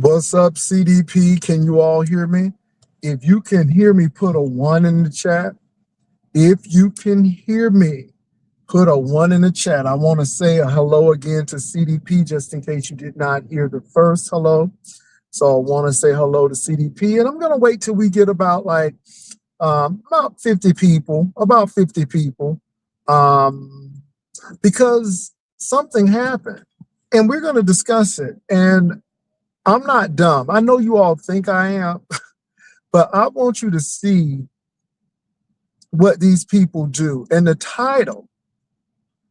What's up, CDP? Can you all hear me? If you can hear me, put a 1 in the chat. If you can hear me, put a 1 in the chat. I want to say a hello again to CDP just in case you did not hear the first hello. So I want to say hello to CDP, and I'm going to wait till we get about about 50 people, because something happened and we're going to discuss it. And I'm not dumb. I know you all think I am, but I want you to see what these people do. And the title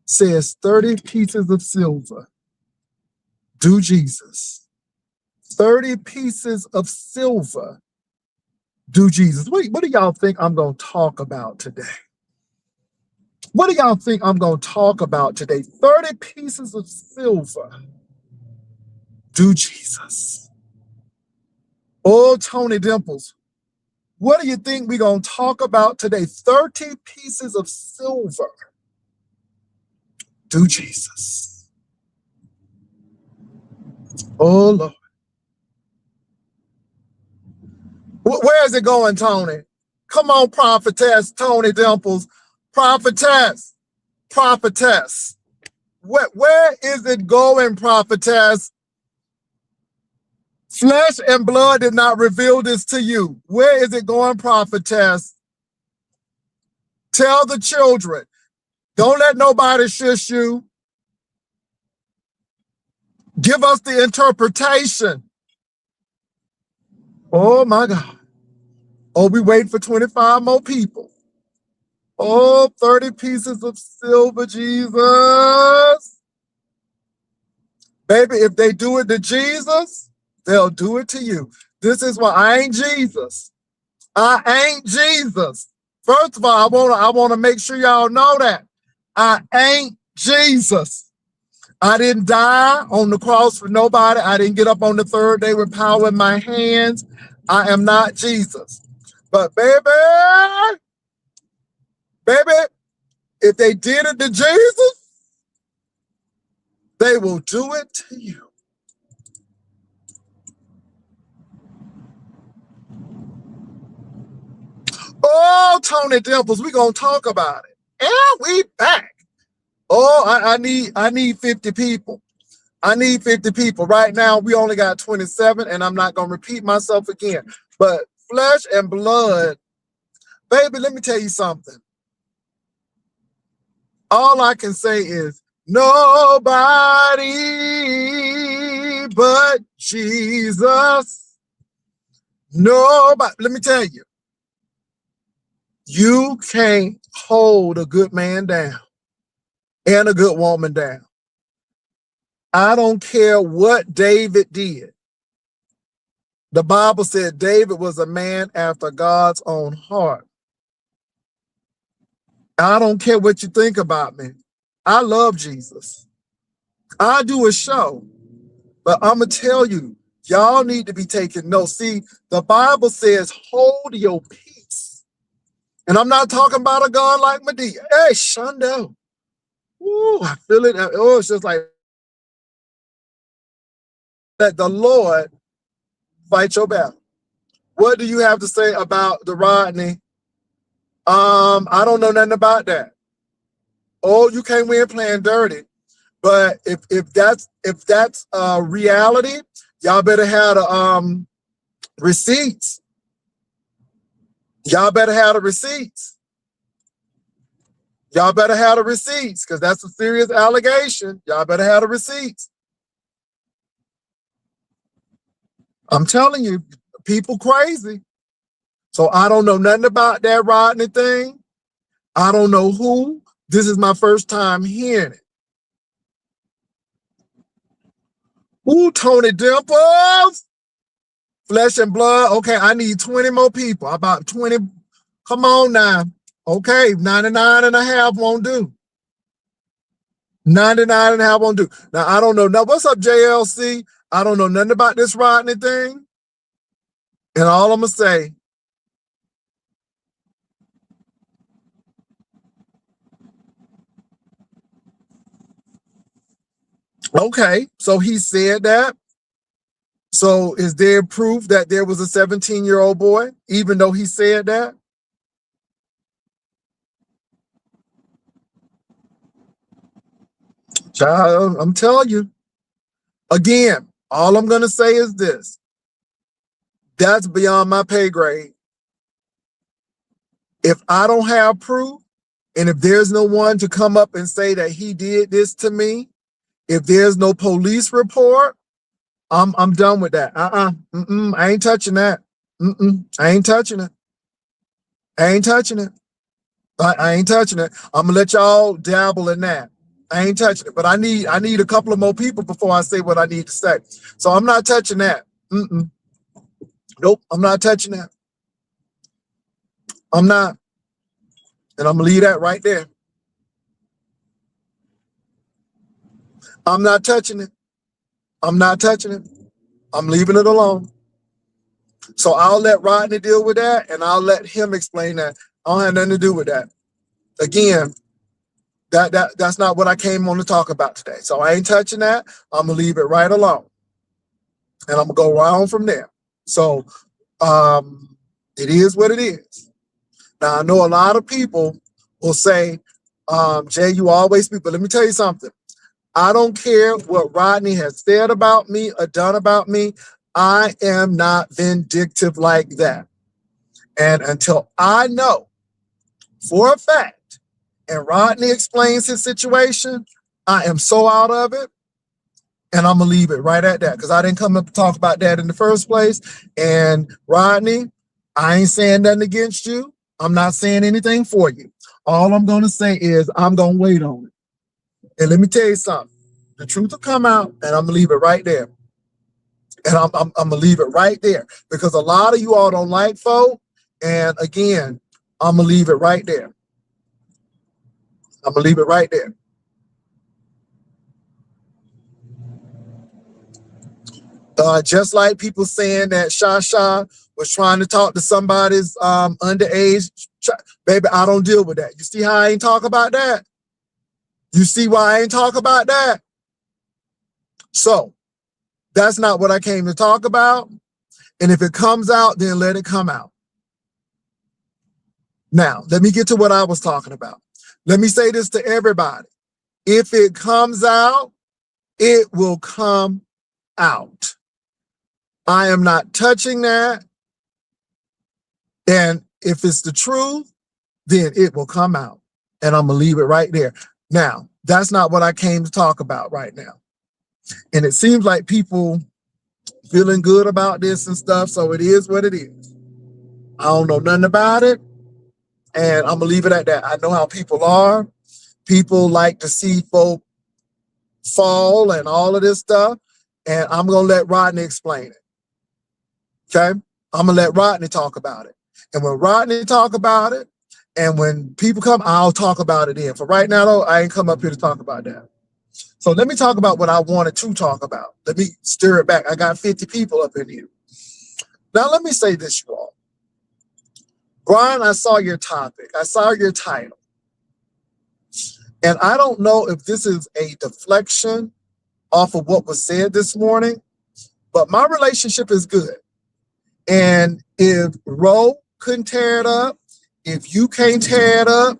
says 30 pieces of silver, do Jesus. 30 pieces of silver, do Jesus. What do y'all think I'm going to talk about today? What do y'all think I'm going to talk about today? 30 pieces of silver, do Jesus. Oh, Tony Dimples, what do you think we're going to talk about today? 30 pieces of silver, do Jesus. Oh, Lord. Where is it going, Tony? Come on, prophetess, Tony Dimples. Prophetess. Where is it going, prophetess? Flesh and blood did not reveal this to you. Where is it going, prophetess? Tell the children. Don't let nobody shush you. Give us the interpretation. Oh, my God. Oh, we waiting for 25 more people. Oh, 30 pieces of silver, Jesus. Baby, if they do it to Jesus, they'll do it to you. This is why I ain't Jesus. I ain't Jesus. First of all, I want to make sure y'all know that. I ain't Jesus. I didn't die on the cross for nobody. I didn't get up on the third day with power in my hands. I am not Jesus. But baby, if they did it to Jesus, they will do it to you. Oh, Tony Dimples, we're going to talk about it. And we back. Oh, I need 50 people. I need 50 people. Right now, we only got 27, and I'm not going to repeat myself again. But flesh and blood, baby, let me tell you something. All I can say is nobody but Jesus. Nobody. Let me tell you, you can't hold a good man down and a good woman down. I don't care what David did. The Bible said David was a man after God's own heart. I don't care what you think about me. I love Jesus. I do a show, but I'm going to tell you, y'all need to be taking notes. See, the Bible says, hold your peace. And I'm not talking about a gun like Medea. Hey, Shundo. Ooh, I feel it. Oh, it's just like that the Lord fight your battle. What do you have to say about the Rodney? I don't know nothing about that. Oh, you can't win playing dirty. But if that's reality, y'all better have the receipts. Y'all better have the receipts. Y'all better have the receipts, because that's a serious allegation. Y'all better have the receipts. I'm telling you, people crazy. So I don't know nothing about that Rodney thing. I don't know who. This is my first time hearing it. Ooh, Tony Dimples. Flesh and blood. Okay, I need 20 more people. About 20. Come on now. Okay, 99 and a half won't do. 99 and a half won't do. Now, I don't know. Now, what's up, JLC? I don't know nothing about this Rodney thing. And all I'm going to say, okay, so he said that. So is there proof that there was a 17-year-old boy, even though he said that? Child, I'm telling you. Again, all I'm going to say is this. That's beyond my pay grade. If I don't have proof, and if there's no one to come up and say that he did this to me, if there's no police report, I'm done with that. I ain't touching that. I ain't touching it. I ain't touching it. I ain't touching it. I'm gonna let y'all dabble in that. I ain't touching it, but I need a couple of more people before I say what I need to say. So I'm not touching that. Nope, I'm not touching that. I'm not. And I'm gonna leave that right there. I'm not touching it. I'm not touching it. I'm leaving it alone. So I'll let Rodney deal with that, and I'll let him explain that. I don't have nothing to do with that. Again, that's not what I came on to talk about today. So I ain't touching that. I'm gonna leave it right alone, and I'm gonna go right on from there. So it is what it is. Now I know a lot of people will say, Jay, you always speak, but let me tell you something. I don't care what Rodney has said about me or done about me. I am not vindictive like that. And until I know for a fact, and Rodney explains his situation, I am so out of it. And I'm going to leave it right at that because I didn't come up to talk about that in the first place. And Rodney, I ain't saying nothing against you. I'm not saying anything for you. All I'm going to say is I'm going to wait on it. And let me tell you something. The truth will come out, and I'm going to leave it right there. And I'm going to leave it right there because a lot of you all don't like folk. And again, I'm going to leave it right there. I'm going to leave it right there. Just like people saying that Shasha was trying to talk to somebody's underage. Baby, I don't deal with that. You see how I ain't talk about that? You see why I ain't talk about that? So that's not what I came to talk about. And if it comes out, then let it come out. Now, let me get to what I was talking about. Let me say this to everybody. If it comes out, it will come out. I am not touching that. And if it's the truth, then it will come out. And I'm going to leave it right there. Now, that's not what I came to talk about right now. And it seems like people feeling good about this and stuff. So it is what it is. I don't know nothing about it. And I'm going to leave it at that. I know how people are. People like to see folk fall and all of this stuff. And I'm going to let Rodney explain it. Okay? I'm going to let Rodney talk about it. And when Rodney talk about it, and when people come, I'll talk about it then. For right now, though, I ain't come up here to talk about that. So let me talk about what I wanted to talk about. Let me stir it back. I got 50 people up in here. Now, let me say this, you all. Brian, I saw your topic. I saw your title. And I don't know if this is a deflection off of what was said this morning, but my relationship is good. And if Ro couldn't tear it up, if you can't tear it up,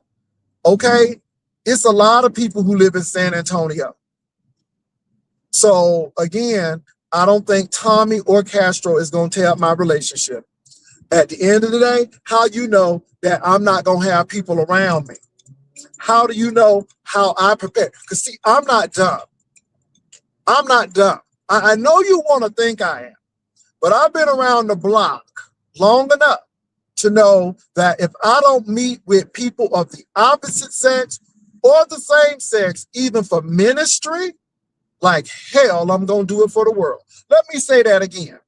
okay, it's a lot of people who live in San Antonio. So again, I don't think Tommy or Castro is going to tear up my relationship. At the end of the day, how you know that I'm not going to have people around me? How do you know how I prepare? Because see, I'm not dumb. I'm not dumb. I know you want to think I am, but I've been around the block long enough to know that if I don't meet with people of the opposite sex or the same sex, even for ministry, like hell, I'm going to do it for the world. Let me say that again.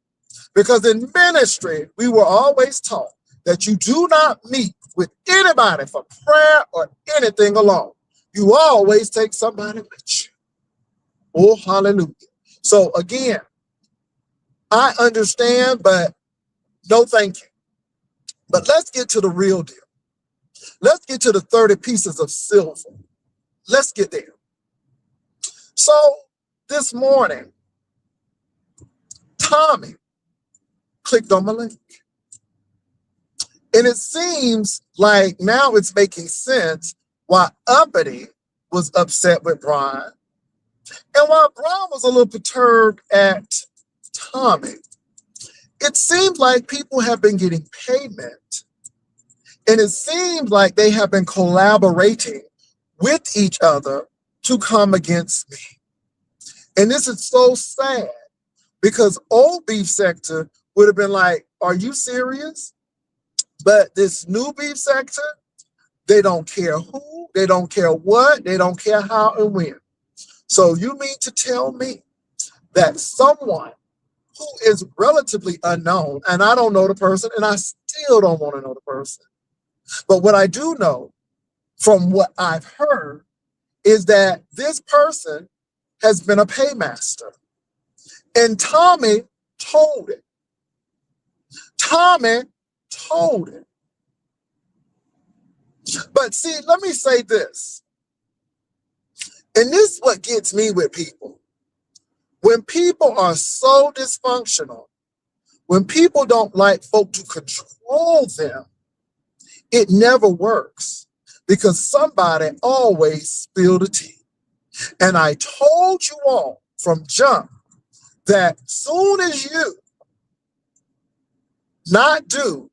Because in ministry, we were always taught that you do not meet with anybody for prayer or anything alone. You always take somebody with you. Oh, hallelujah. So again, I understand, but no thank you. But let's get to the real deal. Let's get to the 30 pieces of silver. Let's get there. So this morning, Tommy clicked on my link. And it seems like now it's making sense why Uppity was upset with Brian and why Brian was a little perturbed at Tommy. It seems like people have been getting payment, and it seems like they have been collaborating with each other to come against me. And this is so sad because old beef sector would have been like, are you serious? But this new beef sector, they don't care who, they don't care what, they don't care how and when. So you mean to tell me that someone who is relatively unknown, and I don't know the person, and I still don't want to know the person. But what I do know from what I've heard is that this person has been a paymaster. And Tommy told it. Tommy told it. But see, let me say this. And this is what gets me with people. When people are so dysfunctional, when people don't like folk to control them, it never works because somebody always spilled the tea. And I told you all from jump that soon as you not do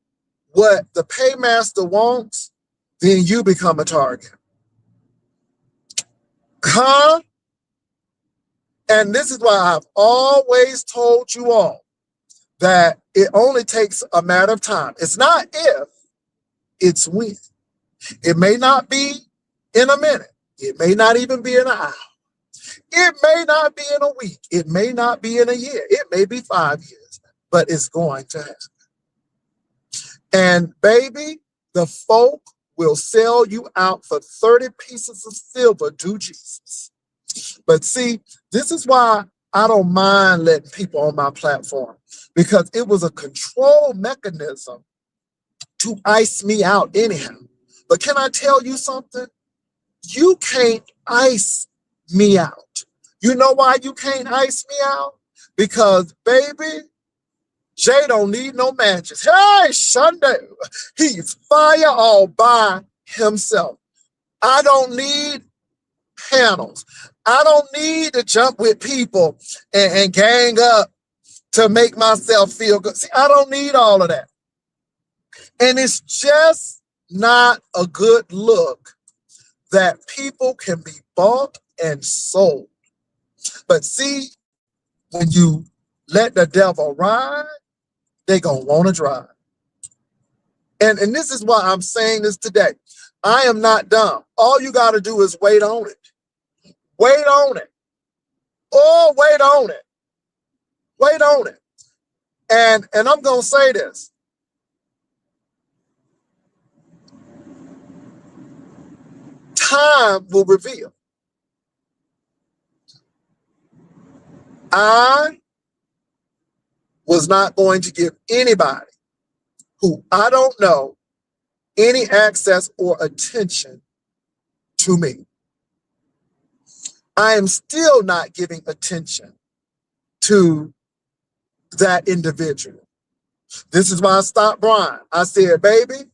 what the paymaster wants, then you become a target. Huh? And this is why I've always told you all that it only takes a matter of time. It's not if, it's when. It may not be in a minute. It may not even be in an hour. It may not be in a week. It may not be in a year. It may be 5 years, but it's going to happen. And baby, the folk will sell you out for 30 pieces of silver, do Jesus. But see, this is why I don't mind letting people on my platform, because it was a control mechanism to ice me out anyhow. But can I tell you something? You can't ice me out. You know why you can't ice me out? Because, baby, Jay don't need no matches. Hey, Sunday, he's fire all by himself. I don't need panels. I don't need to jump with people and gang up to make myself feel good. See, I don't need all of that. And it's just not a good look that people can be bought and sold. But see, when you let the devil ride, they gonna want to drive. And this is why I'm saying this today. I am not dumb. All you got to do is wait on it. Wait on it. Oh, wait on it. Wait on it. And I'm going to say this. Time will reveal. I was not going to give anybody who I don't know any access or attention to me. I am still not giving attention to that individual. This is why I stopped Brian. I said, baby,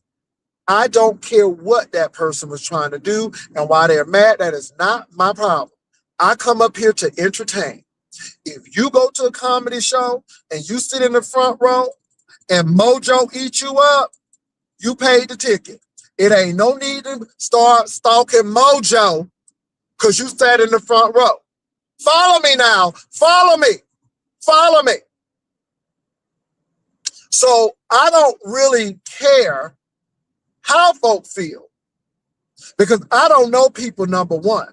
I don't care what that person was trying to do and why they're mad. That is not my problem. I come up here to entertain. If you go to a comedy show and you sit in the front row and Mojo eats you up, you paid the ticket. It ain't no need to start stalking Mojo because you sat in the front row. Follow me now. Follow me. Follow me. So I don't really care how folk feel because I don't know people, number one.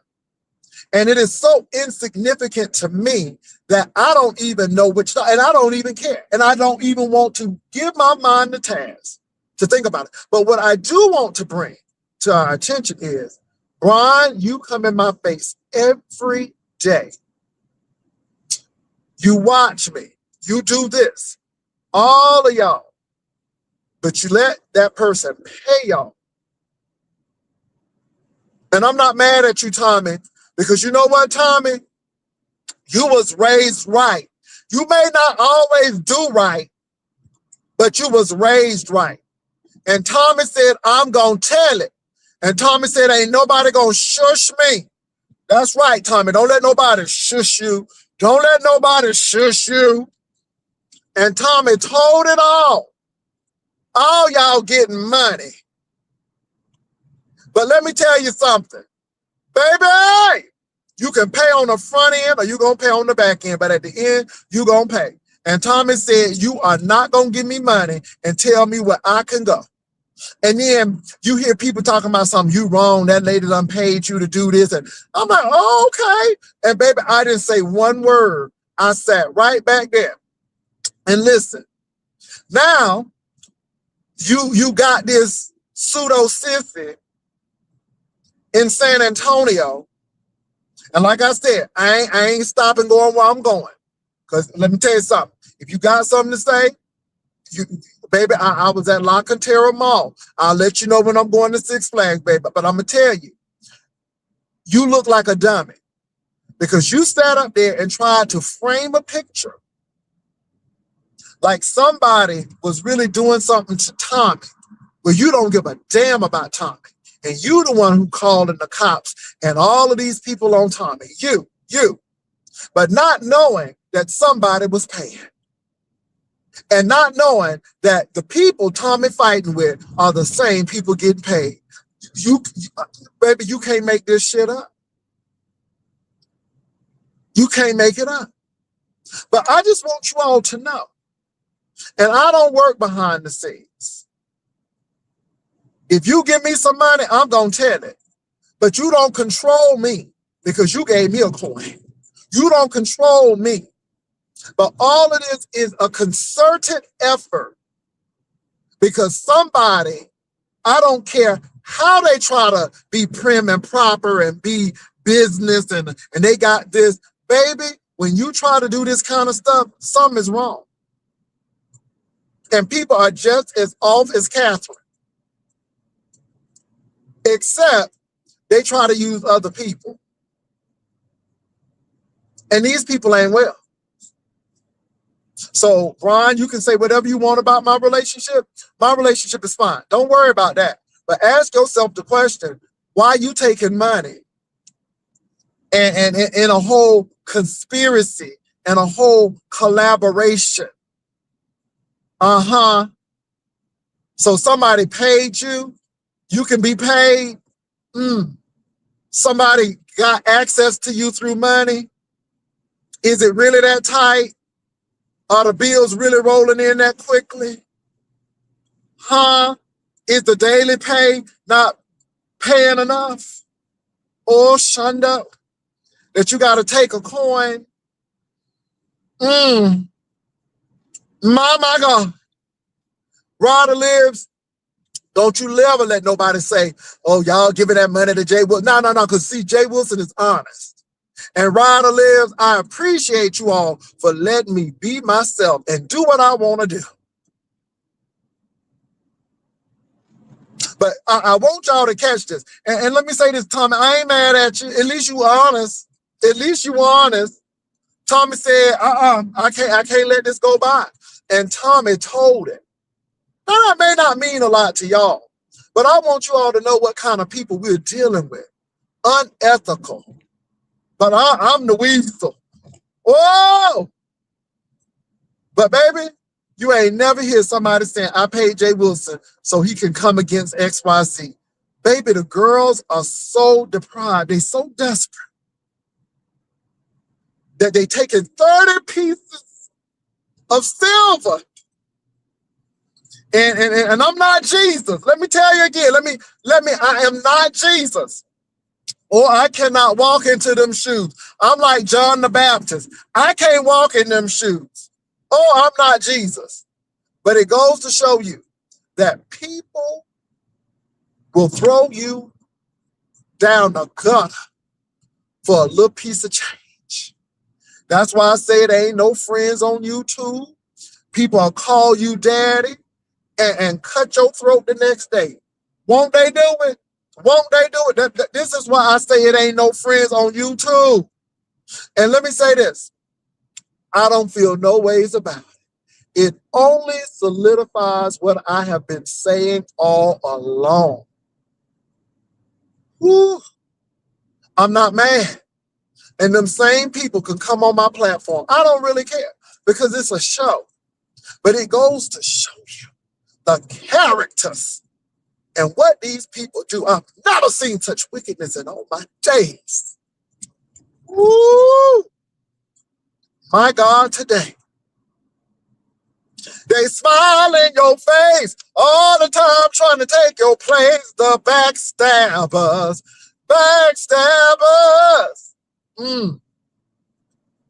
And it is so insignificant to me that I don't even know which, and I don't even care. And I don't even want to give my mind the task to think about it. But what I do want to bring to our attention is, Brian, you come in my face every day. You watch me. You do this. All of y'all. But you let that person pay y'all. And I'm not mad at you, Tommy, because you know what, Tommy? You was raised right. You may not always do right, but you was raised right. And Tommy said, I'm going to tell it. And Tommy said, ain't nobody going to shush me. That's right, Tommy. Don't let nobody shush you. Don't let nobody shush you. And Tommy told it all. All y'all getting money. But let me tell you something. Baby, you can pay on the front end or you going to pay on the back end. But at the end, you going to pay. And Tommy said, you are not going to give me money and tell me where I can go. And then you hear people talking about something, you wrong, that lady done paid you to do this. And I'm like, oh, okay. And baby, I didn't say one word. I sat right back there. And listen, now you got this pseudo sissy in San Antonio. And like I said, I ain't stopping going where I'm going. Because let me tell you something. If you got something to say, baby, I was at La Cantera Mall. I'll let you know when I'm going to Six Flags, baby. But I'm going to tell you, you look like a dummy. Because you sat up there and tried to frame a picture like somebody was really doing something to Tommy. Well, you don't give a damn about Tommy. And you the one who called in the cops and all of these people on Tommy. You. But not knowing that somebody was paying. And not knowing that the people Tommy fighting with are the same people getting paid. Baby, you can't make this shit up. You can't make it up. But I just want you all to know, and I don't work behind the scenes. If you give me some money, I'm going to tell it. But you don't control me because you gave me a coin. You don't control me. But all of this is a concerted effort because somebody, I don't care how they try to be prim and proper and be business and they got this, baby, when you try to do this kind of stuff, something is wrong. And people are just as off as Catherine. Except they try to use other people. And these people ain't well. So, Brian, you can say whatever you want about my relationship. My relationship is fine. Don't worry about that. But ask yourself the question, why are you taking money and in a whole conspiracy and a whole collaboration? So somebody paid you. You can be paid. Somebody got access to you through money. Is it really that tight? Are the bills really rolling in that quickly? Is the daily pay not paying enough? Or Shunda, that you got to take a coin? My God. Rhoda lives. Don't you ever let nobody say, oh, y'all giving that money to Jay Wilson. No, because see, Jay Wilson is honest. And Rhoda lives, I appreciate you all for letting me be myself and do what I want to do. But I want y'all to catch this. And let me say this, Tommy, I ain't mad at you. At least you honest. At least you honest. Tommy said, I can't let this go by. And Tommy told it. Now, that may not mean a lot to y'all, but I want you all to know what kind of people we're dealing with. Unethical. But I'm the weasel. Whoa! But baby, you ain't never hear somebody saying, I paid Jay Wilson so he can come against XYZ. Baby, the girls are so deprived. They so desperate that they taking 30 pieces of silver. And I'm not Jesus. Let me tell you again. I am not Jesus. Or I cannot walk into them shoes. I'm like John the Baptist. I can't walk in them shoes. Oh, I'm not Jesus. But it goes to show you that people will throw you down the gutter for a little piece of change. That's why I say there ain't no friends on YouTube. People will call you daddy and cut your throat the next day. Won't they do it? Won't they do it? This is why I say it ain't no friends on YouTube. And let me say this. I don't feel no ways about it. It only solidifies what I have been saying all along. Woo, I'm not mad. And them same people can come on my platform. I don't really care because it's a show. But it goes to show you the characters and what these people do. I've never seen such wickedness in all my days. Woo! My God, today. They smile in your face all the time trying to take your place. The backstabbers. Backstabbers.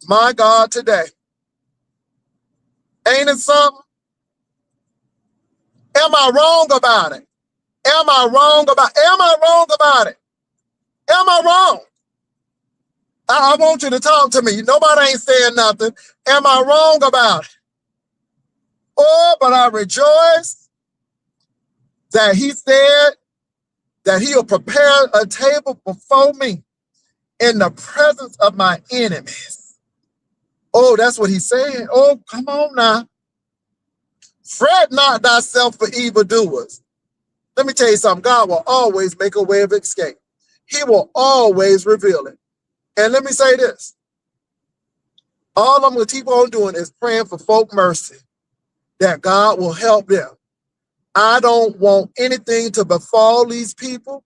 My God, today. Ain't it something? Am I wrong about it? Am I wrong about it? Am I wrong? I want you to talk to me. Nobody ain't saying nothing. Am I wrong about it? Oh, but I rejoice that he said that he'll prepare a table before me in the presence of my enemies. Oh, that's what he's saying. Oh, come on now. Fret not thyself for evildoers. Let me tell you something. God will always make a way of escape. He will always reveal it. And let me say this. All I'm going to keep on doing is praying for folk mercy, that God will help them. I don't want anything to befall these people.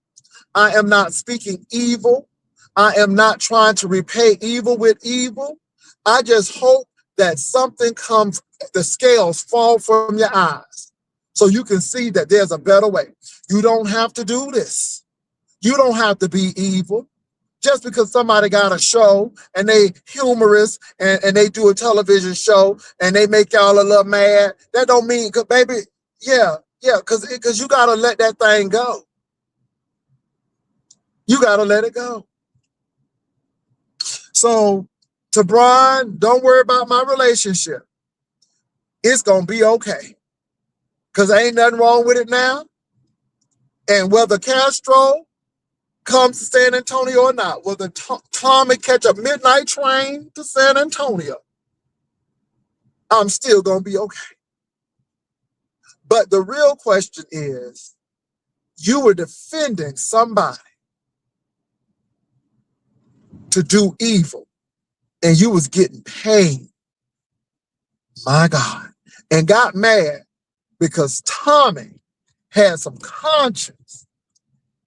I am not speaking evil. I am not trying to repay evil with evil. I just hope that something comes, the scales fall from your eyes so you can see that there's a better way. You don't have to do this. You don't have to be evil. Just because somebody got a show and they humorous and they do a television show and they make y'all a little mad, that don't mean, cause baby, because you gotta let that thing go. You gotta let it go. So to Brian, don't worry about my relationship. It's gonna be okay. Cause ain't nothing wrong with it now. And whether Castro comes to San Antonio or not, whether Tommy catch a midnight train to San Antonio, I'm still gonna be okay. But the real question is, you were defending somebody to do evil and you was getting paid, my God, and got mad because Tommy had some conscience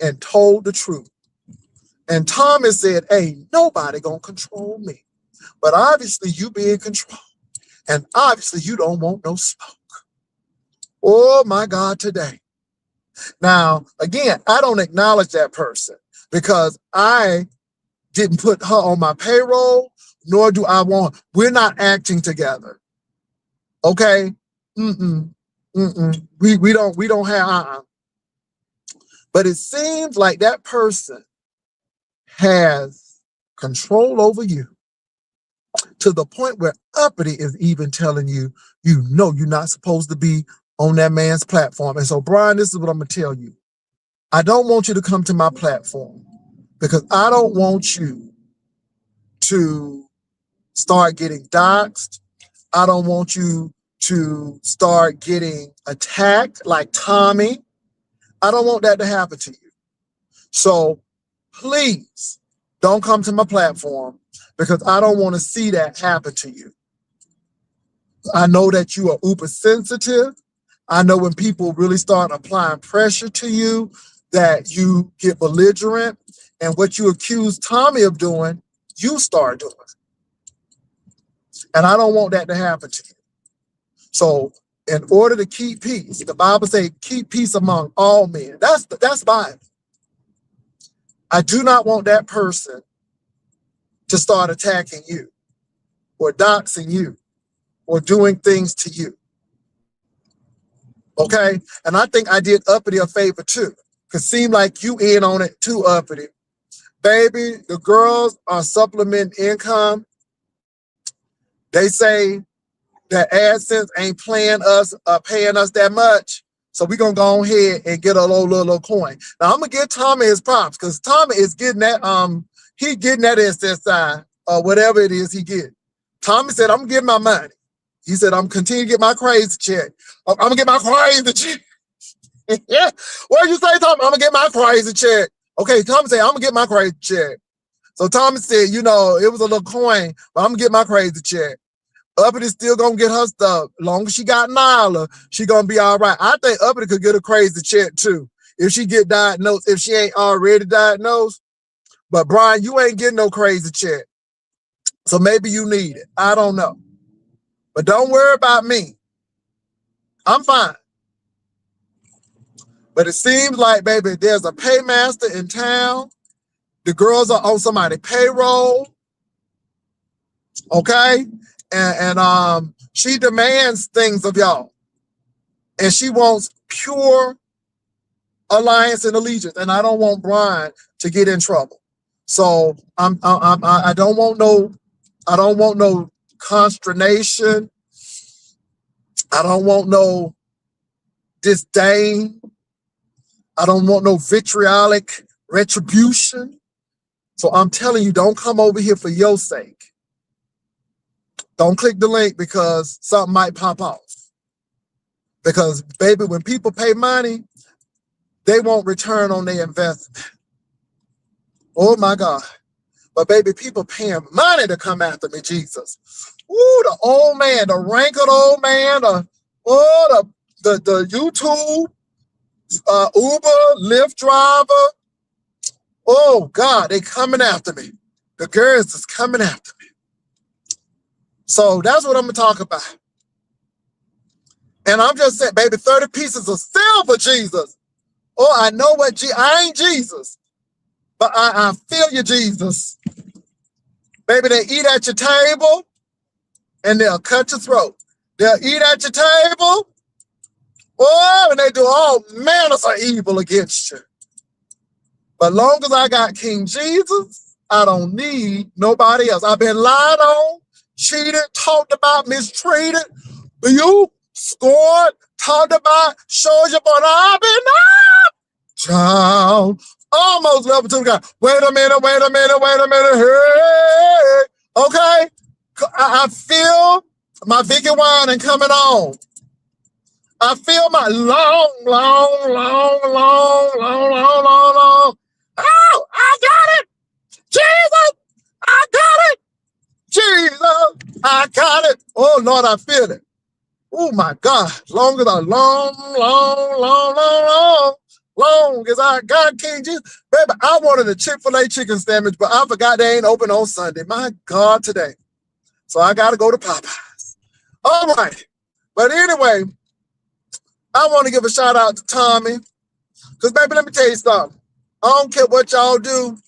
and told the truth. And Tommy said, ain't nobody gonna control me. But obviously you be in control. And obviously you don't want no smoke. Oh my God, today. Now, again, I don't acknowledge that person because I didn't put her on my payroll, nor do I want, we're not acting together. Okay? We don't have, But it seems like that person has control over you to the point where Uppity is even telling you, you know you're not supposed to be on that man's platform. And so, Brian, this is what I'm going to tell you. I don't want you to come to my platform because I don't want you to start getting doxxed. I don't want you to start getting attacked like Tommy. I don't want that to happen to you. So please don't come to my platform because I don't want to see that happen to you. I know that you are uber sensitive. I know when people really start applying pressure to you that you get belligerent, and what you accuse Tommy of doing, you start doing. And I don't want that to happen to you. So in order to keep peace, the Bible says, keep peace among all men. That's Bible. I do not want that person to start attacking you or doxing you or doing things to you. Okay? And I think I did Uppity a favor too, because it seemed like you in on it too, Uppity. Baby, the girls are supplementing income. They say that AdSense ain't paying us that much. So we're going to go ahead and get a little coin. Now, I'm going to give Tommy his props because Tommy is getting that, he getting that SSI or whatever it is he get. Tommy said, I'm gonna get my money. He said, I'm continue to get my crazy check. I'm gonna get my crazy check. Yeah. What did you say, Tommy? I'm gonna get my crazy check. Okay, Tommy said, I'm gonna get my crazy check. So Tommy said, you know, it was a little coin, but I'm gonna get my crazy check. Uppity still gonna get her stuff. Long as she got Nyla, she gonna be all right. I think Uppity could get a crazy check too if she get diagnosed, if she ain't already diagnosed. But Brian, you ain't getting no crazy check. So maybe you need it. I don't know. But don't worry about me. I'm fine. But it seems like, baby, there's a paymaster in town. The girls are on somebody's payroll. Okay? And she demands things of y'all. And she wants pure alliance and allegiance. And I don't want Brian to get in trouble. So I don't want no consternation. I don't want no disdain. I don't want no vitriolic retribution. So I'm telling you, don't come over here for your sake. Don't click the link because something might pop off. Because, baby, when people pay money, they won't return on their investment. Oh, my God. But, baby, people paying money to come after me, Jesus. Ooh, the old man, the wrinkled old man, the YouTube, Uber, Lyft driver. Oh, God, they coming after me. The girls is coming after me. So that's what I'm going to talk about. And I'm just saying, baby, 30 pieces of silver, Jesus. Oh, I know I ain't Jesus, but I feel you, Jesus. Baby, they eat at your table and they'll cut your throat. They'll eat at your table. Oh, and they do all manners of evil against you. But long as I got King Jesus, I don't need nobody else. I've been lied on, cheated, talked about, mistreated, you scored, talked about, showed you, but I've been up, child, almost level to the guy. Wait a minute, hey, okay? I feel my Vicky whining coming on. I feel my long. Oh, I got it! Jesus! I got it! Jesus! I got it! Oh, Lord, I feel it. Oh, my God. Long as I got King Jesus. Baby, I wanted a Chick-fil-A chicken sandwich, but I forgot they ain't open on Sunday. My God, today. So I got to go to Popeyes. All right. But anyway, I want to give a shout out to Tommy. Because, baby, let me tell you something. I don't care what y'all do.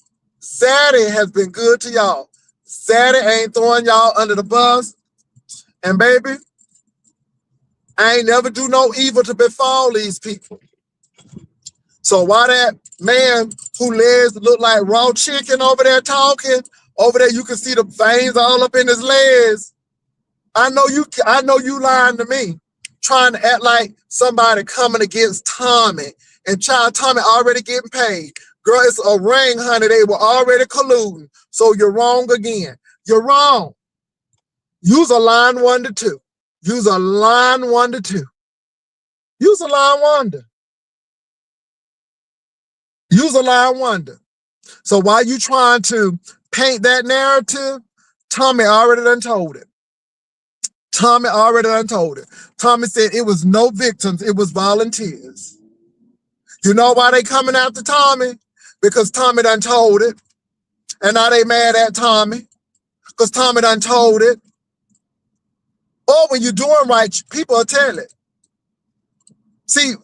Zaddy has been good to y'all. Zaddy ain't throwing y'all under the bus. And, baby, I ain't never do no evil to befall these people. So why that man who legs look like raw chicken over there talking, over there you can see the veins all up in his legs. I know you lying to me, trying to act like somebody coming against Tommy. And child, Tommy already getting paid. Girl, it's a ring, honey. They were already colluding. So you're wrong again. You're wrong. Use a line 1 to 2. Use a line 1 to 2. Use a line wonder. Use a line wonder. So while you trying to paint that narrative, Tommy already done told it. Tommy already done told it. Tommy said it was no victims, it was volunteers. You know why they coming after Tommy? Because Tommy done told it. And now they mad at Tommy. Because Tommy done told it. Or when you're doing right, people will tell it. See,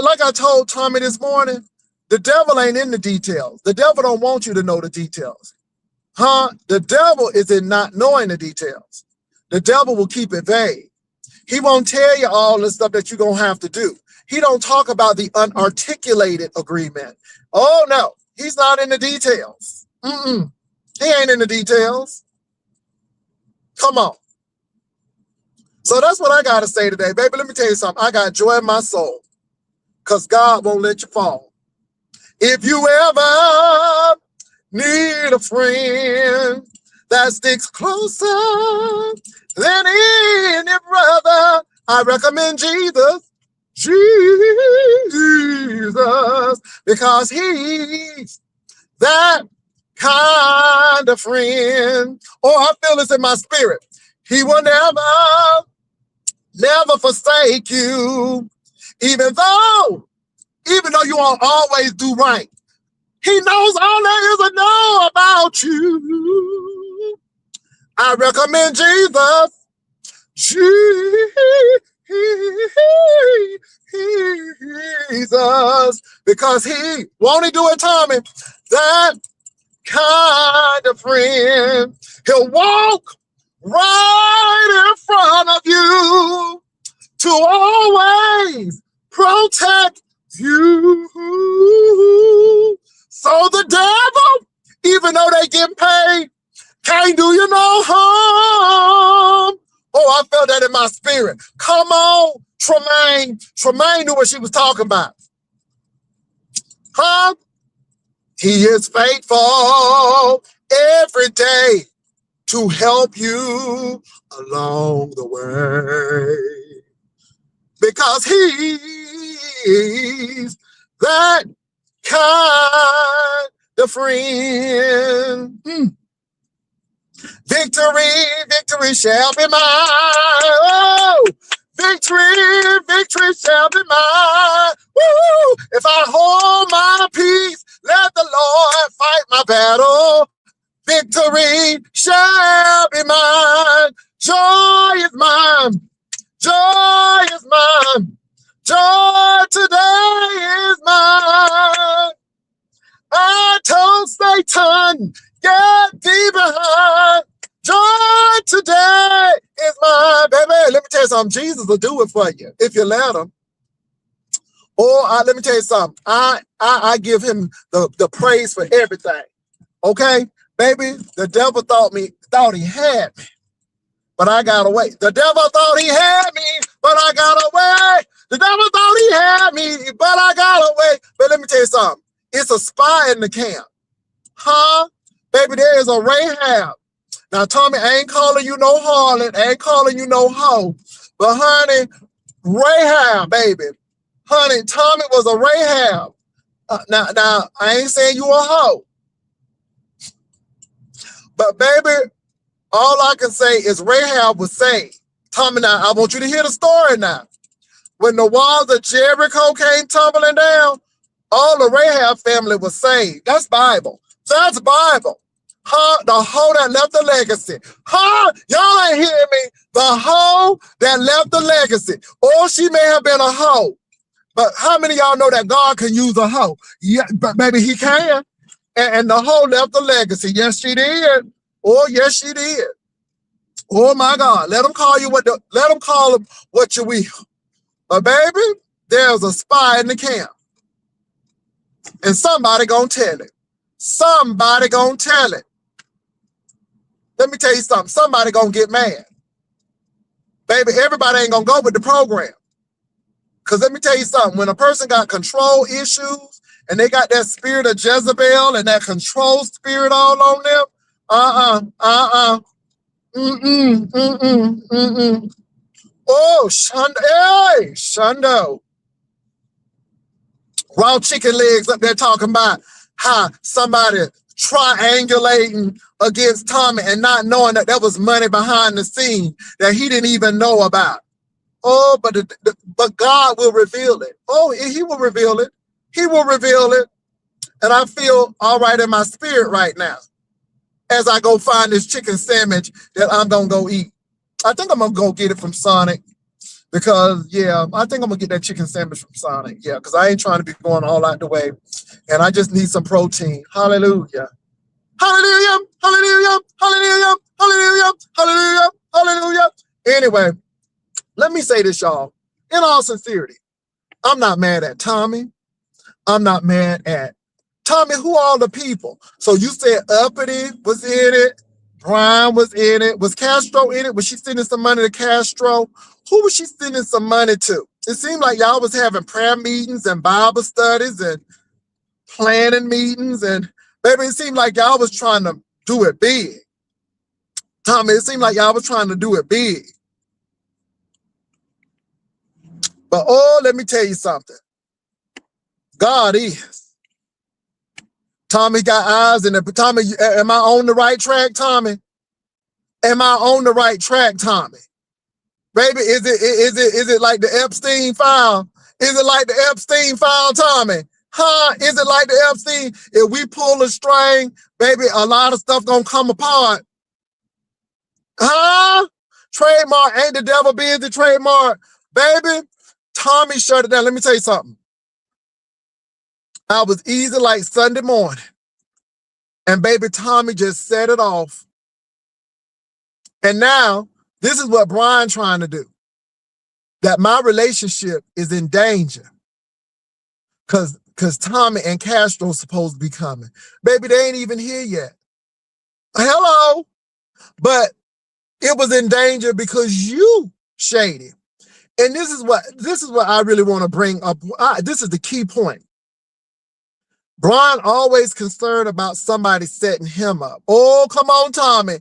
like I told Tommy this morning, the devil ain't in the details. The devil don't want you to know the details. The devil is in not knowing the details. The devil will keep it vague. He won't tell you all the stuff that you're going to have to do. He don't talk about the unarticulated agreement. Oh, no, he's not in the details. He ain't in the details. Come on. So that's what I got to say today. Baby, let me tell you something. I got joy in my soul because God won't let you fall. If you ever need a friend that sticks closer than any brother. I recommend Jesus, Jesus, because he's that kind of friend. Oh, I feel this in my spirit. He will never forsake you, even though you won't always do right. He knows all there is to know about you. I recommend Jesus, Jesus, because he won't he do it, Tommy? That kind of friend. He'll walk right in front of you to always protect you. So the devil, even though they get paid, can't do you no harm. Oh, I felt that in my spirit. Come on, Tremaine. Tremaine knew what she was talking about. Huh? He is faithful every day to help you along the way. Because he's that kind of friend. Victory shall be mine. Oh, victory shall be mine. Woo! If I hold my peace, let the Lord fight my battle. Victory shall be mine. Joy is mine. Joy is mine. Joy today is mine. I told Satan, get thee behind. Joy today is mine. Baby, let me tell you something. Jesus will do it for you if you let him. Or let me tell you something. I give him the praise for everything. Okay? Baby, the devil thought he had me, but I got away. The devil thought he had me, but I got away. The devil thought he had me, but I got away. But let me tell you something. It's a spy in the camp. Huh? Baby, there is a Rahab. Now, Tommy, I ain't calling you no harlot. I ain't calling you no hoe. But, honey, Rahab, baby. Honey, Tommy was a Rahab. Now, I ain't saying you a hoe. But, baby, all I can say is Rahab was saved. Tommy, now, I want you to hear the story now. When the walls of Jericho came tumbling down, all the Rahab family was saved. That's Bible. That's Bible. Huh? The hoe that left the legacy. Huh? Y'all ain't hearing me. The hoe that left the legacy. Or she may have been a hoe. But how many of y'all know that God can use a hoe? Yeah, but maybe he can. And the hoe left the legacy. Yes, she did. Oh, yes, she did. Oh my God. Let them call you what you will. But baby, there's a spy in the camp. And somebody gonna tell it. Somebody gonna tell it. Let me tell you something. Somebody gonna get mad. Baby, everybody ain't gonna go with the program. Because let me tell you something. When a person got control issues and they got that spirit of Jezebel and that control spirit all on them, Oh, Shundo. Raw chicken legs up there talking about how somebody triangulating against Tommy and not knowing that there was money behind the scene that he didn't even know about. Oh, but God will reveal it. Oh, he will reveal it. He will reveal it. And I feel all right in my spirit right now as I go find this chicken sandwich that I'm going to go eat. I think I'm going to go get it from Sonic because, yeah, I think I'm going to get that chicken sandwich from Sonic. Yeah, because I ain't trying to be going all out the way. And I just need some protein. Hallelujah. Hallelujah. Hallelujah. Hallelujah. Hallelujah. Hallelujah. Hallelujah. Anyway, let me say this, y'all. In all sincerity, I'm not mad at Tommy. I'm not mad at Tommy. Who are all the people? So you said Uppity was in it. Brian was in it. Was Castro in it? Was she sending some money to Castro? Who was she sending some money to? It seemed like y'all was having prayer meetings and Bible studies and planning meetings. And baby, it seemed like y'all was trying to do it big. Tommy, it seemed like y'all was trying to do it big. But oh, let me tell you something. God is. Tommy got eyes in it. But Tommy, am I on the right track, Tommy? Am I on the right track, Tommy? Baby, is it like the Epstein file? Is it like the Epstein file, Tommy? Huh? Is it like the Epstein? If we pull a string, baby, a lot of stuff gonna come apart. Huh? Trademark, ain't the devil busy, trademark. Baby, Tommy shut it down. Let me tell you something. I was easy like Sunday morning. And baby, Tommy just set it off. And now, this is what Brian trying to do. That my relationship is in danger. Because Tommy and Castro's supposed to be coming. Baby, they ain't even here yet. Hello. But it was in danger because you shady. And this is what I really want to bring up. This is the key point. Brian always concerned about somebody setting him up. Oh, come on, Tommy.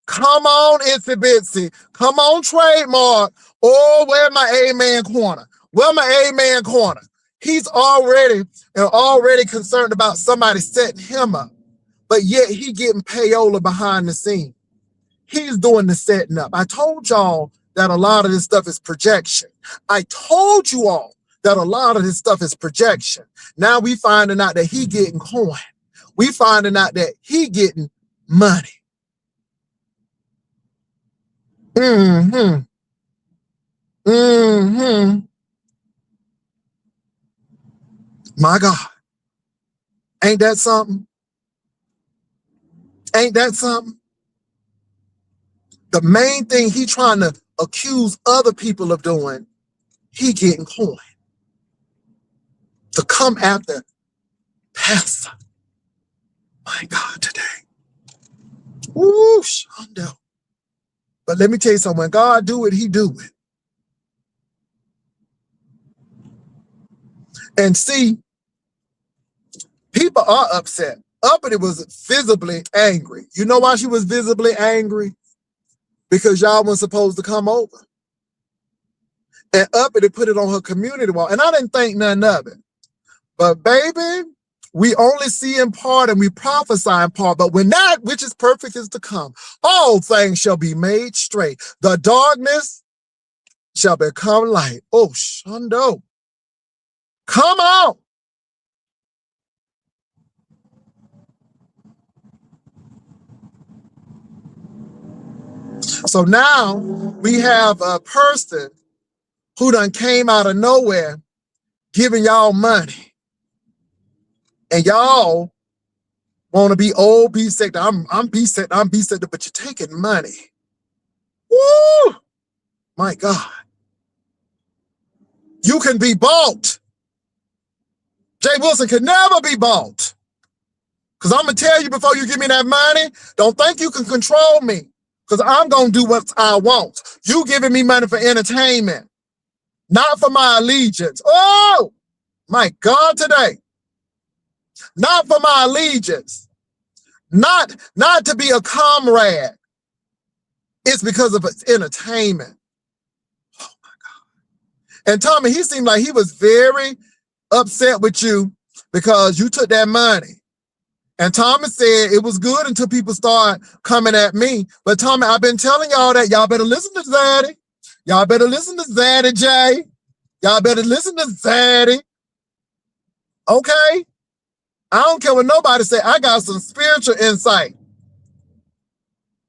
Come on, Itsy Bitsy. Come on, trademark. Oh, where my amen corner? Where my amen corner? He's already concerned about somebody setting him up. But yet he getting payola behind the scene. He's doing the setting up. I told y'all that a lot of this stuff is projection. I told you all that a lot of this stuff is projection. Now we finding out that he getting coin. We finding out that he getting money. Mm-hmm. Mm-hmm. My God. Ain't that something? Ain't that something? The main thing he trying to accuse other people of doing, he getting coin. To come after Pastor. My God, today. Woo, Shondo. But let me tell you something. When God do it, he do it. And see, people are upset. Uppity was visibly angry. You know why she was visibly angry? Because y'all weren't supposed to come over. And Uppity put it on her community wall. And I didn't think nothing of it. But baby, we only see in part and we prophesy in part. But when that which is perfect is to come, all things shall be made straight. The darkness shall become light. Oh, Shondo. Come on. So now we have a person who done came out of nowhere giving y'all money. And y'all want to be old B-sector. I'm B-sector, but you're taking money. Woo! My God. You can be bought. Jay Wilson can never be bought. Because I'm going to tell you before you give me that money, don't think you can control me. Because I'm going to do what I want. You giving me money for entertainment, not for my allegiance. Oh, my God, today. Not for my allegiance. Not to be a comrade. It's because of its entertainment. Oh, my God. And Tommy, he seemed like he was very upset with you because you took that money. And Tommy said it was good until people start coming at me. But Tommy, I've been telling y'all that y'all better listen to Zaddy. Y'all better listen to Zaddy, Jay. Y'all better listen to Zaddy. Okay? I don't care what nobody say. I got some spiritual insight.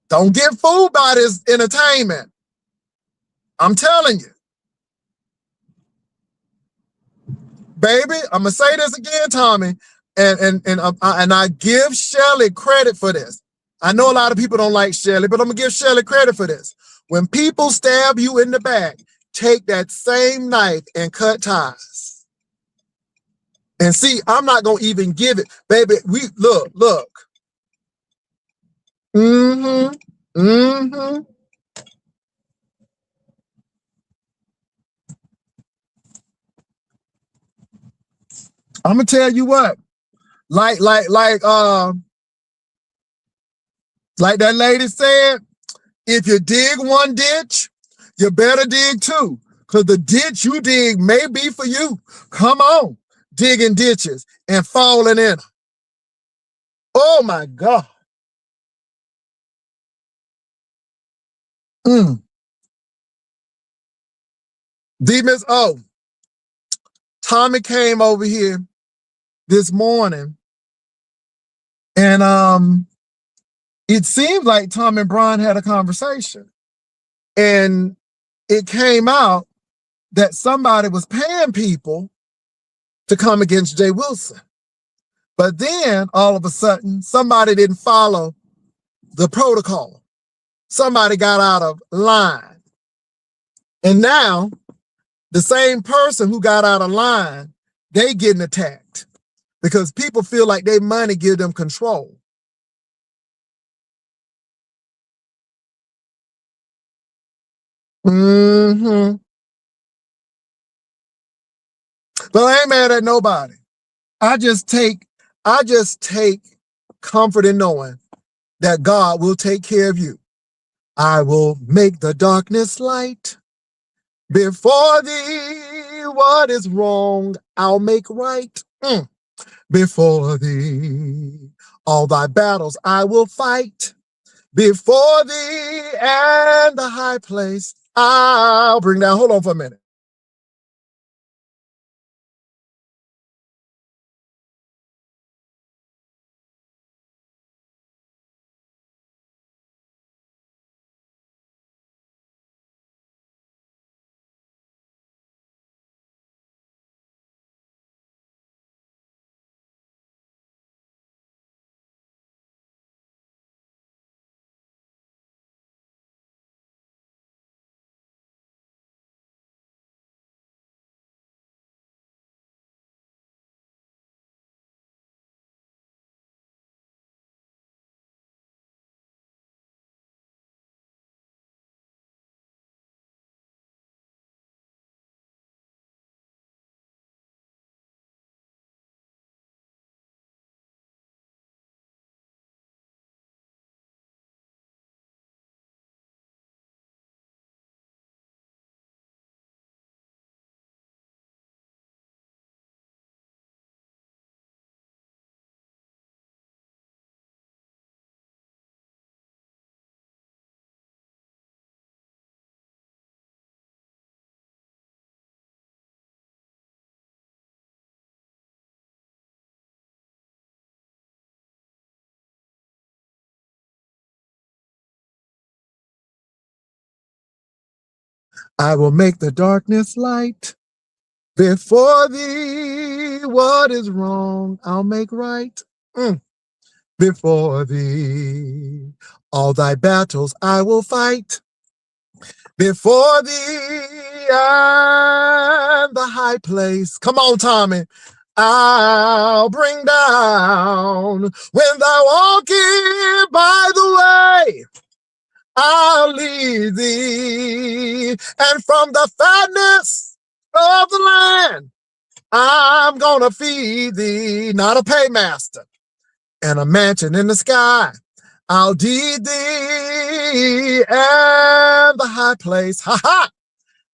Don't get fooled by this entertainment. I'm telling you. Baby, I'm going to say this again, Tommy. And I give Shelley credit for this. I know a lot of people don't like Shelley, but I'm going to give Shelley credit for this. When people stab you in the back, take that same knife and cut ties. And see, I'm not going to even give it. Baby, look. Mm-hmm. Mm-hmm. I'm going to tell you what. Like that lady said, If you dig one ditch, you better dig two, because the ditch you dig may be for you. Come on, digging ditches and falling in them. Oh my God. Demons, oh, Tommy came over here this morning, and it seemed like Tom and Brian had a conversation. And it came out that somebody was paying people to come against Jay Wilson. But then all of a sudden, somebody didn't follow the protocol. Somebody got out of line. And now the same person who got out of line, they getting attacked because people feel like their money give them control. But I ain't mad at nobody. I just take comfort in knowing that God will take care of you. I will make the darkness light before thee. What is wrong, I'll make right. Before thee, all thy battles I will fight. Before thee and the high place I'll bring down. Hold on for a minute. I will make the darkness light before thee. What is wrong, I'll make right. Before thee, all thy battles I will fight. Before thee and the high place. Come on, Tommy. I'll bring down. When thou walkest by the way, I'll lead thee. And from the fatness of the land, I'm gonna feed thee. Not a paymaster and a mansion in the sky. I'll deed thee and the high place. Ha ha!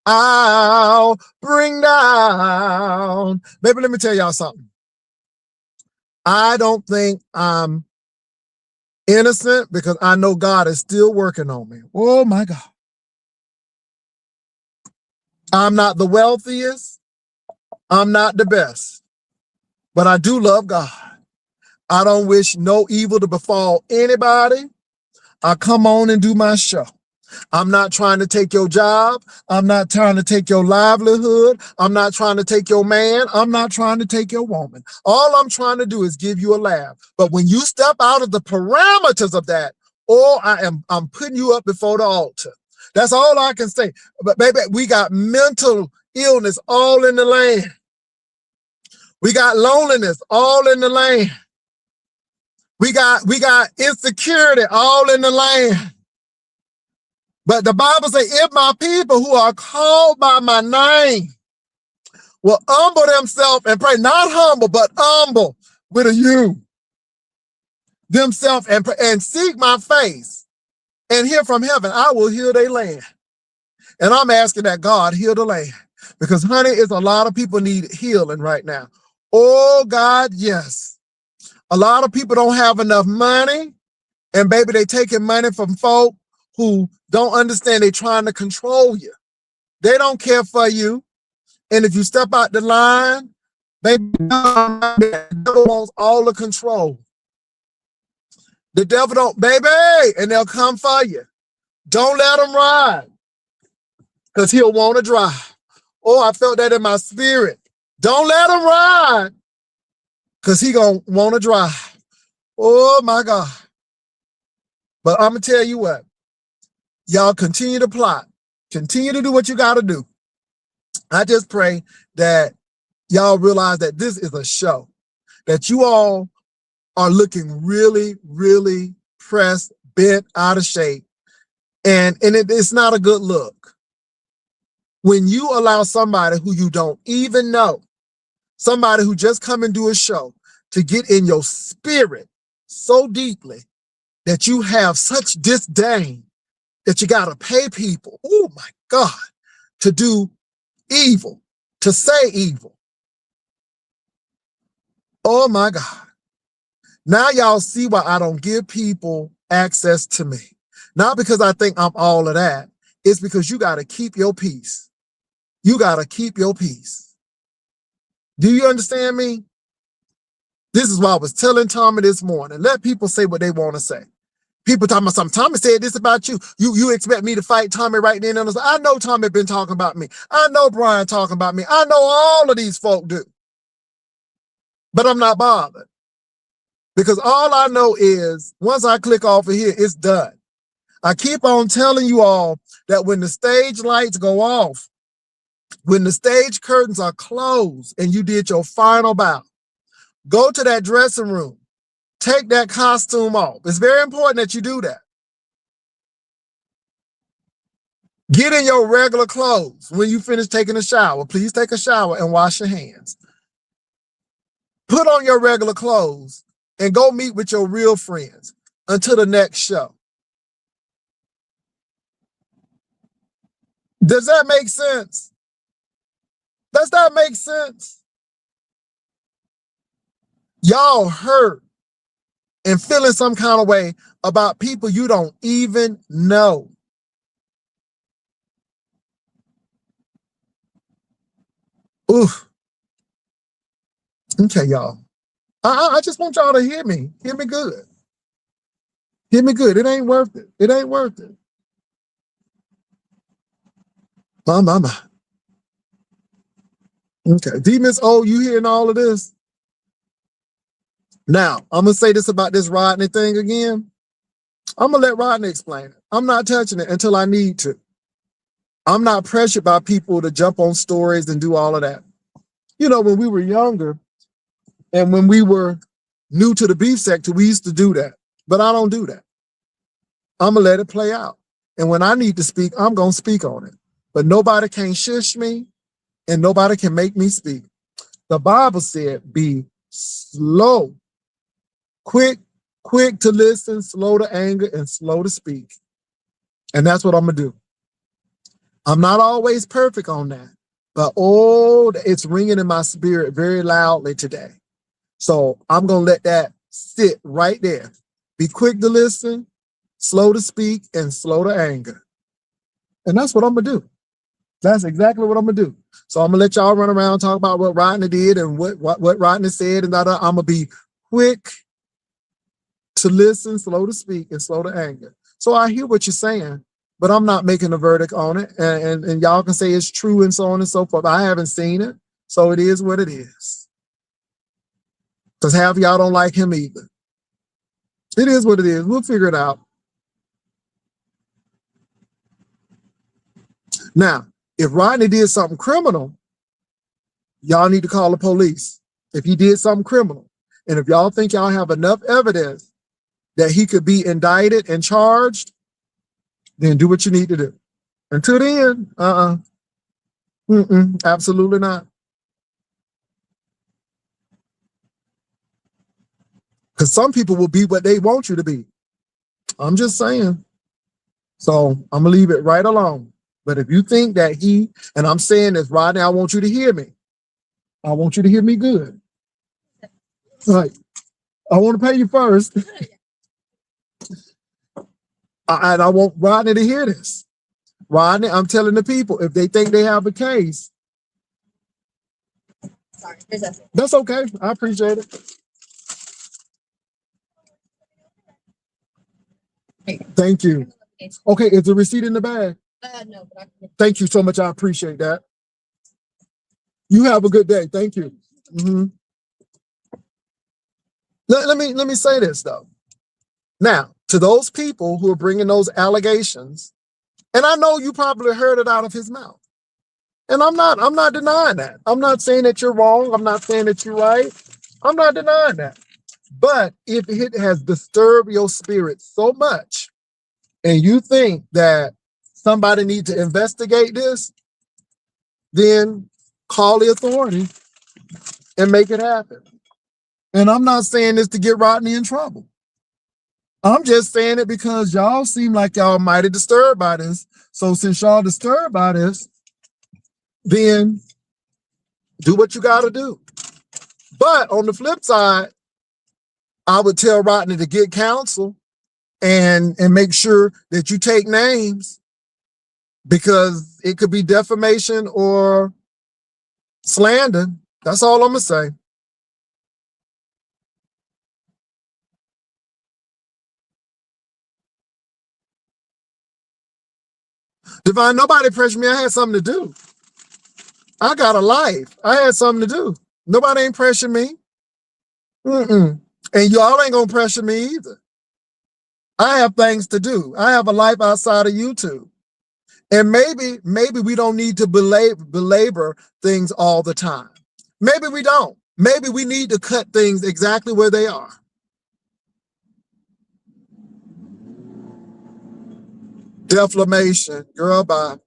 I'll bring down. Maybe let me tell y'all something. I don't think I'm innocent because I know God is still working on me. Oh my God. I'm not the wealthiest. I'm not the best, but I do love God. I don't wish no evil to befall anybody. I come on and do my show. I'm not trying to take your job. I'm not trying to take your livelihood. I'm not trying to take your man. I'm not trying to take your woman. All I'm trying to do is give you a laugh. But when you step out of the parameters of that, I'm putting you up before the altar. That's all I can say. But baby, we got mental illness all in the land. We got loneliness all in the land. We got insecurity all in the land. But the Bible says, if my people who are called by my name will humble themselves and pray, not humble, but humble with a U, themselves and seek my face and hear from heaven, I will heal their land. And I'm asking that God heal the land. Because, honey, it's a lot of people need healing right now. Oh, God, yes. A lot of people don't have enough money. And, baby, they taking money from folk who don't understand. They trying to control you. They don't care for you. And if you step out the line, baby, the devil wants all the control. The devil don't, baby, and they'll come for you. Don't let them ride, because he'll want to drive. Oh, I felt that in my spirit. Don't let him ride, because he gonna want to drive. Oh, my God. But I'm going to tell you what. Y'all continue to plot. Continue to do what you got to do. I just pray that y'all realize that this is a show, that you all are looking really, really pressed, bent, out of shape. And it's not a good look. When you allow somebody who you don't even know, somebody who just come and do a show, to get in your spirit so deeply that you have such disdain that you got to pay people, oh my God, to do evil, to say evil. Oh my God. Now y'all see why I don't give people access to me. Not because I think I'm all of that. It's because you got to keep your peace. You got to keep your peace. Do you understand me? This is why I was telling Tommy this morning. Let people say what they want to say. People talking about something. Tommy said this about you. You expect me to fight Tommy right then and there? I know Tommy been talking about me. I know Brian talking about me. I know all of these folk do. But I'm not bothered. Because all I know is once I click off of here, it's done. I keep on telling you all that when the stage lights go off, when the stage curtains are closed and you did your final bow, go to that dressing room, take that costume off. It's very important that you do that. Get in your regular clothes when you finish taking a shower. Please take a shower and wash your hands. Put on your regular clothes and go meet with your real friends until the next show. Does that make sense? Does that make sense? Y'all hurt and feeling some kind of way about people you don't even know. Oof. Okay, y'all. I just want y'all to hear me. Hear me good. Hear me good. It ain't worth it. It ain't worth it. My. Okay. D-Miss O, you hearing all of this? Now, I'm going to say this about this Rodney thing again. I'm going to let Rodney explain it. I'm not touching it until I need to. I'm not pressured by people to jump on stories and do all of that. You know, when we were younger and when we were new to the beef sector, we used to do that. But I don't do that. I'm going to let it play out. And when I need to speak, I'm going to speak on it. But nobody can shush me and nobody can make me speak. The Bible said, be slow, quick to listen, slow to anger, and slow to speak. And that's what I'm going to do. I'm not always perfect on that, but oh, it's ringing in my spirit very loudly today. So I'm going to let that sit right there. Be quick to listen, slow to speak, and slow to anger. And that's what I'm going to do. That's exactly what I'm going to do. So I'm going to let y'all run around, talk about what Rodney did and what Rodney said. And I'm going to be quick to listen, slow to speak, and slow to anger. So I hear what you're saying, but I'm not making a verdict on it. And y'all can say it's true and so on and so forth. I haven't seen it. So it is what it is. Because half of y'all don't like him either. It is what it is. We'll figure it out. Now, if Rodney did something criminal, y'all need to call the police. If he did something criminal, and if y'all think y'all have enough evidence that he could be indicted and charged, then do what you need to do. Until then, absolutely not. Because some people will be what they want you to be. I'm just saying. So I'm gonna leave it right alone. But if you think that and I'm saying this, Rodney, I want you to hear me. I want you to hear me good. All right. I want to pay you first. And I want Rodney to hear this. Rodney, I'm telling the people, if they think they have a case, Sorry, that's okay. I appreciate it. Thank you. Okay, is the receipt in the bag? No, but Thank you so much. I appreciate that. You have a good day. Thank you. Let me say this though. Now, to those people who are bringing those allegations, and I know you probably heard it out of his mouth. And I'm not denying that. I'm not saying that you're wrong. I'm not saying that you're right. I'm not denying that. But if it has disturbed your spirit so much and you think that somebody needs to investigate this, then call the authorities and make it happen. And I'm not saying this to get Rodney in trouble. I'm just saying it because y'all seem like y'all mighty disturbed by this. So since y'all disturbed by this, then do what you got to do. But on the flip side, I would tell Rodney to get counsel and make sure that you take names, because it could be defamation or slander. That's all I'm gonna say. Divine, nobody pressured me. I had something to do. I got a life. I had something to do. Nobody ain't pressuring me. And y'all ain't gonna pressure me either. I have things to do. I have a life outside of YouTube. And maybe we don't need to belabor things all the time. Maybe we don't. Maybe we need to cut things exactly where they are. Defamation, girl, bye.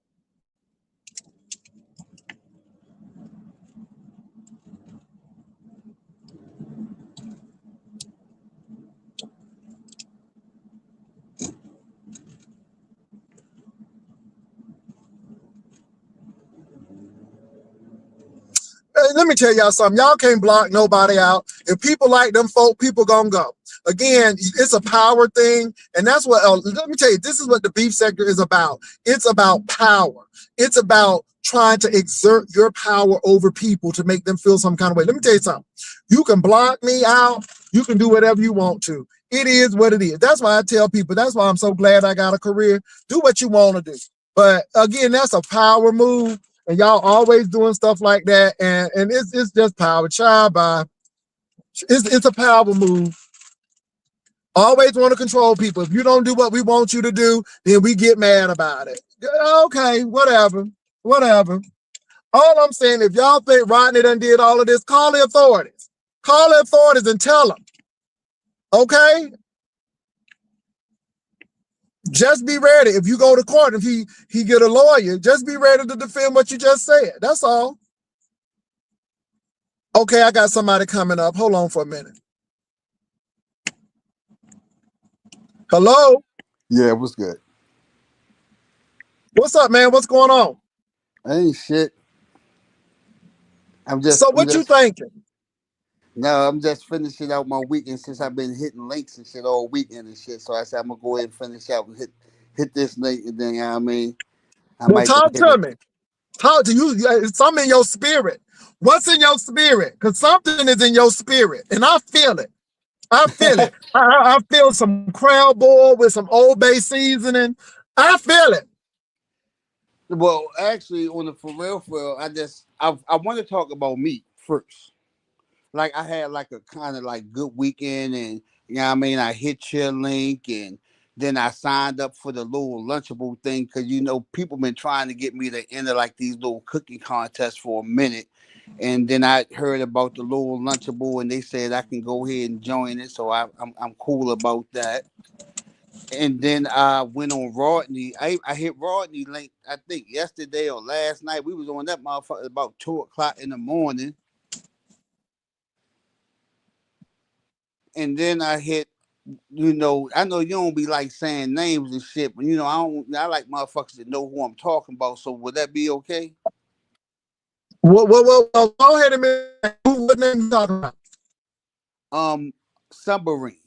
Hey, let me tell y'all something. Y'all can't block nobody out. If people like them folk, people gonna go. Again, it's a power thing. And that's what, let me tell you, this is what the beef sector is about. It's about power. It's about trying to exert your power over people to make them feel some kind of way. Let me tell you something. You can block me out. You can do whatever you want to. It is what it is. That's why I tell people, that's why I'm so glad I got a career. Do what you want to do. But again, that's a power move. And y'all always doing stuff like that, and it's just power. Child by it's a power move. Always want to control people. If you don't do what we want you to do, then we get mad about it. Okay, whatever. All I'm saying, if y'all think Rodney done did all of this, call the authorities. Call the authorities and tell them. Okay? Just be ready. If you go to court, if he get a lawyer, just be ready to defend what you just said. That's all. Okay, I got somebody coming up. Hold on for a minute. Hello? Yeah, what's good? What's up, man? What's going on? Ain't shit. I'm So what you thinking? No, I'm just finishing out my weekend since I've been hitting links and shit all weekend and shit. So I said I'm gonna go ahead and finish out and hit this link, and then, you know what I mean, I Well, might go talk hit to it. me. Talk to you. Something in your spirit. What's in your spirit? Because something is in your spirit, and I feel it. I feel it. I feel some crab boil with some Old Bay seasoning. I feel it. Well, actually, on the for real, I want to talk about meat first. Like I had like a kind of like good weekend, and you know what I mean. I hit your link, and then I signed up for the little Lunchable thing because people been trying to get me to enter like these little cooking contests for a minute, and then I heard about the little Lunchable, and they said I can go ahead and join it, so I'm cool about that. And then I went on Rodney. I hit Rodney link I think yesterday or last night. We was on that motherfucker about 2 o'clock in the morning. And then I hit I know you don't be like saying names and shit, but I like motherfuckers to know who I'm talking about. So would that be okay? Well, go ahead and what name you talking about? Submarine.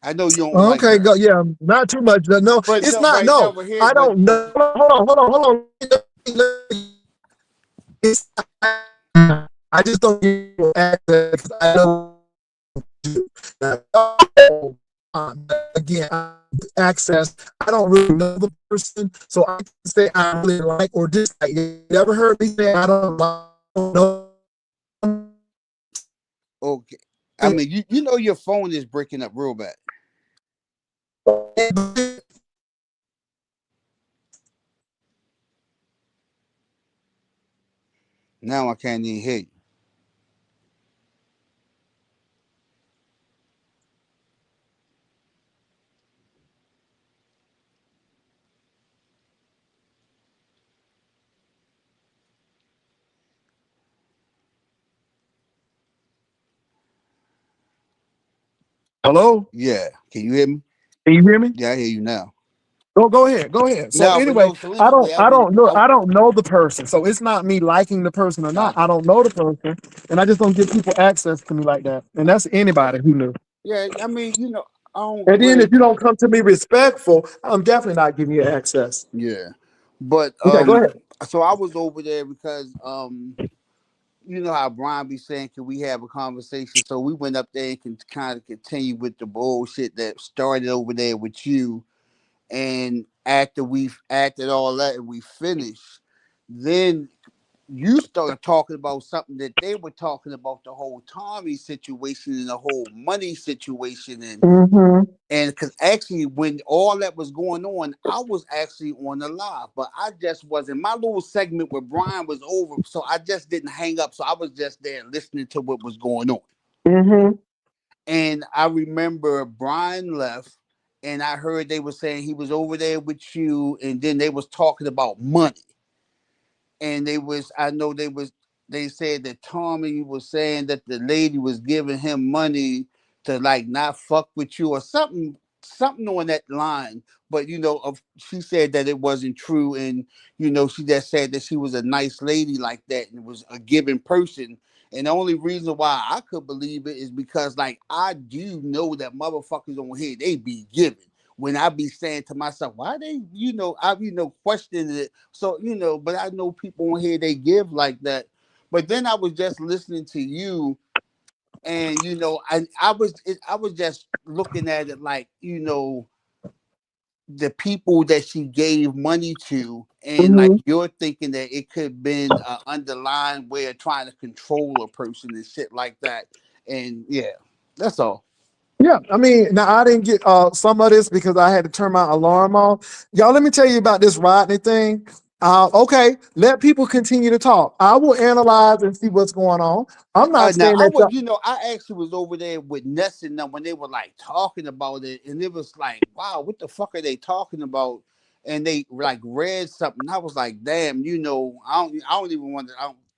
I know you don't like Okay, her, go. Yeah, not too much. No, but it's no, not. right now, No, but here, I but don't know. Hold on. It's, I just don't give you access because I know. Again, access. I don't really know the person, so I can say I really like or dislike. You ever heard me say I don't like? No. okay. I mean, you know your phone is breaking up real bad. Now I can't even hear you. Hello? Yeah, can you hear me? Can you hear me? Yeah, I hear you now. Go ahead. Go ahead. So No, but anyway, no. So anyway, I don't know the person. So it's not me liking the person or not. I don't know the person, and I just don't give people access to me like that. And that's anybody who knew. yeah. I mean, I don't And then really. if you don't come to me respectful, I'm definitely not giving you access. Yeah, but Okay, go ahead. so I was over there because you know how Brian be saying, can we have a conversation? So we went up there and can kind of continue with the bullshit that started over there with you. And after we've acted all that and we finished, then you started talking about something that they were talking about, the whole Tommy situation and the whole money situation. Mm-hmm. And because actually, when all that was going on, I was actually on the live, but I just wasn't. My little segment with Brian was over, so I just didn't hang up. So I was just there listening to what was going on. Mm-hmm. And I remember Brian left, and I heard they were saying he was over there with you, and then they was talking about money. And I know they said that Tommy was saying that the lady was giving him money to like not fuck with you or something on that line. But she said that it wasn't true, and she just said that she was a nice lady like that and was a giving person. And the only reason why I could believe it is because like I do know that motherfuckers on here, they be giving. When I be saying to myself, why they, I questioning it. So, but I know people on here, they give like that. But then I was just listening to you, and I was just looking at it like, the people that she gave money to, and like Mm-hmm. you're thinking that it could have been an underlying way of trying to control a person and shit like that. And yeah, that's all. Yeah, I mean, now I didn't get some of this because I had to turn my alarm off. Y'all, let me tell you about this Rodney thing. Okay, let people continue to talk. I will analyze and see what's going on. I'm not Now saying I that was, y'all. I actually was over there with Ness and them when they were like talking about it, and it was like, wow, what the fuck are they talking about? And they like read something. I was like, damn, I don't even want to.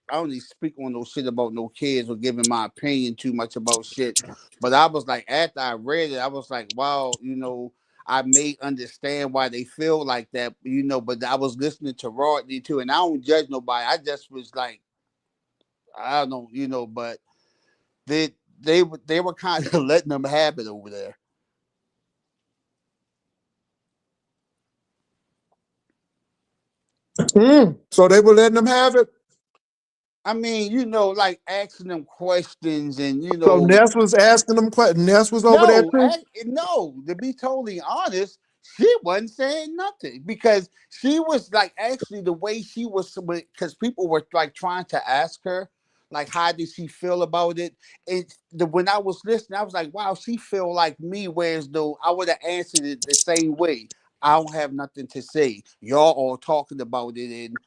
I don't even speak on no shit about no kids or giving my opinion too much about shit. But I was like, after I read it, I was like, wow, I may understand why they feel like that, But I was listening to Rodney too, and I don't judge nobody. I just was like, I don't know, but they they were kind of letting them have it over there. So they were letting them have it. I mean, like asking them questions, and So Ness was asking them questions. Ness was over there no, too. no. To be totally honest, she wasn't saying nothing because she was like actually the way she was, because people were like trying to ask her like how did she feel about it. When I was listening, I was like, wow, she feel like me. Whereas though I would have answered it the same way. I don't have nothing to say. Y'all all talking about it, and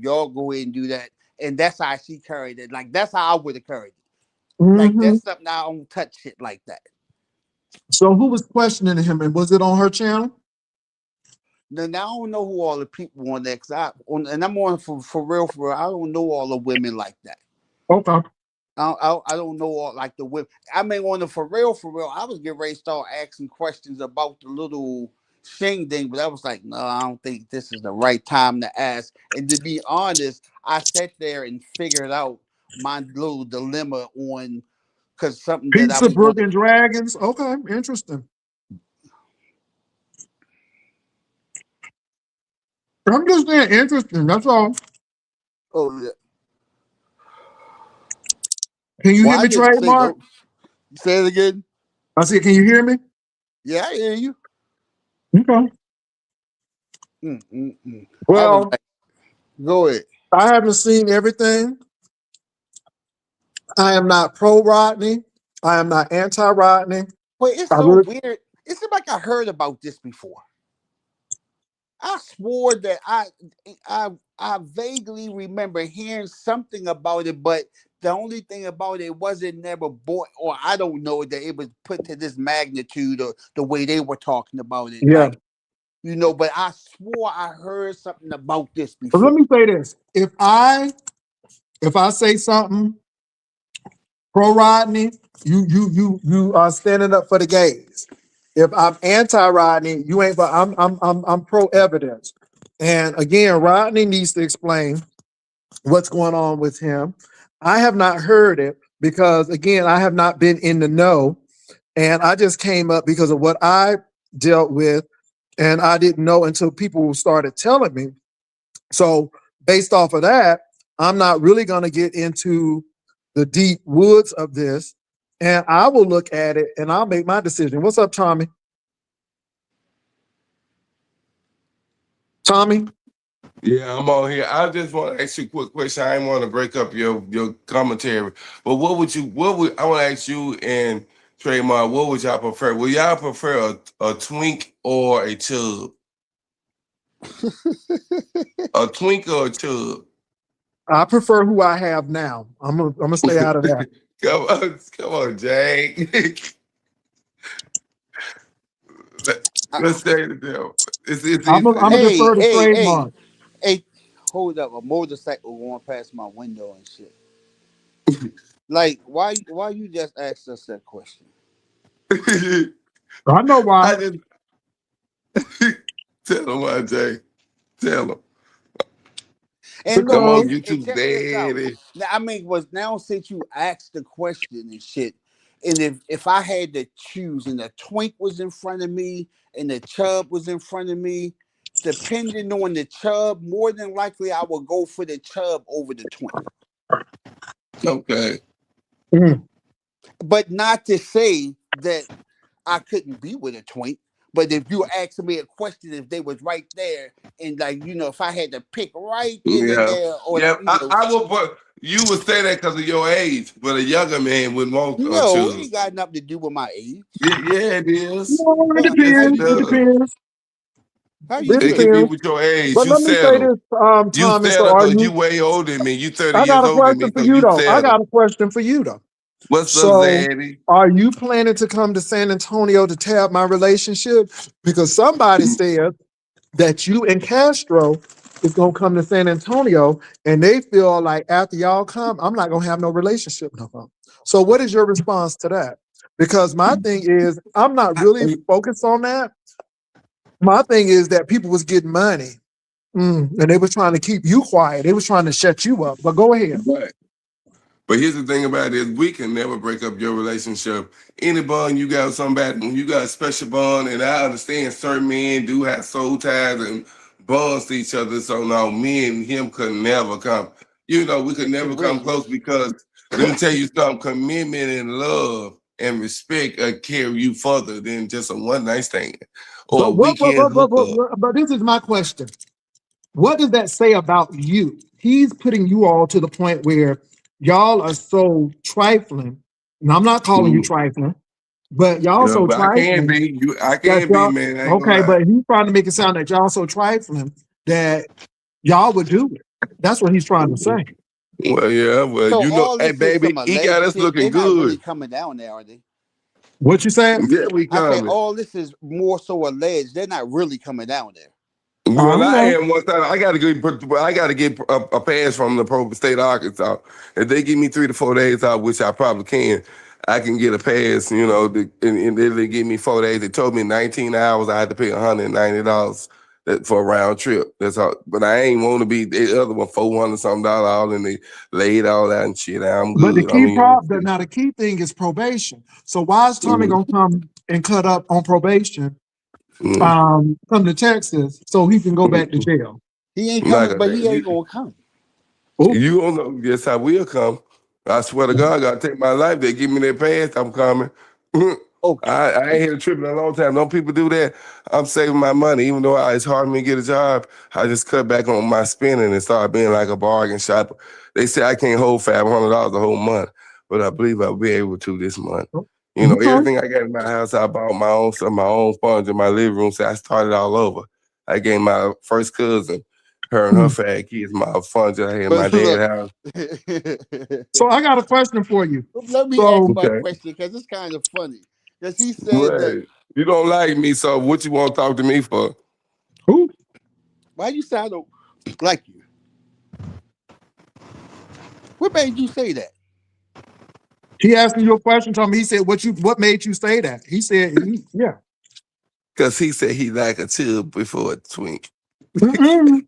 y'all go ahead and do that. And that's how she carried it. Like that's how I would have carried it. Like Mm-hmm. that's something I don't touch shit like that. So who was questioning him, and was it on her channel? Then I don't know who all the people on there, and I'm on for real, for real. I don't know all the women like that. Okay. I don't know all like the whip. I mean, on the for real, I was getting ready to start asking questions about the little Shing thing, but I was like, no, I don't think this is the right time to ask. And to be honest, I sat there and figured out my little dilemma on because something that I Pizza was going Brook to. and Dragons. Okay, interesting. I'm just saying interesting. That's all. Oh, yeah. Can you Well, hear I me, didn't say trademark? no. Say it again. I said, can you hear me? Yeah, I hear you. Okay. I was Well, like, go ahead. I haven't seen everything. I am not pro Rodney. I am not anti Rodney. But it's I so really, weird. It seemed like I heard about this before. I swore that I vaguely remember hearing something about it, but the only thing about it wasn't never bought, or I don't know that it was put to this magnitude or the way they were talking about it. yeah. Like, but I swore I heard something about this But let before. me say this: if I say something pro Rodney, you are standing up for the gays. If I'm anti Rodney, you ain't. But I'm pro evidence. And again, Rodney needs to explain what's going on with him. I have not heard it because again, I have not been in the know, and I just came up because of what I dealt with, and I didn't know until people started telling me. So based off of that, I'm not really going to get into the deep woods of this, and I will look at it and I'll make my decision. What's up, Tommy? Tommy? Yeah, I'm on here. I just want to ask you a quick question. I didn't want to break up your commentary, but what would I want to ask you and Trademark? What would y'all prefer? Would y'all prefer a twink or a chub? A twink or a chub? I prefer who I have now. I'm gonna stay out of that. Come on, Jake. I- Let's say the devil. I'm gonna hey, defer to hey, hey, trademark. hey! Hold up! A motorcycle going past my window and shit. Like, why you just asked us that question? I know why. I just tell him why, Jay. Tell him. And Come look, Because on, and, you and too, check this out. daddy. Now, I mean, was now since you asked the question and shit, and if I had to choose, and the twink was in front of me, and the chub was in front of me, depending on the chub, more than likely I would go for the chub over the twink. Okay. mm, But not to say that I couldn't be with a twink. But if you asking me a question, if they was right there, and like if I had to pick right then and Yeah. there, or Yeah. I will put you would say that because of your age, but a younger man wouldn't want a no, it chub. ain't got nothing to do with my age. Yeah, it is. well, it Yes, How it depends. you It know that? does. depends. How you It know It that? can be depends. with your age. But You let me say settle. this, You Tommy. So settle are because you? you way older than me. You 30 I years got a older than me, question for so you you though. I settle. got a question for you though. What's up, So, Zaddy? are you planning to come to San Antonio to tab my relationship? Because somebody said that you and Castro is gonna come to San Antonio, and they feel like after y'all come, I'm not gonna have no relationship no more. So, what is your response to that? Because my thing is, I'm not really focused on that. My thing is that people was getting money, and they was trying to keep you quiet. They was trying to shut you up. But go ahead. But but here's the thing about it is we can never break up your relationship. Any bond you got with somebody, when you got a special bond, and I understand certain men do have soul ties and bonds to each other. So no, me and him could never come. We could never come Wait, close because let me tell you something, commitment and love and respect carry you further than just a one night stand or a But weekend hookup. but this is my question. What does that say about you? He's putting you all to the point where y'all are so trifling. And I'm not calling you Mm, trifling, but y'all yeah, so but I can trifling be. I that can be, y'all, man. I ain't gonna okay, lie. but he's trying to make it sound that y'all so trifling that y'all would do it. That's what he's trying to say. Well, yeah, well, so all hey, this is baby, some he alleged got us shit. looking They're not really good. coming down there, are they? What you said? Yeah, we I say coming. all this is more so alleged. They're not really coming down there. Well, I know. am one time. I got to get a pass from the state of Arkansas. If they give me 3 to 4 days out, which I probably can, I can get a pass. You know, and they give me 4 days. They told me 19 hours. I had to pay $190 for a round trip. That's all. But I ain't want to be the other one $400 something all, and they laid all that and shit. I'm But the good. I key mean, problem now, the key thing is probation. So why is Tommy mm, gonna come and cut up on probation? mm, Come to Texas so he can go back to mm. jail. He ain't Like coming, I but he ain't said, gonna come. Oh, you don't know. Yes, I will come. I swear to God, I gotta take my life. They give me that pass, I'm coming. Okay. I ain't had a trip in a long time. Don't people do that? I'm saving my money, even though it's hard for me to get a job. I just cut back on my spending and start being like a bargain shopper. They say I can't hold $500 the whole month, but I believe I'll be able to this month. You know, okay. everything I got in my house, I bought my own stuff, my own funds in my living room. So I started all over. I gave my first cousin, her and her fat kids, my funds that I had in my But look, dad's house. So I got a question for you. let me ask So my Okay. question because it's kind of funny. Because he said that, Right. You don't like me, so what you want to talk to me for? who? why you say I don't like you? What made you say that? He asked me your question, Tommy. He said, what made you say that? He said, yeah. Because he said he like a tube before a twink. Mm-mm.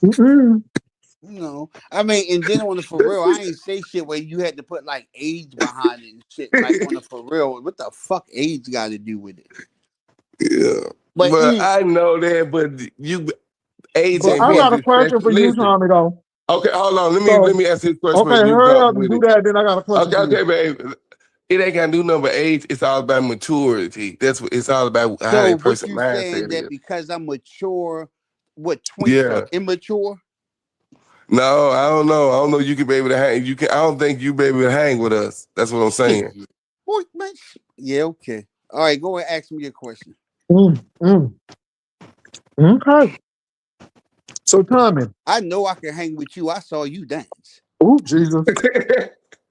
Mm-mm. No, I mean, and then on the for real, I ain't say shit where you had to put like age behind it and shit. Like on the for real, what the fuck age got to do with it? Yeah. But But I know that, but you age So ain't I being got a question disrespectful. for you, Listen. Tommy, though. Okay, hold on. Let So, me ask this question okay, before you hurry jump up and with do it. that. Then I got a question Okay, for you. okay, babe. It ain't got to do nothing but age. It's all about maturity. That's what it's all about how so a what person you saying mindset that is. because I'm mature, what twinks are Yeah. immature? No, I don't know. I don't know. You can be able to hang. You can. I don't think you be able to hang with us. That's what I'm saying. Shit. What man? Yeah, okay. All right, go and ask me your question. Mm, mm. Okay. So, Tommy. I know I can hang with you. I saw you dance. Oh, Jesus.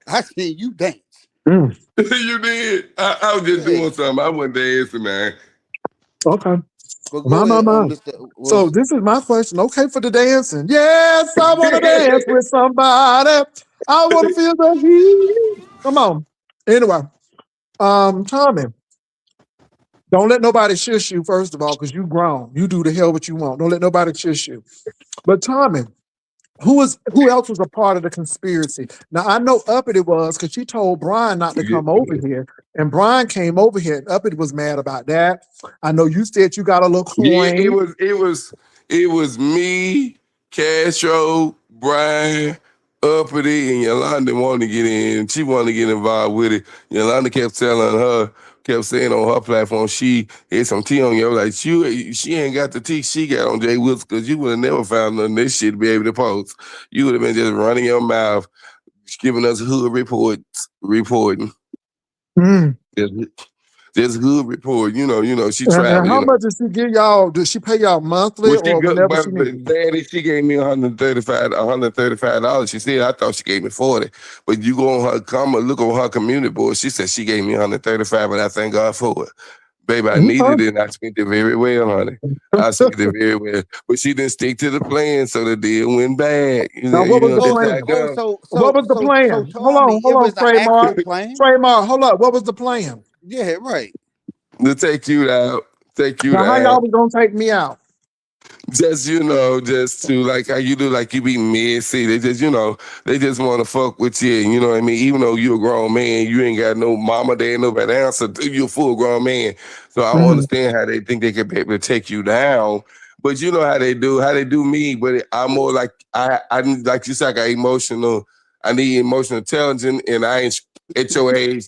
I seen you dance. Mm. You did. I was just Yeah. doing something. I wasn't dancing, man. Okay. But My, go ahead, my. Mr. So Wilson. this is my question. Okay, for the dancing. Yes, I want to dance with somebody. I want to feel the heat. Come on. Anyway, Tommy, don't let nobody shush you, first of all, because you grown. You do the hell what you want. Don't let nobody shush you. But Tommy, who else was a part of the conspiracy? Now I know Uppity was because she told Brian not to come over here, and Brian came over here, and Uppity was mad about that. I know you said you got a little Yeah, coin. it was me, Castro, Brian, Uppity, and Yolanda wanted to get in. She wanted to get involved with it. Yolanda kept saying on her platform, she had some tea on you. Like she ain't got the tea she got on Jay Wilson because you would have never found none of this shit to be able to post. You would have been just running your mouth, giving us hood reporting. Mm. Just hood report. She And traveled, how much does she give y'all? Does she pay y'all monthly Well, she or good, whenever but she needs? Daddy, she gave me $135. She said I thought she gave me 40. But you go on her look on her community board. She said she gave me 135, but I thank God for it. Baby, I needed it and I spent it very well, honey. I spent it very well. But she didn't stick to the plan, so the deal went bad. Now, what was the That's how plan? it goes. What was the So plan? Tommy, Hold it on, was an trademark. actual plan. Trademark, hold up. What was the plan? Yeah, right. To take you out. Now, how y'all was gonna take me out? Just just to like how you do, like you be messy. They just they just want to fuck with you. You know what I mean? Even though you're a grown man, you ain't got no mama, dad, nobody answer. You're a full grown man, so I don't understand how they think they can be able to take you down. But you know how they do me. But I'm more like I like you said, I got emotional. I need emotional intelligence, and I ain't at your age.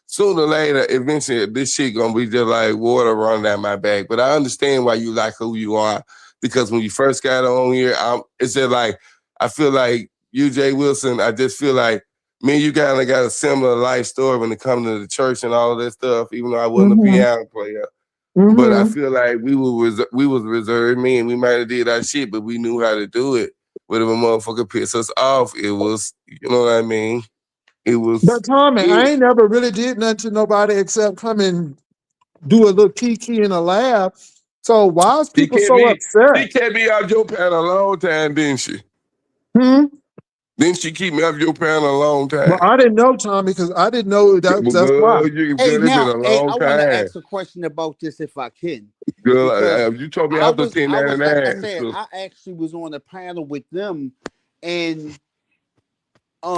Sooner or later, eventually, this shit gonna be just like water running down my back. But I understand why you like who you are, because when you first got on here, it's just like I feel like you, Jay Wilson. I just feel like me and you kind of got a similar life story when it comes to the church and all of that stuff. Even though I wasn't a piano player, but I feel like we was reserved men. We might have did our shit, but we knew how to do it. But if a motherfucker pissed us off, it was, you know what I mean? It was. But Tommy, I ain't never really did nothing to nobody except come and do a little kiki in a lab. So why is She people kept so me. upset? She kept me off your panel a long time, didn't she? Hmm? Didn't she keep me off your panel a long Well, time? I didn't know, Tommy, because I didn't know Well, that's why. girl, you Hey, good. It's been now, a hey, long I want to time, ask a question about this if I can, girl. because You told me I after was, I was 1099. like I said, I actually was on a panel with them, and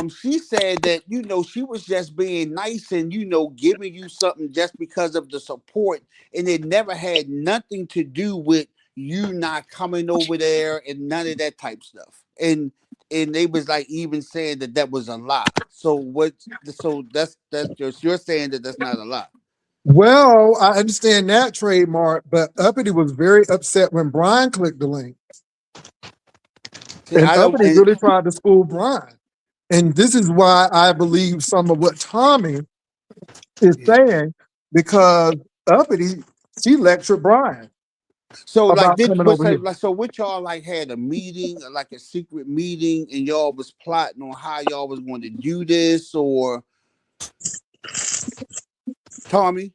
she said that she was just being nice and giving you something just because of the support, and it never had nothing to do with you not coming over there and none of that type stuff. And they was like even saying that that was a lie. So what? So that's just you're saying that that's not a lie. Well, I understand that trademark, but Uppity was very upset when Brian clicked the link. See, And I don't. Uppity really tried to school Brian. And this is why I believe some of what Tommy is saying, because Uppity, she lectured Brian So like about did coming what over so, here. like so what y'all like had a meeting, like a secret meeting, and y'all was plotting on how y'all was going to do this, or Tommy?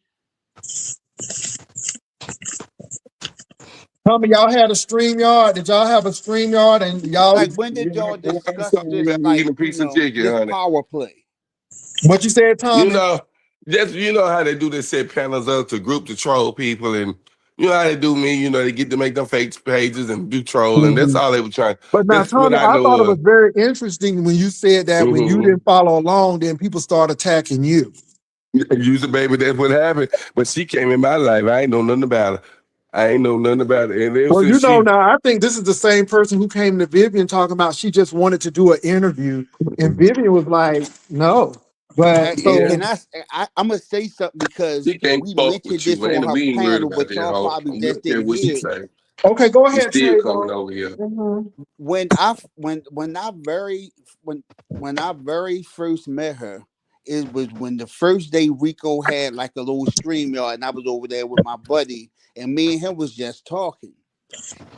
Tommy, y'all had a StreamYard. Did y'all have a StreamYard and y'all, Like when did y'all I'm discuss saying this, that we like eating a piece of chicken, this honey. power play? what you said, You Tommy? know, you know how they do. They set panels up to group to troll people, and you know how they do me. You know, they get to make them fake pages and do trolling. That's Mhm. all they were trying. But now, That's what Tommy, I I know thought it was of. very interesting when you said that when you didn't follow along, then people start attacking you. Use a baby. That's what happened. But she came in my life. I ain't know nothing about her. I ain't know nothing about it. And ever Well, since she, now I think this is the same person who came to Vivian talking about she just wanted to do an interview, and Vivian was like, "No." But yeah, And I'm gonna say something because she can't we fuck mentioned with you, this on man. her We ain't worried panel, about but that y'all hoe. probably I don't just care didn't what she hear it. say. okay, go She's ahead, still coming Trayvon. over here. Mhm. When I when I very first met her, it was when the first day Rico had like a little stream yard, and I was over there with my buddy, and me and him was just talking,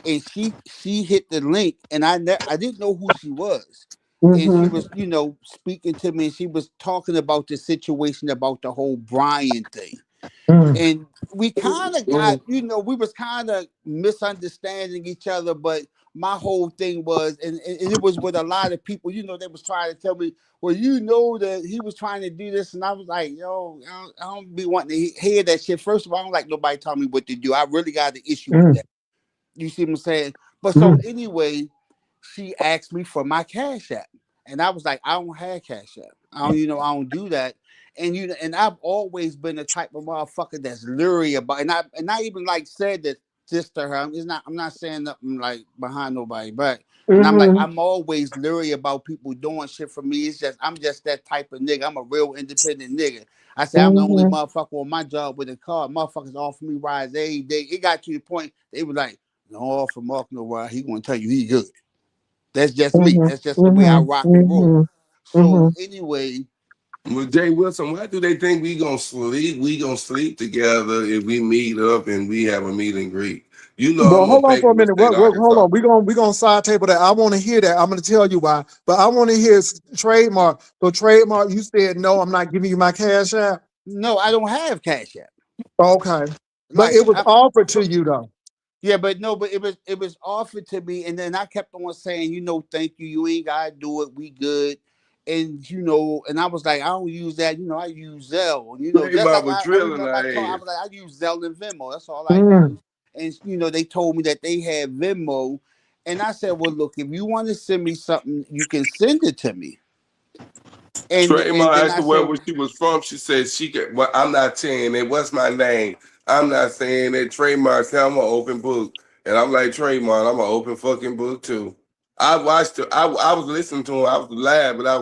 and she hit the link, and I didn't know who she was, and she Mhm. was speaking to me, and she was talking about the situation about the whole Brian thing, Mhm. and we kind of got, Mhm. we was kind of misunderstanding each other, but my whole thing was, and it was with a lot of people, they was trying to tell me, well, that he was trying to do this, and I was like, yo, I don't be wanting to hear that shit. First of all, I don't like nobody telling me what to do. I really got an issue with Mhm. that. You see what I'm saying? But so Mhm. anyway, she asked me for my Cash App, and I was like, I don't have Cash App. I don't, I don't do that. And I've always been the type of motherfucker that's leery about, and I even like said that this to her. I'm not saying nothing like behind nobody, but and I'm like, Mhm. I'm always leery about people doing shit for me. It's just I'm just that type of nigga. I'm a real independent nigga. I said I'm the only Mhm. motherfucker on my job with a car. Motherfuckers offer me rides every day. It got to the point they were like, no offer Mark no ride. He gonna tell you he good. That's just me. Mhm. That's just the way I Mhm. rock and roll. Mhm. So Mhm. anyway, Well, Jay Wilson, why do they think we gonna sleep? We gonna sleep together if we meet up and we have a meet and greet. You know Well, I'm gonna hold on pay for a for minute. state Hold Arkansas. on. We gonna side table that. I want to hear that. I'm gonna tell you why. But I want to hear trademark. So trademark, you said no. I'm not giving you my Cash App. no, I don't have Cash App. Okay, but Like it was offered to you though. yeah, but no, but it was offered to me, and then I kept on saying, thank you. You ain't gotta do it. We good. And and I was like, I don't use that. I use Zelle. Hey, Just like Baba I drilling remember our I ass. was like, I use Zelle and Venmo. That's all I Mm. use. And they told me that they had Venmo, and I said, well, look, if you want to send me something, you can send it to me. And Trademark then asked I her said, where she was from. She said she could. Well, I'm not saying it. What's my name? I'm not saying that. Trademark said I'm an open book, and I'm like Trademark. I'm an open fucking book too. I watched. I was listening to her. I was live, but I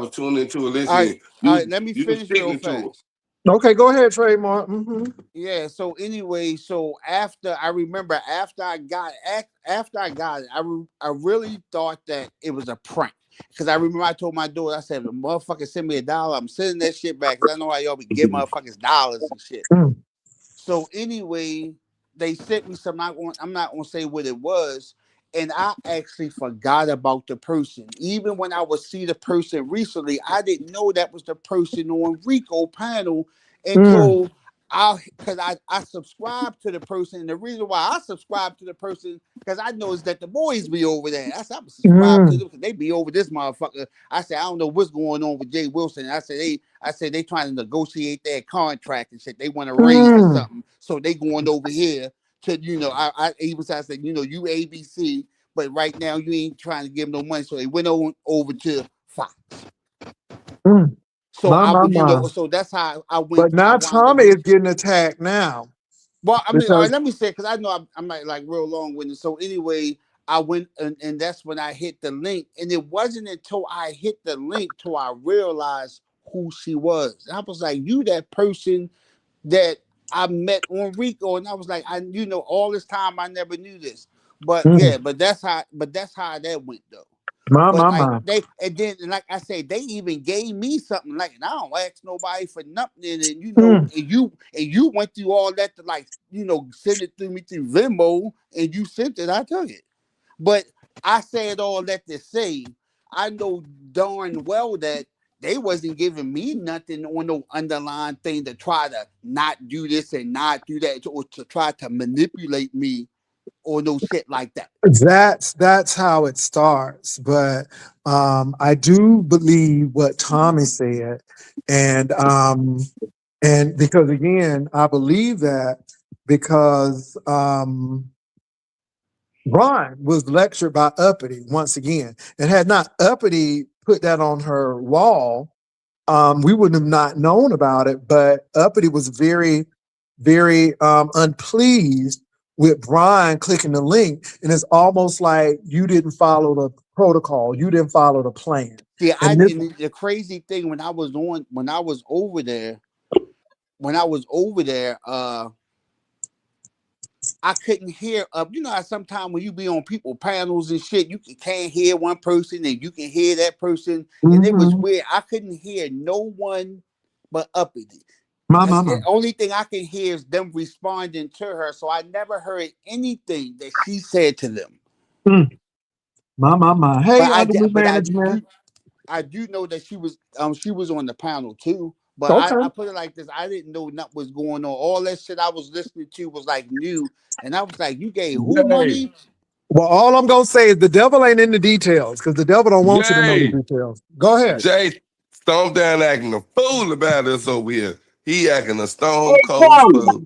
was tuning into it, all right, listening. all right, let me You was finish real speaking to it. fast. Okay, go ahead, trademark. Mm-hmm. Yeah. So anyway, so after I remember after I got it, I really thought that it was a prank because I remember I told my daughter, I said, "The motherfucker send me $1, I'm sending that shit back because I know how y'all be give motherfuckers dollars and shit." Mm. So anyway, they sent me some. I'm not gonna say what it was, and I actually forgot about the person. Even when I would see the person recently, I didn't know that was the person on Rico panel Mm. until because I subscribe to the person, and the reason why I subscribe to the person because I know is that the boys be over there. I said I'm subscribe to them because they be over this motherfucker. I said I don't know what's going on with Jay Wilson. I said they trying to negotiate their contract and shit. They want to raise or something, so they going over here to I even said you ABC, but right now you ain't trying to give them no money, so they went over to Fox. So so that's how I went. But now Tommy is getting attacked now. Well, I mean, all right, let me say because I know I'm like real long winded. So anyway, I went and that's when I hit the link, and it wasn't until I hit the link till I realized who she was. I was like, you that person that I met on Rico, and I was like, all this time I never knew this, but yeah, but that's how that went though. And then like I say, they even gave me something like, and I don't ask nobody for nothing, and you went through all that to send it through me through Venmo, and you sent it, I took it. But I said all that to say, I know darn well that they wasn't giving me nothing on no underlying thing to try to not do this and not do that, or to try to manipulate me or no shit like that. That's how it starts. But I do believe what Tommy said, and because again, I believe that because Ron was lectured by Uppity once again, and had not Uppity put that on her wall, we wouldn't have not known about it. But Uppity was very, very unpleased with Brian clicking the link, and it's almost like you didn't follow the protocol, you didn't follow the plan. Yeah, the crazy thing when I was over there, I couldn't hear sometimes when you be on people panels and shit, you can't hear one person and you can hear that person, and it was weird. I couldn't hear no one but Uppity. The only thing I can hear is them responding to her, so I never heard anything that she said to them. Hey, management. I do know that she was on the panel too. But I put it like this: I didn't know nothing was going on. All that shit I was listening to was like new, and I was like, "You gave who money?" Well, all I'm gonna say is the devil ain't in the details because the devil don't want you to know the details. Go ahead, Jay. Storm down acting a fool about us over here. He acting a stone cold fool.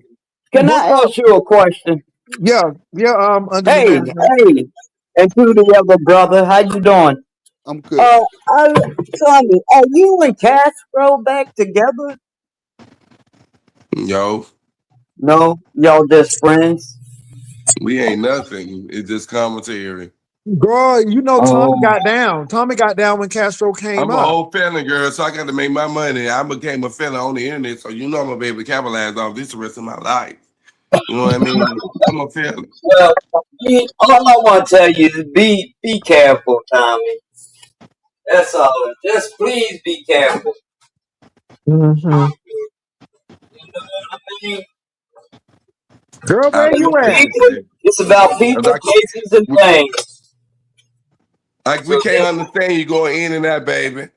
Can I ask you a question? Yeah. Hey, and to the other brother, how you doing? I'm good. Tommy, are you and Castro back together? Yo. No, y'all just friends. We ain't nothing. It's just commentary. Girl, Tommy got down. Tommy got down when Castro came I'm up. an old felon, girl, so I got to make my money. I became a felon on the internet, so I'm gonna be able to capitalize off this the rest of my life. You know what I mean? I'm a felon. Well, all I want to tell you is be careful, Tommy. That's all. Just please be careful. You know what I mean? Girl, where you at? It's about people, places, and things. Like we can't understand you going in and out, baby.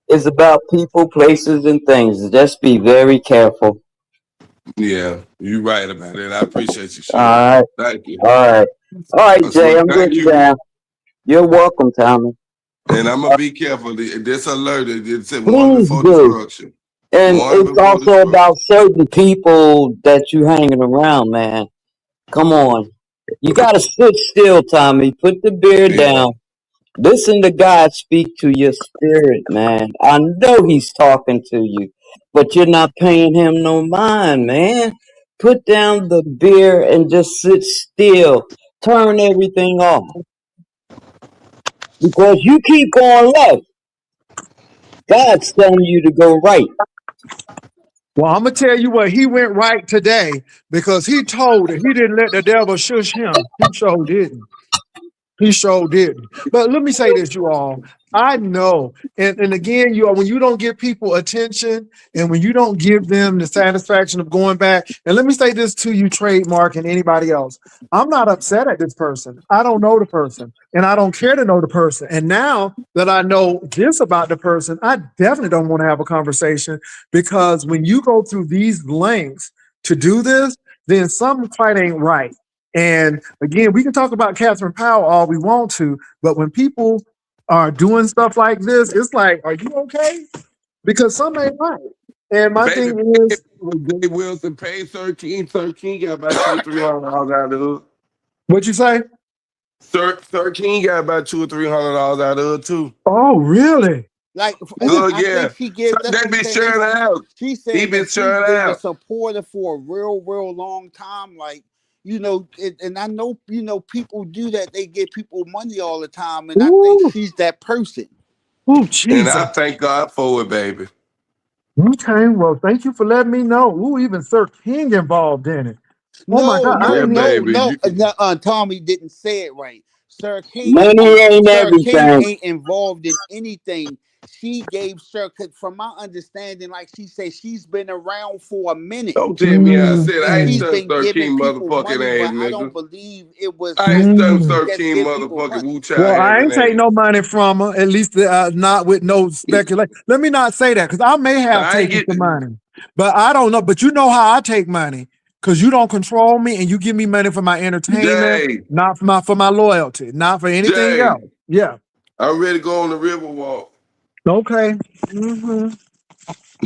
It's about people, places, and things. Just be very careful. Yeah, you're right about it. I appreciate you, Sean. All right. Thank you. All right, Jay. I'm getting down. You're welcome, Tommy. And I'm gonna be careful. This alert. It's one before destruction. And it's also about certain people that you hanging around, man. Come on. You got to sit still, Tommy. Put the beer down. Listen to God speak to your spirit, man. I know he's talking to you, but you're not paying him no mind, man. Put down the beer and just sit still. Turn everything off. Because you keep going left, God's telling you to go right. Well, I'm gonna tell you what, he went right today because he told it. He didn't let the devil shush him. He sure didn't. He sure didn't. But let me say this, you all. I know, and again, you all, when you don't give people attention and when you don't give them the satisfaction of going back, and let me say this to you, Trademark, and anybody else. I'm not upset at this person. I don't know the person, and I don't care to know the person. And now that I know this about the person, I definitely don't want to have a conversation because when you go through these lengths to do this, then something quite ain't right. And again, we can talk about Catherine Powell all we want to, but when people are doing stuff like this, it's like, are you okay? Because something ain't right. And my Baby, thing is, Jay Wilson paid 13 got about $200-300 out of it. what you say? 13 got about $200-300 out of it too. Oh, really? Like, Oh I yeah, think she gives. so they be sharing out. She He said been that she's sharing been a out. supporter for a real long time. Like, and I know, people do that. They give people money all the time, and I think Ooh, she's that person. ooh, And Jesus. I thank God for it, baby. Okay, well, thank you for letting me know. Ooh, even Sir King involved in it. Oh my No, God, I Yeah, didn't even. baby. You can, Tommy didn't say it right. Sir King, Money ain't Sir King everything. ain't involved in anything. She gave Sir, from my understanding, like she said, she's been around for a minute. don't tell me I said And I ain't she's stunned been giving 13 people motherfucking money, ass but I nigga. don't believe it was I ain't like stunned Mm. she just 13 give people motherfucking money. Wu Child Well, I having ain't take ass. no money from her, at least not with no speculation. Let me not say that because I may have I ain't taken get some money, but I don't know. But you know how I take money because you don't control me and you give me money for my entertainment, Jay, not for my loyalty, not for anything Jay, else. Yeah. I'm ready to go on the river walk. Okay.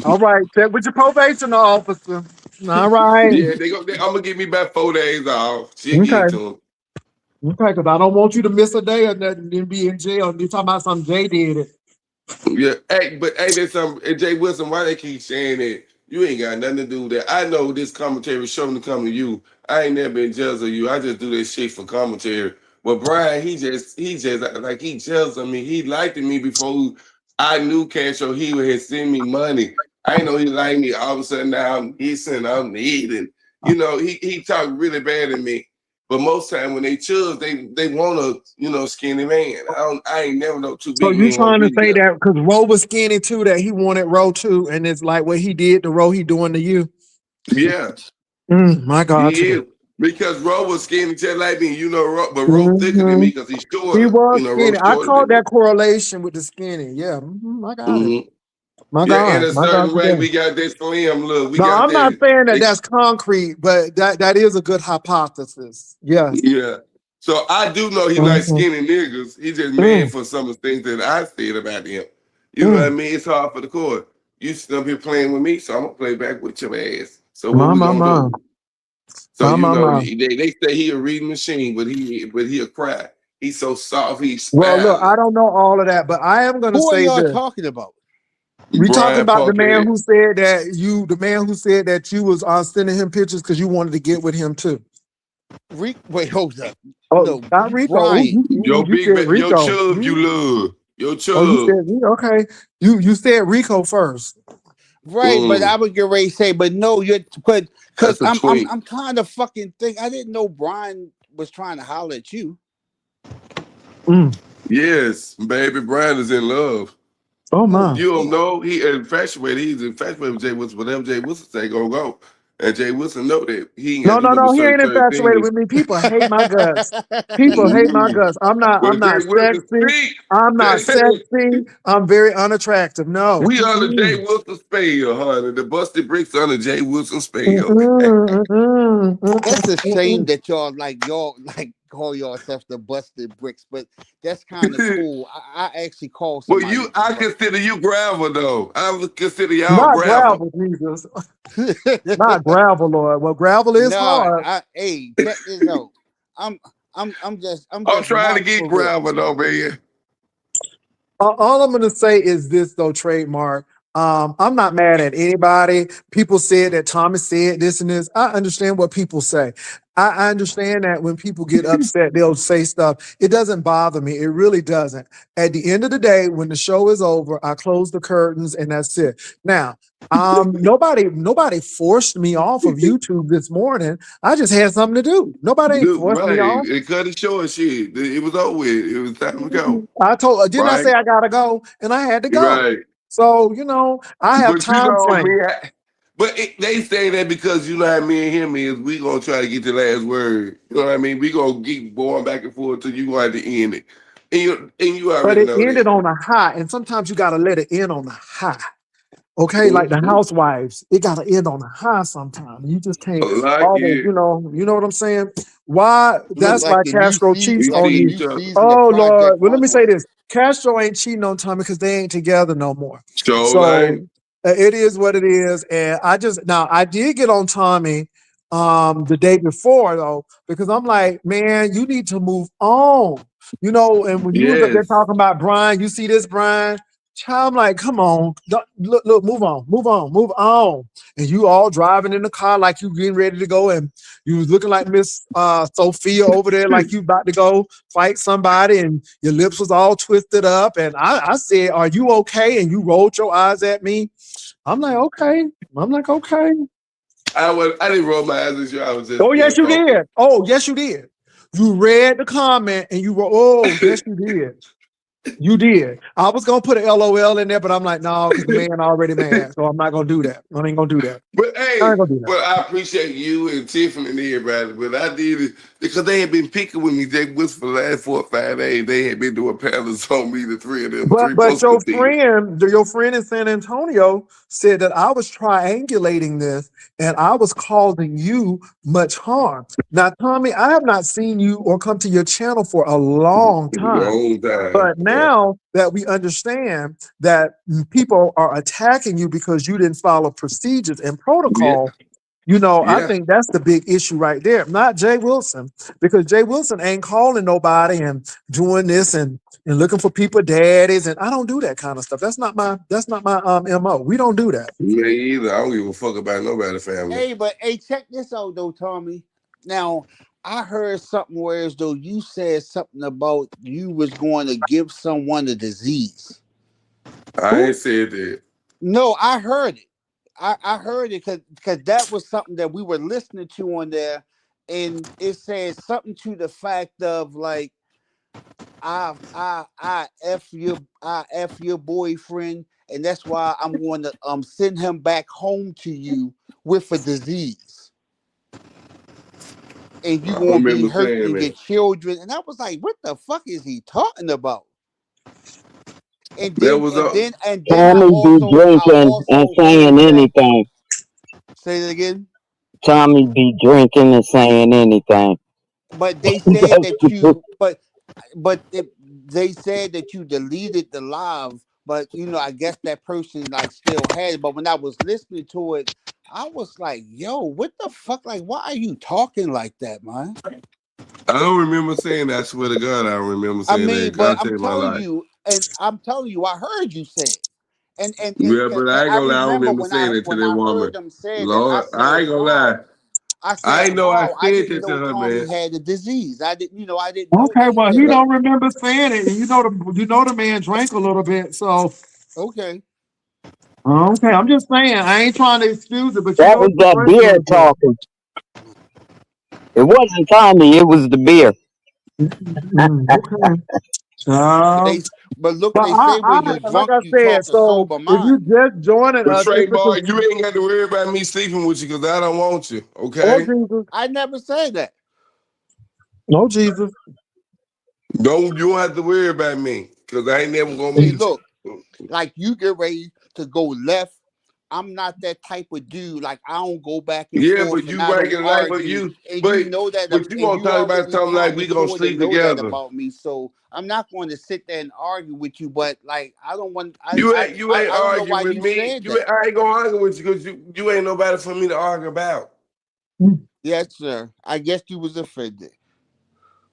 All right. Check with your probation officer. All right. Yeah, I'm gonna give me about 4 days off. She'll give it Okay. to him. Okay. Because I don't want you to miss a day or nothing and be in jail. You talking about something Jay did it. Yeah, hey, but hey, there's some Jay Wilson. Why they keep saying that? You ain't got nothing to do with that. I know this commentary showing to come to you. I ain't never been jealous of you. I just do this shit for commentary. But Brian, he just like he jealous of me. He liked me before I knew Castro. He had send me money. I ain't know he liked me. All of a sudden now I'm eating, I'm needing. He talked really bad to me. But most time when they choose, they want a skinny man. I ain't never know two So big you men want to trying to be say together. that because Roe was skinny too, that he wanted Roe too, and it's like what he did to Roe, he doing to you? Yeah, My God, he today. is. Because Ro was skinny just like me, but Ro thicker than hmm me because he's He shorter. was Ro's skinny. I shorter than called me. that correlation with the skinny. Yeah, I got it. hmm Yeah, in a My God, certain way, today. we got that slim look. We No, got I'm not that. saying that that's concrete, but that is a good hypothesis. Yes. Yeah. So I do know he likes Mhm. skinny niggas. He just mad Mm, for some of the things that I said about him. You know what I mm. mean? It's hard for the court. You still up here playing with me, so I'm gonna play back with your ass. So what My, we my, gonna my. do? So My, my, my. they say he a reading machine, but he'll cry. He's so soft. He's Well, look, I smiling. don't know all of that, but I am going to Who are say y'all this. talking about? We talking Brian about the man Parkhead. who said the man who said that you was sending him pictures because you wanted to get with him too. Wait, hold up. Oh, No, not Rico. Oh, Brian. you said Your Rico. chub you love. Your Oh, you chub. said me. Okay. You said Rico first. Right, but I Mm, would get ready to say, but no, because that's a twink. I'm trying to fucking think. I didn't know Brian was trying to holler at you. Mm. Yes, baby. Brian is in love. Oh Oh my. You don't shit. know he infatuated. He's infatuated with Jay Wilson. Whatever Jay Wilson say, gonna go. And Jay Wilson know that he ain't got No, to do no, no no. He ain't certain infatuated things. with me. People hate my guts. People hate my Mm. guts. I'm not. I'm When not Jay Wilson sexy. speak, I'm not sexy. I'm very unattractive. No. we under Jay Mm-mm. Wilson spell, honey. The busted bricks under Jay Wilson spell. Mm-mm. Mm-mm. That's a shame Mm-mm. that y'all call yourself the busted bricks, but that's kind of cool. I actually call Well, somebody I the consider you gravel though. I would consider y'all Not gravel. gravel, Jesus. busted. Not gravel, Lord. Well, gravel is No, hard. hey, check this out. I'm I'm I'm just trying to Mark get for real. gravel though, man. All I'm gonna say is this though, Trademark. I'm not mad at anybody. People said that Thomas said this and this. I understand what people say. I understand that when people get upset, they'll say stuff. It doesn't bother me. It really doesn't. At the end of the day, when the show is over, I close the curtains and that's it. Now, nobody forced me off of YouTube this morning. I just had something to do. Nobody ain't Dude, forced me right. off. It cut it short, shit. It was over with. It was time to go. Didn't I Right? say I gotta go? And I had to You're go. right. So, I have But you time know, frame. they say that because you know how me and him is, we gonna try to get the last word. You know what I mean? We gonna keep going back and forth till you gonna have to end it. And you But already it know ended that. on a high. And sometimes you gotta let it end on a high. Okay, like the Mhm. housewives, it gotta end on a high sometime. You just can't Like always, it. you know what I'm saying? Why? Look That's why like the new Castro season, cheats We like on the see you. new each other. season of Oh Project Lord. Well, let me say Runway. this. Castro ain't cheating on Tommy because they ain't together no more. So So like, it is what it is. And I did get on Tommy the day before though, because I'm like, man, you need to move on. And when you was up there yes. talking about Brian, you see this Brian, child, I'm like, come on, look, move on. And you all driving in the car like you getting ready to go, and you was looking like Miss Sophia over there, like you about to go fight somebody, and your lips was all twisted up. And I said, are you okay? And you rolled your eyes at me. I'm like, okay. Okay. I didn't roll my eyes at you. I was Oh, just yes, being you funky. did. Oh, yes, you did. You read the comment and you wrote, oh, yes, you did. You did. I was gonna put an LOL in there, but I'm like, no, because the man already mad. So I'm not gonna do that. I ain't gonna do that. But I hey, ain't gonna do that. but I appreciate you and Tiffany and everybody. But I did it because they had been picking with me, Jake Woods, for the last 4 or 5 days. They had been doing panels on me, the three of them, But three but post contenders. your friend in San Antonio said that I was triangulating this and I was causing you much harm. Now, Tommy, I have not seen you or come to your channel for a long time. Long time. But now that we understand that people are attacking you because you didn't follow procedures and Yeah. protocol, I Yeah. think that's the big issue right there. Not Jay Wilson, because Jay Wilson ain't calling nobody and doing this and looking for people daddies, and I don't do that kind of stuff. That's not my MO. We don't do that. Me either. I don't give a fuck about nobody family. Hey, check this out though, Tommy. Now, I heard something where as though you said something about you was going to give someone a disease. I Who? ain't said that. No, I heard it. I heard it because that was something that we were listening to on there, and it said something to the fact of like I f your boyfriend, and that's why I'm going to send him back home to you with a disease, and you I going to be remember saying hurting your that. children. And I was like, what the fuck is he talking about? And That then was and up. then and then Tommy be I drinking and also heard saying that. anything. Say it again. Tommy be drinking and saying anything. But they said That's that the- they said that you deleted the live, but I guess that person like still had it. But when I was listening to it, I was like, yo, what the fuck? Like, why are you talking like that, man? I don't remember saying that. I swear to God, I don't remember I saying that in mean, but context of my life. I'm telling you, I heard you say it. And Yeah, but I ain't I gonna lie. I don't remember remember saying it to when that I woman. heard them say that, I Lord, I said, ain't gonna lie. wow. I I said, ain't know I wow, I said didn't that know to her, Tommy man. had a disease. I didn't know Okay, any well, of he that. don't remember saying it, and the man drank a little bit. So Okay. okay, I'm just saying I ain't trying to excuse it, but that was he that drank a beer little bit. talking. It wasn't Tommy, it was the beer. Okay. But Um, look, but they say when you like drunk, I you said, talk a so sober if you mind. just joining But us, Trey it's because boy, you ain't got to worry about me sleeping with you because I don't want you. oh Okay? Jesus, I never said that. oh Jesus. You don't have to worry about me because I ain't never gonna See, meet you. look, like you get ready to go left. I'm not that type of dude. Like I don't go back and Yeah, forth but and you I right don't in life, argue. And you but know that, you and gonna you talk about already something like kind we of gonna sort of sleep know that together. about me. So I'm not going to sit there and argue with you. But like I don't want. You ain't I don't know arguing why with you me. said that. I ain't gonna argue with you because you ain't nobody for me to argue about. Yes, sir. I guess you was offended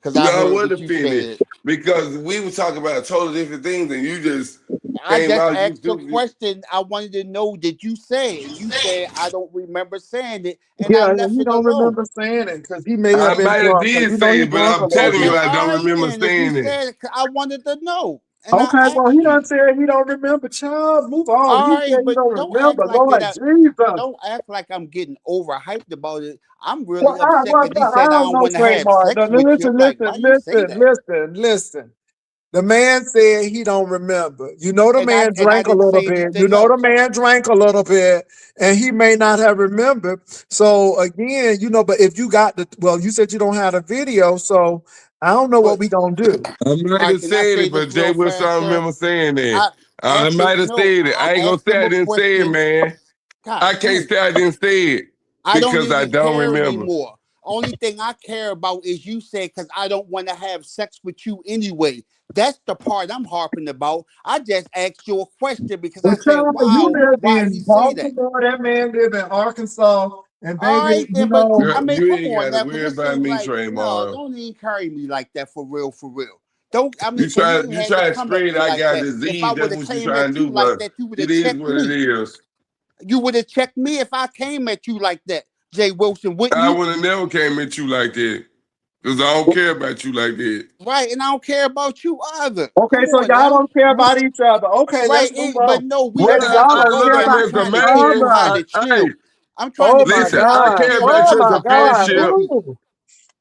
because No, I I heard wasn't what you offended said. because we were talking about totally different things, and you just I came just out, you asked a stupid. question. I wanted to know, did you say it? And you said, I don't remember saying it. And I Yeah, left and he it don't alone. remember saying it because he may I have been might have drunk. Because did you know say he it, but drunk a I'm little telling you, Okay, bit. I all don't right remember then. If you saying it. said it, I wanted to know. And I Okay, well asked he you. done said he don't remember. Child, move on. All You right, said you but don't don't act remember. like Lord that. Jesus. Don't act like I'm getting overhyped about it. I'm Well, really upset because he I said I don't don't know want to have trademark. sex No, no, with you. I'm like, why you say that? listen. The man said he don't remember. You know the And I man and I drank a didn't little say bit. You anything know the else. man drank a little bit, and he may not have remembered. So again, but if you got you said you don't have a video, so I don't know what But we gonna do. I all might right, have can I said say it, but this Jay real Wilson, I fast, don't sir? remember saying that. I I asked him. might have No, said it. I I ain't gonna asked say him I a didn't say it, question. man. God I can't damn. say I didn't say it I don't because I even don't care remember. anymore. Only thing I care about is you said because I don't want to have sex with you anyway. That's the part I'm harping about. I just asked you a question because I But said, child, you "Wow, live why he in say that?" Baltimore. That man live in Arkansas, and All baby, right, then, but I Girl, mean, you come ain't on got to now, because worry it about seems me, like no, Traymar. don't even carry me like that for real, for real. Don't I mean, You cause you try ain't you had to try to come at spread me I like got that. If I disease. would That's have what you came trying at to you do, like but that, you would it have is checked what it me. is. You would have checked me if I came at you like that, Jay Wilson, wouldn't I you? would have never came at you like that because I don't care about you like that. Right, and I don't care about you either. okay, Come so on y'all now. don't care about each other. Okay, Right, let's move but on. no, we Well, Whether not y'all gonna don't go care there. look, I'm about Mr. trying to teach oh you Man. how my, to Hey, chill. I'm trying oh to my teach listen, you how I to God, care chill about oh your because my you got God, companionship. ego.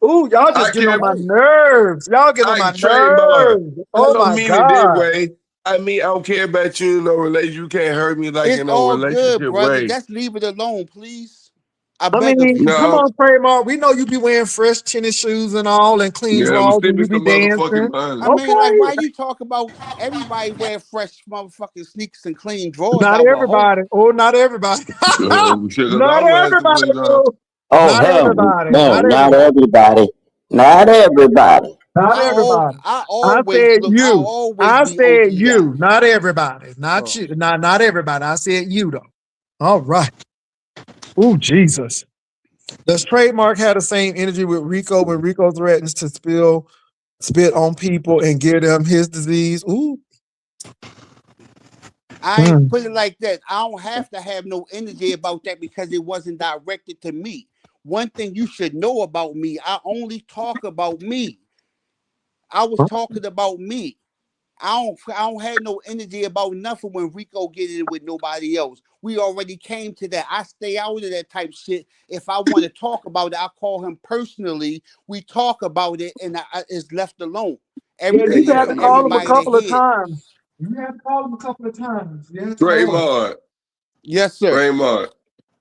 ooh, y'all I just getting on care. my Right. nerves. Y'all getting on I my trademark. nerves. I Oh don't my mean it that God. way. I mean I don't care about you in no relation. You can't hurt me like It's in no all good, relationship brother. way. Just leave it alone, please. I I beg of mean, you. come No. on, Trademark. We know you be wearing fresh tennis shoes and all, and clean Yeah, but drawers, send and me you be some motherfucking dancing. I money. mean, like, why Okay, you talk about everybody wear fresh motherfucking sneakers and clean drawers? not I would hope. everybody. Oh, not everybody. Because I Not wear some everybody. clean on. Oh, Oh not hell, everybody. no, Not not everybody. everybody. Not everybody. Not everybody. I I always said look. I you. always I be said OD'd out. you. Not everybody. Not Oh, you. Not everybody. I said you though. All right. Oh, Jesus. Does Trademark have the same energy with Rico when Rico threatens to spit on people and give them his disease? Ooh. I ain't Mm. put it like that. I don't have to have no energy about that because it wasn't directed to me. One thing you should know about me, I only talk about me. I was talking about me. I don't have no energy about nothing when Rico get in with nobody else. We already came to that. I stay out of that type shit. If I want to talk about it, I call him personally. We talk about it, and it's left alone. Yeah, Everything you is had for to Yeah, call him a everybody to couple of hear. times. You had to call him a couple of times. Yeah, Lord. Trademark. Yes, sir. Trademark.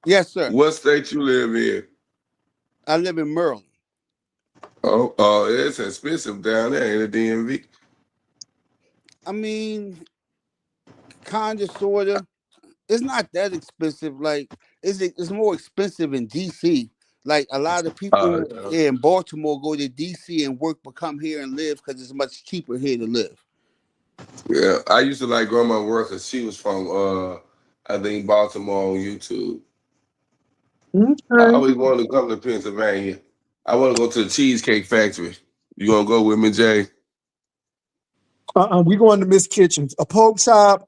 Yes, sir. What state you live in? I live in Maryland. Oh, it's expensive down there in the DMV. I mean, kind of, sort of. It's not that expensive. Like, it's more expensive in DC. Like, a lot of people Oh, in Baltimore go to DC and work, but come here and live because it's much cheaper here to live. yeah. I used to like Grandma Worker. She was from I think Baltimore on YouTube. I Okay. always wanted to come to Pennsylvania. I want to go to the Cheesecake Factory. You gonna go with me, Jay? We going to Miss Kitchen's. A pork chop,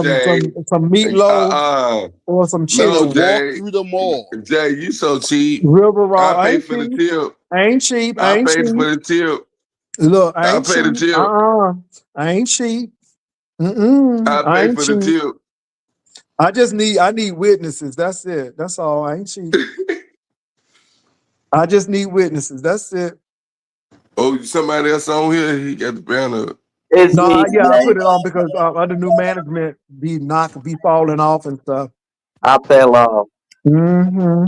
Jay. some meatloaf, Uh, or some In a no, chicken. walk Jay. through the mall. Jay, you so cheap. River I Raw. I pay ain't for the cheap. tip. I ain't cheap. I I ain't pay cheap. for the tip. Look, I I ain't pay the cheap. tip. I ain't cheap. Mm-mm. I I pay ain't for the cheap. tip. I need witnesses. That's it. That's all. I ain't cheap. I just need witnesses. That's it. Oh, somebody else on here? He got the banner. It's No, me, yeah, I Jay. put it on because under new management be falling off and stuff. I fell off. Mm-hmm.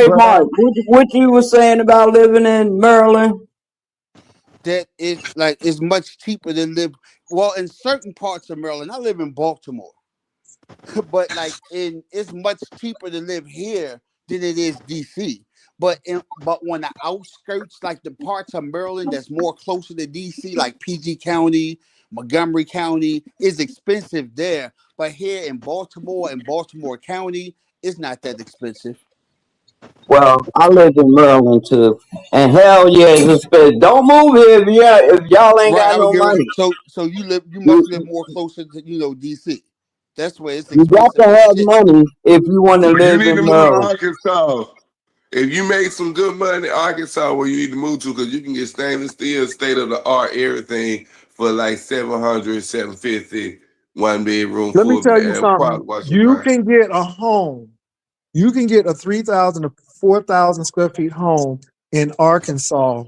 But Trademark, what you were saying about living in Maryland? That it's much cheaper to live. Well, in certain parts of Maryland, I live in Baltimore, but it's much cheaper to live here than it is DC. But on the outskirts, like the parts of Maryland that's more closer to DC, like PG County, Montgomery County, is expensive there. But here in Baltimore and Baltimore County, it's not that expensive. Well, I lived in Maryland And hell yeah, it's expensive. Don't move here if y'all ain't Right, got I would no get ready. money. So you must live You, more closer to DC. That's where it's you got expensive to as have shit. money if you want to You live need to in move to Arkansas. If you make some good money, Arkansas, where you need to move to, because you can get stainless steel, state of the art, everything for like 700, 750, one bedroom, Let me full tell you something. quad wash and You dry. can get a home. You can get a 3,000 to 4,000 square feet home in Arkansas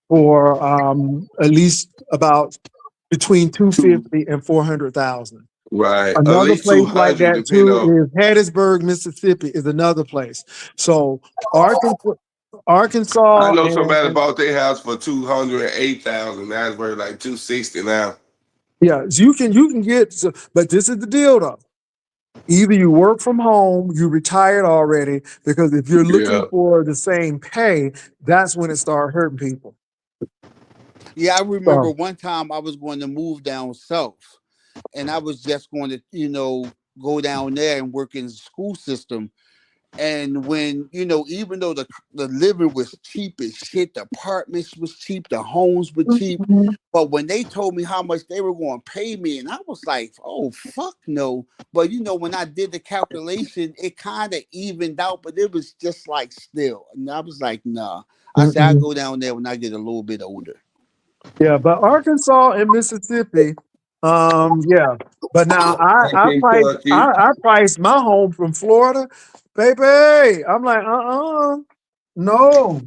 for at least about between 250 and 400,000. Right, at Another least place like 200, that depending too on. is Hattiesburg, Mississippi, is another place. So Arkansas, I Arkansas, know somebody and bought their house for 208,000. Now it's worth like 260 now. yeah, so you can get. But this is the deal though. Either you work from home, you retired already, because if you're Yeah. looking for the same pay, that's when it started hurting people. Yeah, I remember So one time I was going to move down south, and I was just going to, go down there and work in the school system. And when, even though the living was cheap as shit, the apartments was cheap, the homes were cheap. But when they told me how much they were going to pay me, and I was like, oh, fuck no. But, when I did the calculation, it kind of evened out, but it was just like still. And I was like, nah. I said, I'll go down there when I get a little bit older. yeah, but Arkansas and Mississippi, yeah. But now Okay, Clarky. I priced my home from Florida, baby. I'm like, no,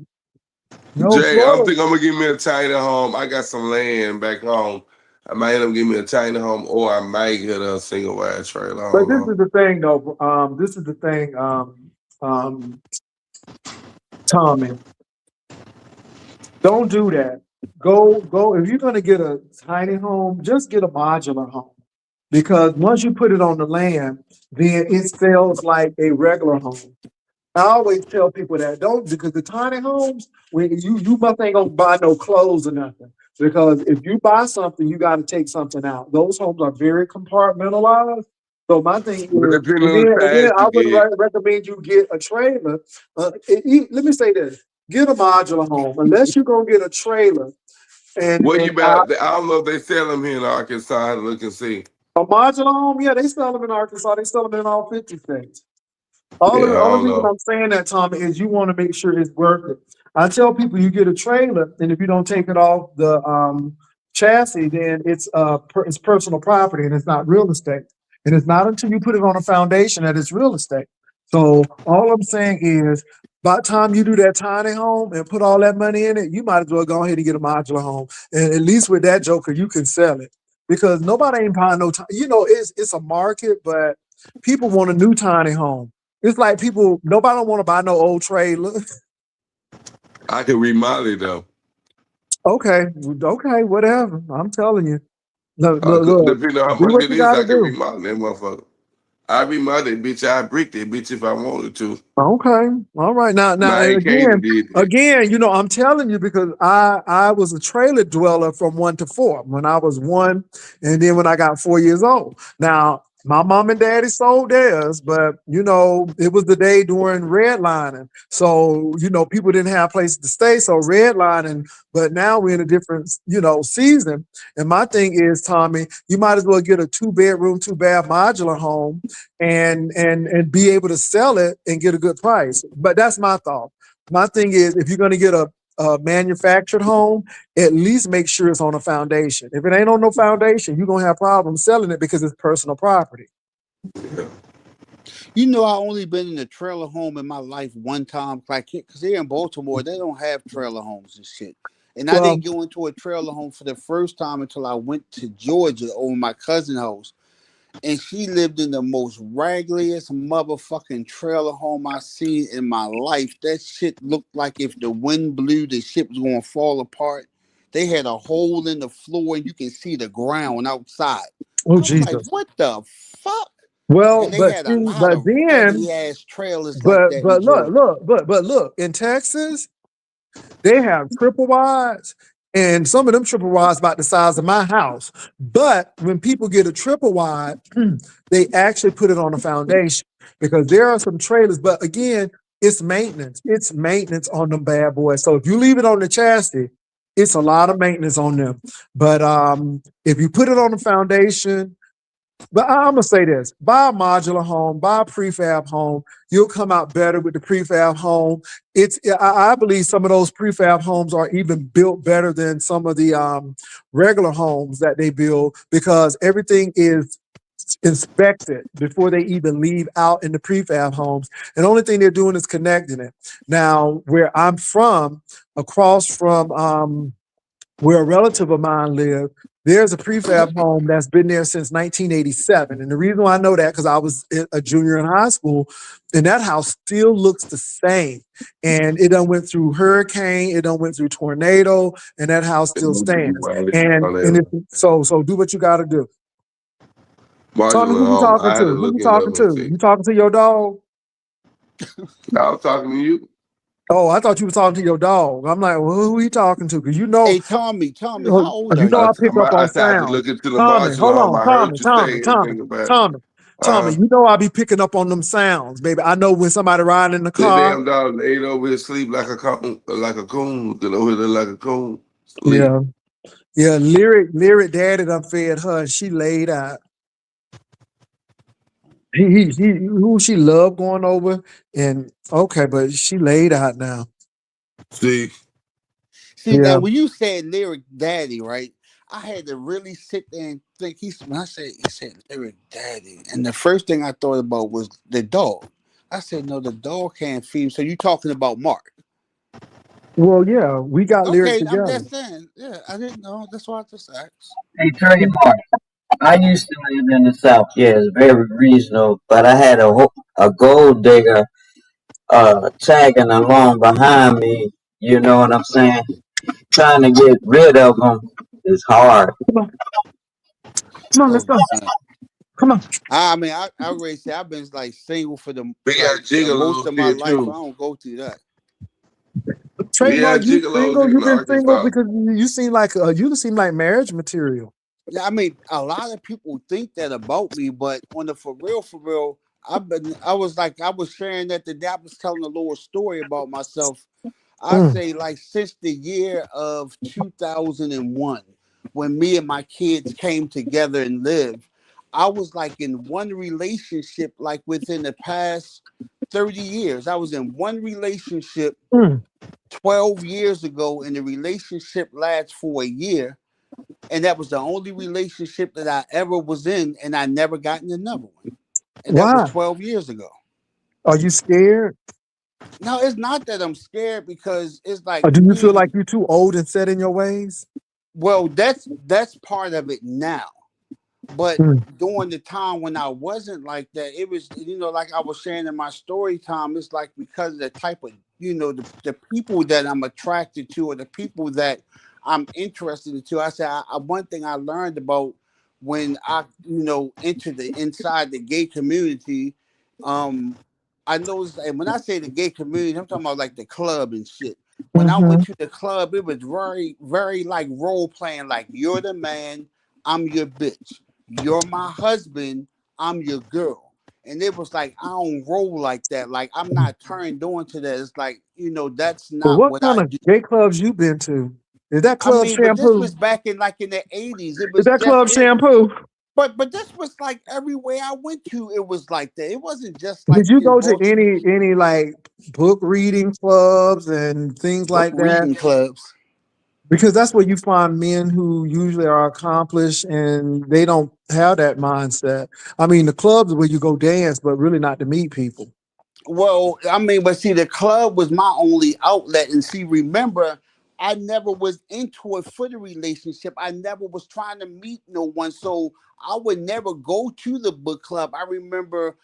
no, Jay, I'm Florida. thinking I'm gonna give me a tiny home. I got some land back home. I might end up giving me a tiny home, or I might get a single wide trailer. I But don't this know. is the thing, though. This is the thing, um, Tommy. Don't do that. Go. If you're gonna get a tiny home, just get a modular home. Because once you put it on the land, then it sells like a regular home. I always tell people that don't, because the tiny homes, when you must ain't gonna buy no clothes or nothing. Because if you buy something, you got to take something out. Those homes are very compartmentalized. So my thing But is, depending and on then, the and then size I you would get, recommend you get a trailer. Let me say this: get a modular home, unless you're gonna get a trailer. And what and you about? I don't know if they sell them here in Arkansas. I have to look and see. a modular home, yeah, they sell them in Arkansas. They sell them in all 50 states. Yeah, I All the don't reason know. I'm saying that, Tommy, is you want to make sure it's worth it. I tell people you get a trailer, and if you don't take it off the chassis, then it's personal property and it's not real estate. And it's not until you put it on a foundation that it's real estate. So all I'm saying is, by the time you do that tiny home and put all that money in it, you might as well go ahead and get a modular home. And at least with that joker, you can sell it, because nobody ain't buying no time. It's a market, but people want a new tiny home. It's like nobody don't want to buy no old trailer. I can remodel it though. Okay, whatever. I'm telling you. Look, Depending on how do much what it you is, got I to can do. remodel that motherfucker. I remodel that bitch. I brick that bitch if I wanted to. Okay, all right. Now, My and ain't came and did it. again, I'm telling you, because I was a trailer dweller from 1 to 4 when I was 1, and then when I got 4 years old. Now, my mom and daddy sold theirs, but it was the day during redlining, so people didn't have places to stay, so redlining. But now we're in a different season, and my thing is, Tommy, you might as well get a 2 bedroom, 2 bath modular home and be able to sell it and get a good price. But that's my thought. My thing is, if you're going to get a manufactured home, at least make sure it's on a foundation. If it ain't on no foundation, you're gonna have problems selling it because it's personal property. I only been in a trailer home in my life one time, like, because here in Baltimore, they don't have trailer homes and shit. And I Well, didn't go into a trailer home for the first time until I went to Georgia over my cousin's house. And she lived in the most raggediest motherfucking trailer home I seen in my life. That shit looked like if the wind blew, the shit was going to fall apart. They had a hole in the floor and you can see the ground outside. oh I was like, Jesus. what the fuck? Well, And they but had a see, lot of raggedy ass trailers like that in but Georgia. look, in Texas, they have triple wides, and some of them triple wides about the size of my house. But when people get a triple wide, they actually put it on a foundation, because there are some trailers. But again, it's maintenance. It's maintenance on them bad boys. So if you leave it on the chassis, it's a lot of maintenance on them. But if you put it on the foundation, but I'm gonna say this: buy a modular home, buy a prefab home. You'll come out better with the prefab home. I believe some of those prefab homes are even built better than some of the regular homes that they build because everything is inspected before they even leave out in the prefab homes. And the only thing they're doing is connecting it. Now, where I'm from, across from where a relative of mine lived, there's a prefab home that's been there since 1987. And the reason why I know that, because I was a junior in high school, and that house still looks the same. And it done went through hurricane, it done went through tornado, and that house still stands. So do what you gotta do. Tommy, who you talking to? Who you talking to? You talking to your dog? I was talking to you. Oh, I thought you were talking to your dog. I'm like, well, who are you talking to? Because you know, Hey, Tommy, how old are you know I you? pick up on sound. Tommy, hold on, Tommy, you know I be picking up on them sounds, baby. I know when somebody riding in the car. That damn dog laid over here sleep like a coon, like a coon. Like a coon. Sleep. Yeah. Lyric daddy done fed her and she laid out. Who she loved going over and okay, but she laid out now. See, now when you said Lyric Daddy, right? I had to really sit there and think. When I said Lyric Daddy, and the first thing I thought about was the dog. I said, no, the dog can't feed him. So you talking about Mark? Well, yeah, we got Lyric together. I'm just saying. Yeah, I didn't know. That's why I just asked. Hey, Trey Mark, I used to live in the South. Yeah, it's very reasonable, but I had a gold digger tagging along behind me. You know what I'm saying? Trying to get rid of them is hard. Come on, let's go. Come on. I mean, I already said I've been like single for the most of my life. Too. I don't go through that. Trademark, you single? You've been single because you seem like marriage material. Yeah, I mean, a lot of people think that about me, but on the for real, I was sharing that the day I was telling a little story about myself. I say like since the year of 2001, when me and my kids came together and lived, I was like in one relationship, like within the past 30 years. I was in one relationship 12 years ago, and the relationship lasts for a year. And that was the only relationship that I ever was in, and I never got in another one. And that was 12 years ago. Are you scared? No, it's not that I'm scared because it's like. Or do you feel like you're too old and set in your ways? Well, that's part of it now. But during the time when I wasn't like that, it was, like I was saying in my story time, it's like because of the type of, the people that I'm attracted to or the people that I'm interested into. I said, one thing I learned about when I, entered inside the gay community, I noticed, and when I say the gay community, I'm talking about like the club and shit. When I went to the club, it was very, very like role playing, like you're the man, I'm your bitch. You're my husband, I'm your girl. And it was like, I don't roll like that. Like, I'm not turned on to that. It's like, that's not what kind of gay clubs you been to? Is that Club Shampoo? But this was back in like in the 80s. It was Is that Club Shampoo? But this was like everywhere I went to, it was like that. It wasn't just like. Did you go to any like book reading clubs and things like that? Reading clubs. Because that's where you find men who usually are accomplished and they don't have that mindset. I mean, the clubs are where you go dance, but really not to meet people. Well, I mean, but see, the club was my only outlet. And see, remember, I never was into it for the relationship. I never was trying to meet no one. So I would never go to the book club. I remember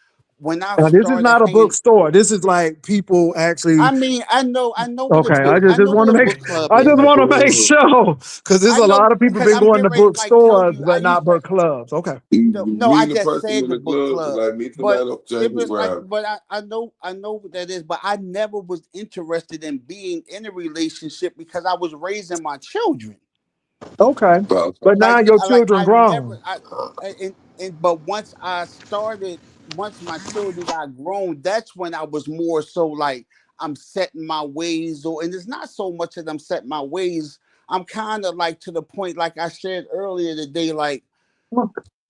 when I started. This is not a bookstore. This is like people actually. I mean, I know. Okay, I just want to make. I just want to make sure because there's a lot of people been going to bookstores, but not book clubs. Okay. No, I just said the book club. But it was like, but I know what that is. But I never was interested in being in a relationship because I was raising my children. Okay, but now your children grown. But once I started once my children got grown, that's when I was more so like I'm setting my ways, and it's not so much that I'm setting my ways. I'm kind of like to the point, like I said earlier today, like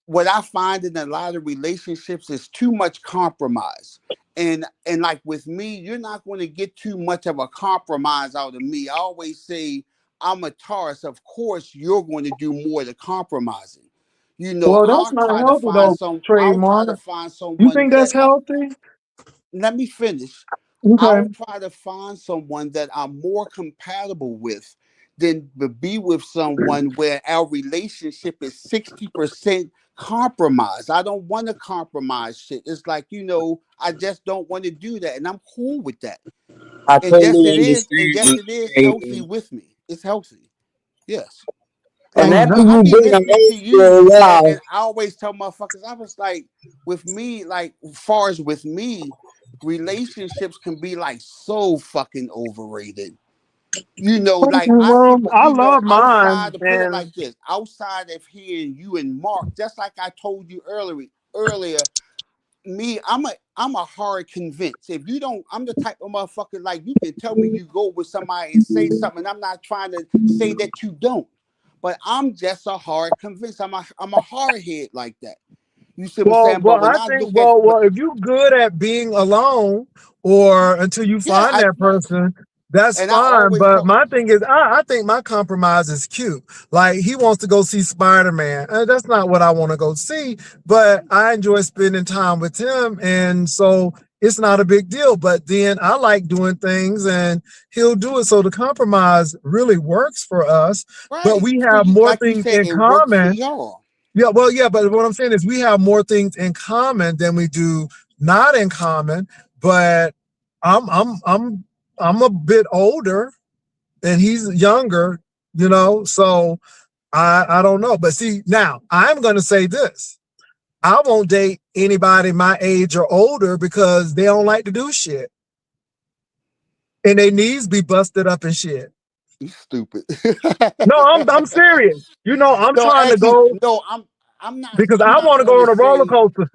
what I find in a lot of relationships is too much compromise. And like with me, you're not going to get too much of a compromise out of me. I always say I'm a Taurus. Of course, you're going to do more to compromising. You know, Well, that's not healthy though, I'll try to trademark. find You someone think that that's healthy? let me finish. Okay. I'll try to find someone that I'm more compatible with than to be with someone where our relationship is 60% compromise. I don't want to compromise shit. It's like, I just don't want to do that. And I'm cool with that. I And yes, totally it is. And understand yes, you. it is healthy Trademark. with me. It's healthy. Yes. And Like Well, after that's I you've be been listening to married for you, a while, and I always tell motherfuckers, I was like, with me, like, far as with me, relationships can be like so fucking overrated. okay. Like Well, I love mine, outside to put it and like this, outside of hearing you and Mark, just like I told you earlier, me, I'm a hard convince. If you don't, I'm the type of motherfucker like you can tell me you go with somebody and say something. I'm not trying to say that you don't, but I'm just a hard convince. I'm a hard head like that. You see what I'm saying? But when I I think, look at but if you're good at being alone, or until you yeah, find that person, that's and I fine. always But tell my thing is, I think my compromise is cute. Like he wants to go see Spider-Man. That's not what I want to go see, but I enjoy spending time with him, and so it's not a big deal. But then I like doing things, and he'll do it. So the compromise really works for us. But right we for have you, more like you things said, in it works for common. y'all. Yeah, well, yeah, but what I'm saying is we have more things in common than we do not in common. But I'm I'm I'm I'm a bit older and he's younger, so I don't know. But see, now I'm gonna say this. I won't date anybody my age or older because they don't like to do shit. And their knees be busted up and shit. You stupid. No, I'm serious. I'm No, trying to actually, go no, not. because I'm I not want to going go to on a roller say. coaster.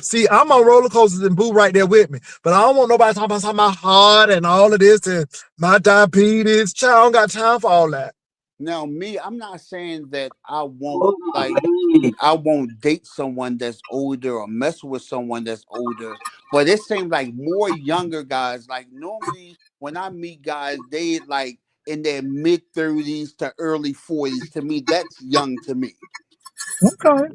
See, I'm on roller coasters and Boo right there with me. But I don't want nobody talking about my heart and all of this and my diabetes. Child, I don't got time for all that. Now, me, I'm not saying that oh, I won't date someone that's older or mess with someone that's older, but it seems like more younger guys. Like normally, when I meet guys, they like in their mid 30s to early 40s. To me, that's young. To me, Okay.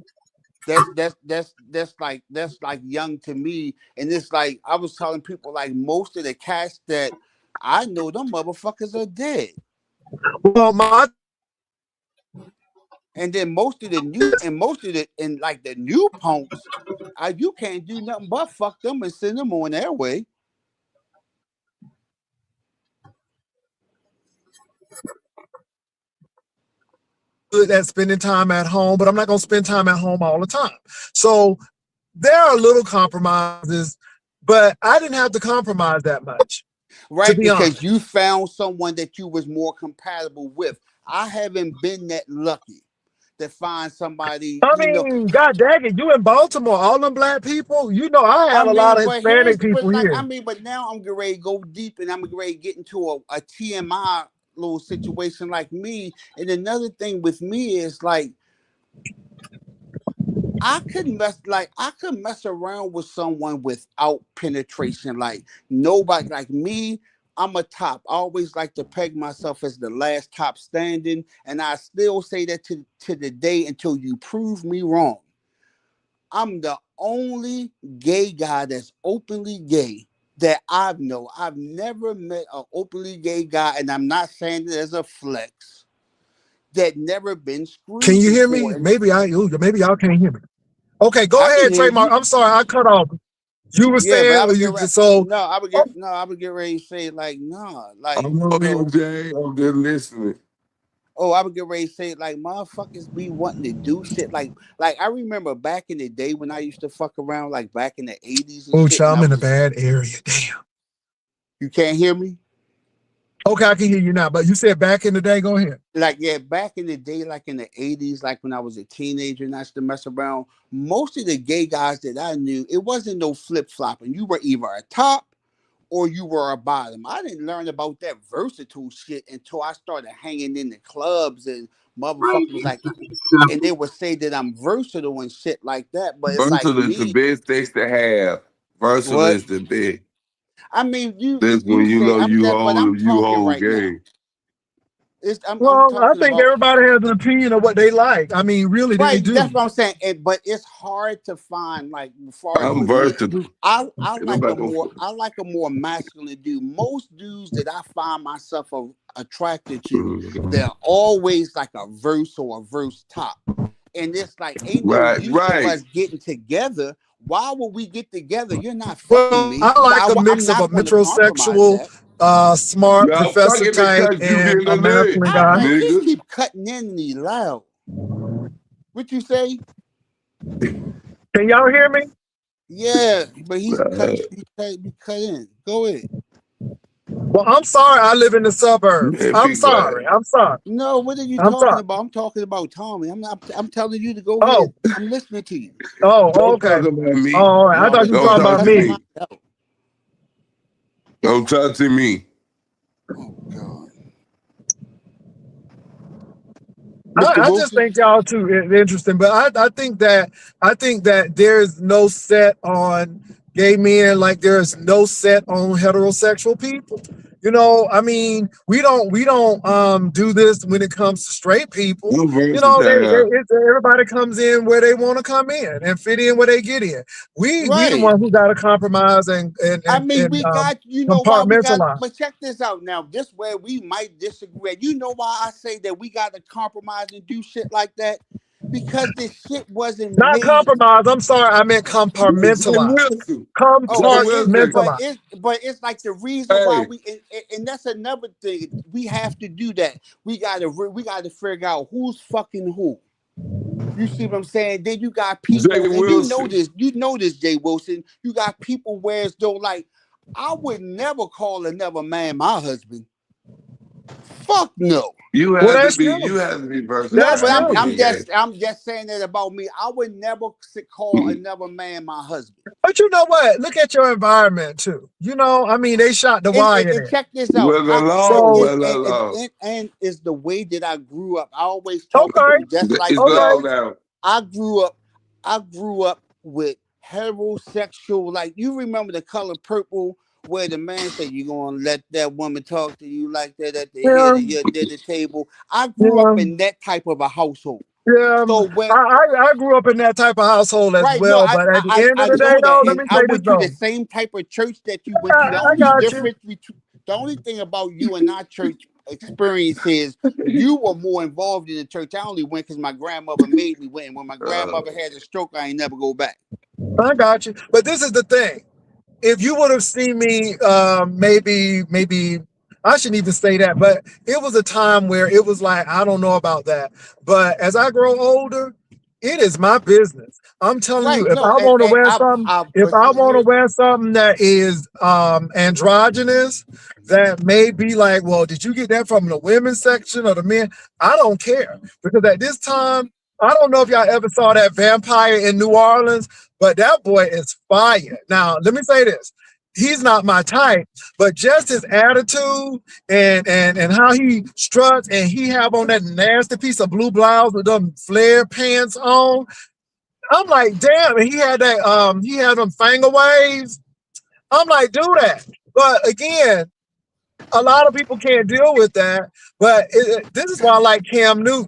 that's like young to me. And it's like I was telling people, like most of the cats that I know, them motherfuckers are dead. Well, my And then most of the new punks, you can't do nothing but fuck them and send them on their way. good at spending time at home, but I'm not gonna spend time at home all the time. So there are little compromises, but I didn't have to compromise that much, to Right? be honest. Because you found someone that you was more compatible with. I haven't been that lucky to find somebody, I mean, God dang it, you in Baltimore, all them black people, I I have a lot mean, of Hispanic people here. but now I'm getting ready to go deep and I'm getting ready to get into a TMI little situation like me. And another thing with me is like I could mess around with someone without penetration. Like nobody like me, I'm a top. I always like to peg myself as the last top standing. And I still say that to the day until you prove me wrong. I'm the only gay guy that's openly gay that I've know. I've never met an openly gay guy, and I'm not saying it as a flex, that never been Can screwed you hear me? before. And Maybe y'all can't hear me. Okay, go I can ahead, hear trademark. you. I'm sorry, I cut off. You were Yeah, but I saying would you get just so. no, I would Oh, get no, I would get ready to say like nah, like I'm on Jay. I'm just listening. I would get ready to say like motherfuckers be wanting to do shit like I remember back in the day when I used to fuck around like back in the 80s and oh, shit, and child, I I'm in a was bad area. Damn. you can't hear me. Okay, I can hear you now. But you said back in the day. Go ahead. Like, yeah, back in the day, like in the 80s, like when I was a teenager and I used to mess around, most of the gay guys that I knew, it wasn't no flip-flopping. You were either a top or you were a bottom. I didn't learn about that versatile shit until I started hanging in the clubs and Right. motherfuckers was like, and they would say that I'm versatile and shit like that. But it's like Versatile is the me, best things to have. Versatile what? is the best. I mean, That's you when you say know I'm that, but I'm you talking hold right now. game. I'm Well, I talking think about everybody has an opinion of what they like. I mean, really, they right. do. That's what I'm saying. But it's hard to find like as far as I'm with me. versatile. I Ain't like nobody gonna a more masculine dude. Most dudes that I find myself attracted to, they're always like a verse or a verse top. And it's like ain't no Right, use of right. us getting together. Why would we get together? You're not fucking Well, me. I like a I'm mix of a not going to compromise metrosexual, that. smart Y'all professor fucking type, because you and getting a a leg, masculine guy. Man, he nigga. keep cutting in and he loud. What you say? Can y'all hear me? Yeah, but he's cut in. Go ahead. Well, I'm sorry. I live in the suburbs. Man, I'm be sorry. quiet. I'm sorry. No, what are you I'm talking sorry. about? I'm talking about Tommy. I'm telling you to go Oh, ahead. I'm listening to you. oh, Don't okay. talk about me. Oh, all right. I No, thought you were because Don't talking you talk about to cussing me. my me. out. Don't talk to me. Oh God. I Mr. just Wilson? think y'all too interesting, but I think that there's no set on gay men like there's no set on heterosexual people. You know, I mean, we don't do this when it comes to straight people. I'm You know, versatile. everybody comes in where they want to come in and fit in where they get in. We the Right. one who got to compromise and I mean, we got, you know why we got, compartmentalize. but check this out now. This where we might disagree. You know why I say that we got to compromise and do shit like that? Because this shit wasn't Not made. compromise. I'm sorry, I meant Jay compartmentalize. Wilson. Oh, Jay but Wilson. it's like the reason why Hey, we and that's another thing we have to do that. We gotta figure out who's fucking who. You see what I'm saying? Then you got people, Jay and Wilson. you know this, Jay Wilson. You got people where it's though like, I would never call another man my husband. Fuck no. You Well, have to that's be true. versatile. No, That's but true. I'm just saying that about me. I would never call another man my husband. But you know what? Look at your environment too. You know, I mean, they shot the wire And there. check this out. Well, the law, So well, the law. And is the way that I grew up. I always tell people okay, just like It's me. law okay. now. I grew up with heterosexual. Like, you remember The Color Purple, where the man said, "You gonna let that woman talk to you like that at the head Yeah, of your dinner table?" I grew up yeah, in that type of a household. yeah. So when I grew up in that type of household as right, no, well. But at the end of I the day, know that, though, let and me I say this went to the though. same type of church that you went to. The I only got you. difference between the only thing about you and our church experience is you were more involved in the church. I only went because my grandmother made me went. And when my grandmother had a stroke, I ain't never go back. I got you. But this is the thing. If you would have seen me, maybe I shouldn't even say that, but it was a time where it was like, I don't know about that. But as I grow older, it is my business. I'm telling you, Right? if No, I want to wear something, if but I see, want to here's wear something that is androgynous, that may be like, well, did you get that from the women's section or the men? I don't care. Because at this time, I don't know if y'all ever saw that Vampire in New Orleans, but that boy is fire. Now, let me say this. He's not my type, but just his attitude and how he struts, and he have on that nasty piece of blue blouse with them flare pants on. I'm like, damn, and he had them finger waves. I'm like, do that. But again, a lot of people can't deal with that. But this is why I like Cam Newton.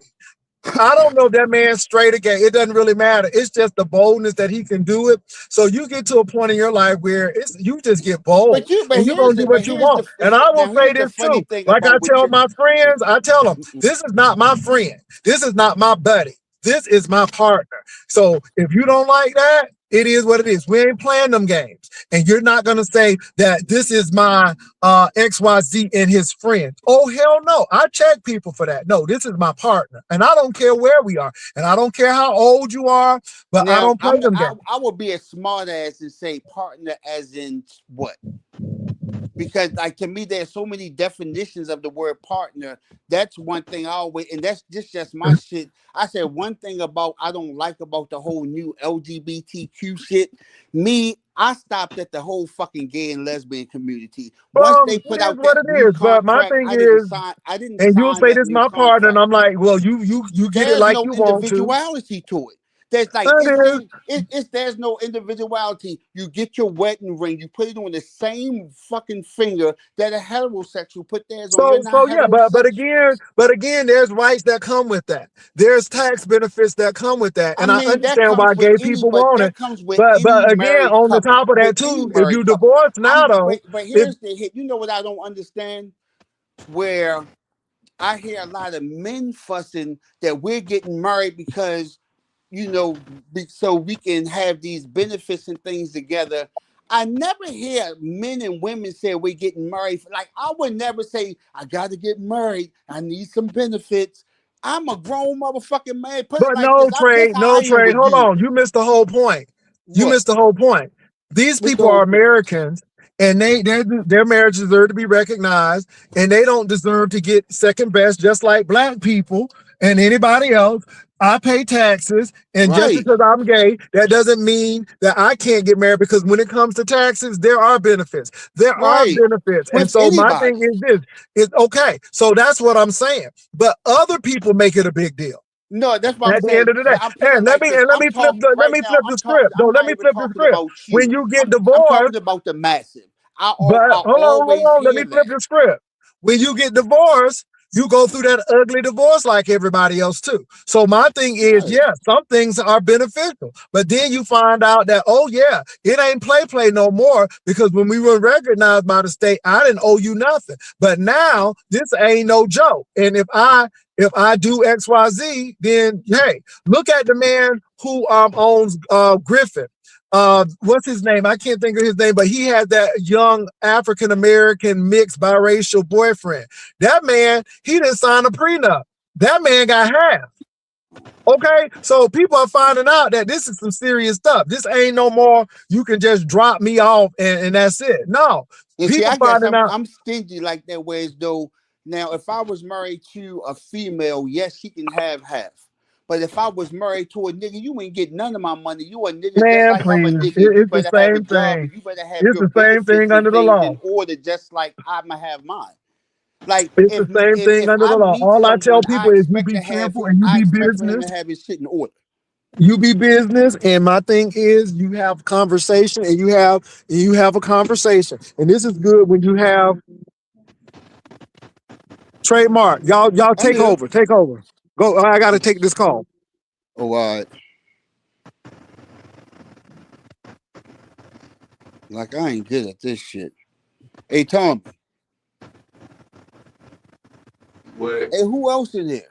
I don't know if that man's straight or gay. It doesn't really matter. It's just the boldness that he can do it. So you get to a point in your life where you just get bold and you're gonna do what you want. And I will say here's the this funny too. thing Like I about what tell you my friends, I tell them, this is not my friend. This is not my buddy. This is my partner. So if you don't like that, it is what it is. We ain't playing them games. And you're not gonna say that this is my XYZ and his friend. Oh, hell no. I check people for that. No, this is my partner. And I don't care where we are. And I don't care how old you are, but I now don't play them games. I would be a smart ass and say partner as in what? because like to me there's so many definitions of the word partner. That's one thing I always, and that's just my shit. I said one thing about I don't like about the whole new LGBTQ shit. Me, I stopped at the whole fucking gay and lesbian community. Once they It put is out what that it new is. But my contract, thing I didn't is, sign. I didn't and you'll sign say that this new my partner, and contract. I'm like, well, you get it There's like no you want to. individuality to it. There's like That is. it's there's no individuality. You get your wedding ring, you put it on the same fucking finger that a heterosexual put theirs on. You're not So yeah, heterosexual. but again, there's rights that come with that. There's tax benefits that come with that, I and I mean, that understand comes why with gay any, people but want that it. comes with any But again, married on the couple. top of With that any too, if you married couple. divorce now though, But if here's the hit. You know what I don't understand? Where I hear a lot of men fussing that we're getting married because, so we can have these benefits and things together. I never hear men and women say we're getting married. Like I would never say I got to get married. I need some benefits. I'm a grown motherfucking man. Put it but like this. This how no I am trade. with Hold you. on, you missed the whole point. You What? missed the whole point. These What's the people whole are point? Americans, and their marriages deserve to be recognized, and they don't deserve to get second best, just like black people and anybody else. I pay taxes, and just Right. because I'm gay, that doesn't mean that I can't get married. Because when it comes to taxes, there are benefits. There are Right. benefits, and With so my thing anybody. is this: it's okay. So that's what I'm saying. But other people make it a big deal. No, that's what I'm At the end saying. of the day, I'm putting it like this. let I'm me flip talking right now. the script. No, I'm let not me even flip the talking script. about When you. you get I'm divorced, talking about the massive. but I always hold on, let hear me flip that. the script. When you get divorced, you go through that ugly divorce like everybody else too. So my thing is, Right. yeah, some things are beneficial, but then you find out that, oh yeah, it ain't play no more, because when we were recognized by the state, I didn't owe you nothing. But now this ain't no joke. And if I do XYZ, then hey, look at the man who owns Griffin. What's his name? I can't think of his name, but he had that young African American mixed biracial boyfriend. That man, he didn't sign a prenup. That man got half. Okay, so people are finding out that this is some serious stuff. This ain't no more. You can just drop me off and that's it. No, And see, people I guess finding out. I'm stingy like that. Whereas though, now if I was married to a female, yes, she can have half. But if I was married to a nigga, you ain't get none of my money. You a nigga just Man, like I'm a please, nigga. You it's the better have a same job thing. and you better have It's your the same thing benefits and under the things in law. order, just like I'ma have mine. Like It's the same thing if under I the law. meet All I tell someone, people is you be careful and you I be expect for him business. to have his shit in order. You be business, and my thing is you have conversation, and you have a conversation, and this is good when you have trademark. Y'all I'm here. take over. Go. I got to take this call. Oh, like I ain't good at this shit. Hey Tom. What? Hey, who else in there?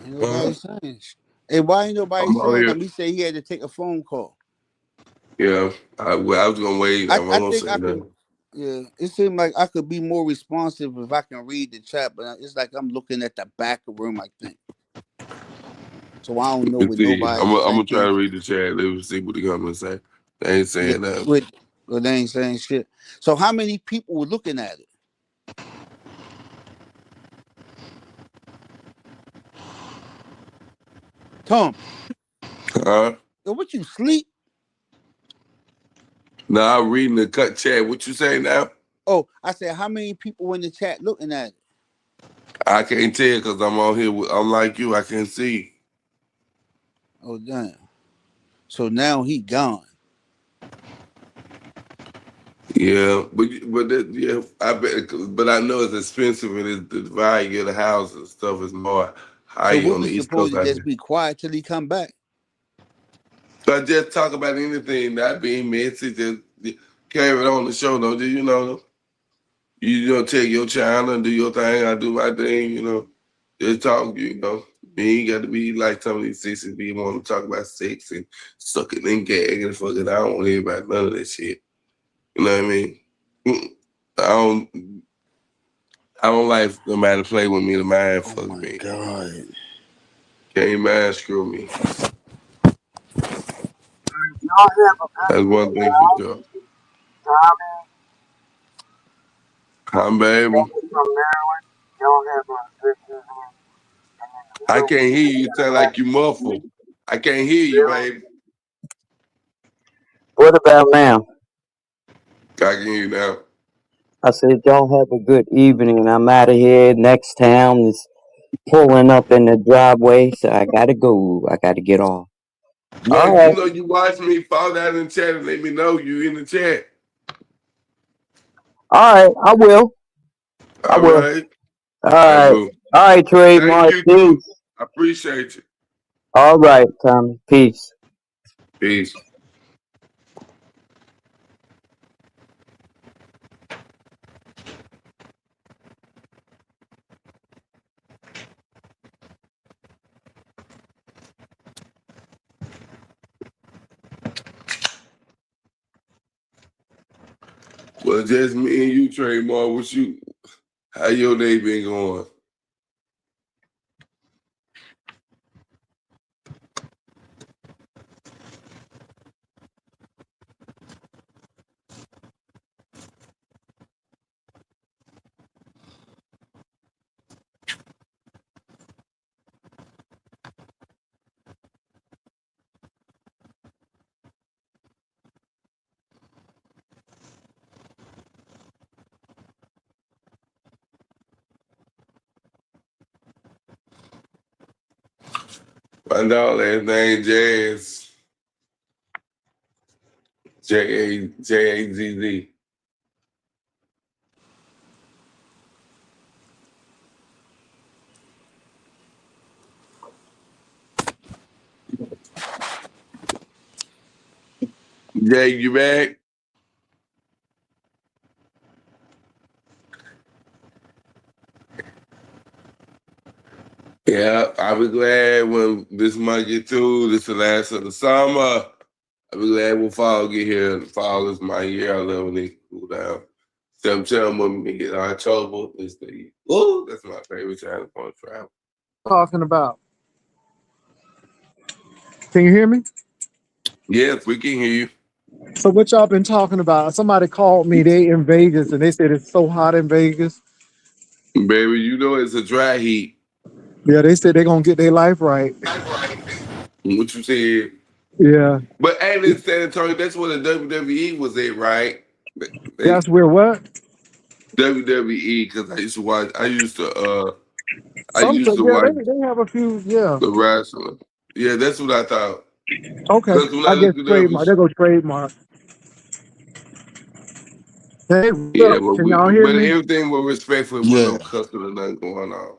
Ain't nobody saying. Hey, why ain't nobody I'm out saying here. that? He said he had to take a phone call. Yeah. I was gonna wait. I'm I gonna think say I can. that. Yeah, it seemed like I could be more responsive if I can read the chat, but it's like I'm looking at the back of the room. I think so. I don't know Let's what see. nobody's I'm saying. gonna try to read the chat. Let's see what they gonna say. They ain't saying that. With, well, they ain't saying shit. So how many people were looking at it? Tom, what you sleep? Now I'm reading the cut chat. What you say now? Oh, I said how many people in the chat looking at it? I can't tell because I'm on here. I'm like you. I can't see. Oh damn! So now he gone. Yeah, yeah, I bet. But I know it's expensive and the value of the house and stuff is more So higher what on we the East supposed Coast to out just here. be quiet till he come back? So I just talk about anything, not being messy. Just carry it on the show, though. You know, take your channel and do your thing. I do my thing. Just talk. You ain't got to be like some of these sisters be want to talk about sex and sucking and gagging and fucking. I don't want to hear about none of that shit. You know what I mean? I don't. I don't like nobody to play with me to mind Oh fuck my me. god! Can't mind screw me. Y'all have a That's one thing for sure. Hi, baby. I can't hear you. You sound like you muffled. I can't hear you, baby. What about now? I can hear you now. I said, y'all have a good evening. I'm out of here. Next town is pulling up in the driveway, so I gotta go. I gotta get off. Yeah, All you right. know you watch me. Fall down in the chat and let me know you in the chat. All right. I will. I All will. right. All All right, right. boo. All right, Thank trademark. you, too. Peace. I appreciate you. All right, Tommy. Peace. Peace. Well, just me and you, Trademark. What you? How your day been going? My dog last name Jazz. Jazz. Jay, you back? Yeah, I'll be glad when this month get through. This is the last of the summer. I'll be glad when fall get here. Fall is my year. I love when they cool down. September, mid October is the that's my favorite time to travel. Talking about. Can you hear me? Yes, we can hear you. So what y'all been talking about? Somebody called me. They in Vegas and they said it's so hot in Vegas. Baby, you know it's a dry heat. Yeah, they said they're gonna get their life right. What you said. Yeah, But ain't in San Antonio, that's where the WWE was at, right? They that's where what? WWE, because I Some used say to yeah, watch they have a few. Yeah, the wrestling. Yeah, that's what I thought. okay. Because when I I guess looked it up, trademark. They go trademark. Hey, yeah, look, but can y'all hear me? everything was respectful. There wasn't Yeah. no cussing or nothing going on.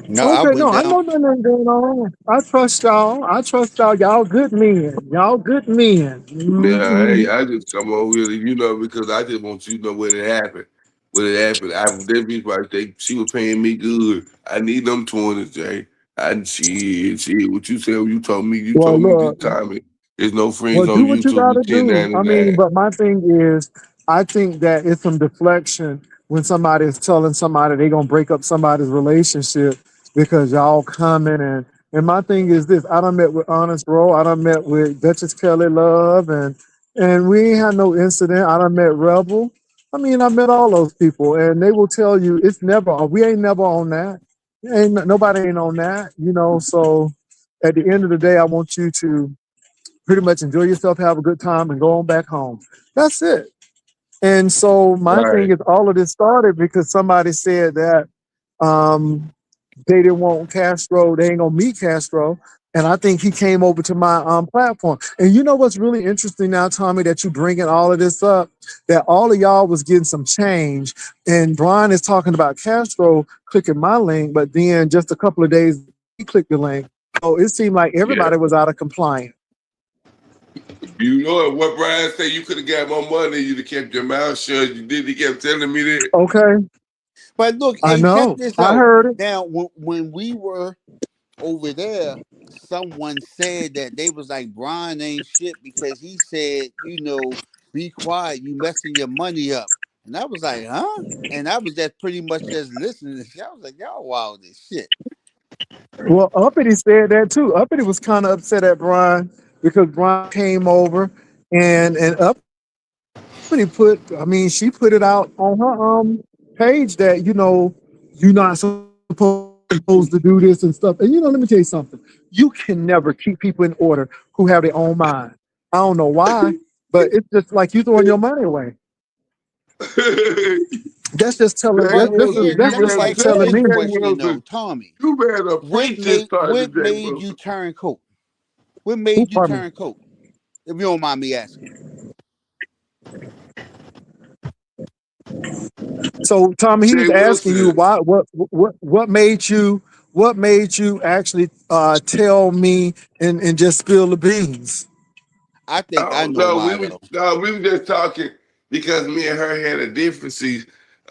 No, I Okay, went no, I down. know nothing going on. I trust y'all. I trust y'all. Y'all good men. Y'all good men. Yeah, Mhm. I just come over here, because I just want you to know what it happened. What it happened. That bitch right there, she was paying me good. I need them 20s, Jay. And shit. What you said, you Well, told me this look. time. There's no Well, friends on do what you YouTube. We gotta do. I mean, 1099. but my thing is, I think that it's some deflection when somebody is telling somebody they gonna break up somebody's relationship because y'all coming and my thing is this: I done met with Honest Bro, I done met with Duchess Kelly Love, and we ain't had no incident. I done met Rebel. I mean, I met all those people, and they will tell you it's never. We ain't never on that. Ain't nobody ain't on that, you know. So at the end of the day, I want you to pretty much enjoy yourself, have a good time, and go on back home. That's it. And so my thing Right. is, all of this started because somebody said that they didn't want Castro, they ain't gonna meet Castro. And I think he came over to my platform. And you know what's really interesting now, Tommy, that you bringing all of this up, that all of y'all was getting some change. And Brian is talking about Castro clicking my link, but then just a couple of days he clicked the link. So it seemed like Yeah. everybody was out of compliance. You know what Brian said, you could have got more money, you'd have kept your mouth shut. You did, he kept telling me that. Okay, But look, I hey, check know. this I out. heard it. Now, when we were over there, someone said that they was like, Brian ain't shit because he said, be quiet, you messing your money up. And I was like, huh? And I was just pretty much just listening. I was like, y'all wild as shit. Well, Uppity said that too. Uppity was kind of upset at Brian because Brian came over and up She put it out on her page that you're not supposed to do this and stuff. And let me tell you something. You can never keep people in order who have their own mind. I don't know why, but it's just like you throwing your money away. That's just telling. Jay That's Wilson, just you like better telling tell me. Jay question though, Wilson. Tommy. You better What preach this made part to what Jay made you Wilson. turn coat? What made you Pardon me. turn coat? If you don't mind me asking. So Tommy, he was Jay asking you Wilson. what made you actually tell me and just spill the beans. I think I Oh know no, why though. we were just talking because me and her had a difference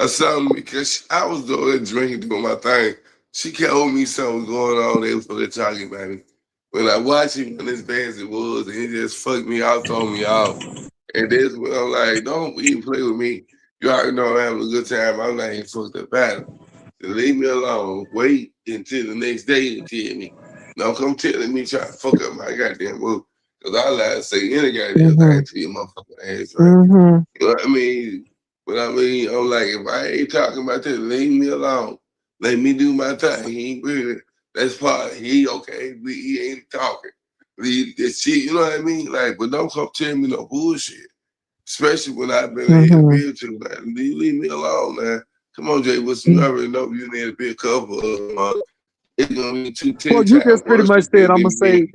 or something because I was doing that drinking, doing my thing. She told me something going on. They was talking about it. When I watched him when as bad as it was, and he just fucked me out, throw me off. And this when I'm like, don't even play with me. You already know I'm having a good time. I'm not even fucked up at it. So leave me alone. Wait until the next day to tell me. Don't come telling me trying to fuck up my goddamn move. Cause I like to say any goddamn thing to your motherfucking ass, right? Mm-hmm. You know what I mean? But I'm like, if I ain't talking about this, leave me alone. Let me do my thing. He ain't really, that's part. He okay. He ain't talking. Leave this shit, you know what I mean? Like, but don't come tell me no bullshit. Especially when I've been in Mm-hmm. here too, man. Leave me alone, man. Come on, Jay Wilson. You already know you need to be a couple of it's gonna be 10 Well, you times just pretty worse much than said, I'm gonna me. say,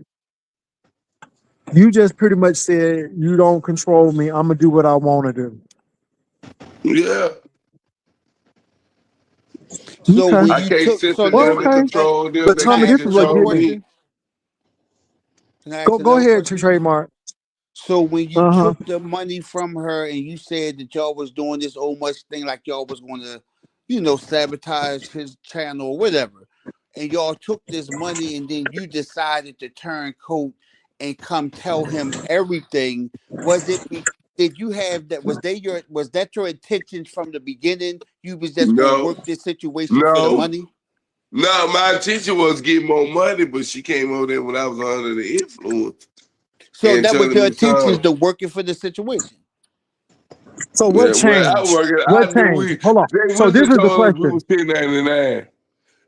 you just pretty much said you don't control me. I'm gonna do what I want to do. Yeah. So Okay. when I you can't took sit so to this them and Okay. control them. But They can I Tommy, can't this ask is what another control get me. me. question? Can I ask Go another ahead to question? trademark. So when you Uh-huh. took the money from her and you said that y'all was doing this old much thing like y'all was gonna, sabotage his channel or whatever, and y'all took this money and then you decided to turn coat and come tell him everything, did you have that was that your intentions from the beginning? You was just gonna No, work this situation for the no. money? No, my teacher was getting more money, but she came over there when I was under the influence So and that was telling your me intentions something. to working for the situation. So what Yeah, well, I was changed? working. What I knew changed? Hold on. Jay So this Wilson is the told us we question. was sitting there in the line.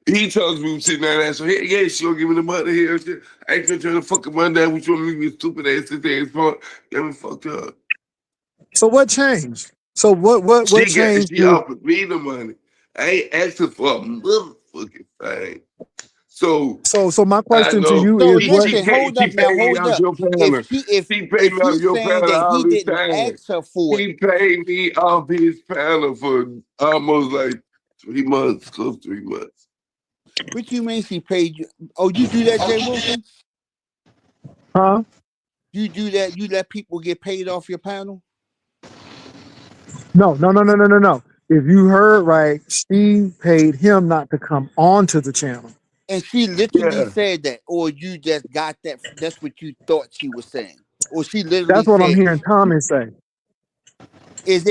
He told us we was sitting there, so yeah, she gonna give me the money here. I ain't gonna turn the fucking money down. What you want me to be stupid ass sit there and phone? Get me fucked up. So what changed? So what changed She you? offered me the money. I ain't asking for a motherfucking thing. So So my I question to know you So is what listen, hold she up now, paid me hold out up. your If panel. she if She paid if me off he's your saying panel that he all this didn't time. ask her for it, He paid me off his panel for almost like 3 months, close to 3 months. what you mean she paid you? Oh, you do that, Jay Wilson? huh? You do that? You let people get paid off your panel? No. If you heard right, she paid him not to come onto the channel. And she literally Yeah. said that, or you just got that? That's what you thought she was saying, or she literally That's what I'm said, hearing Tommy say. was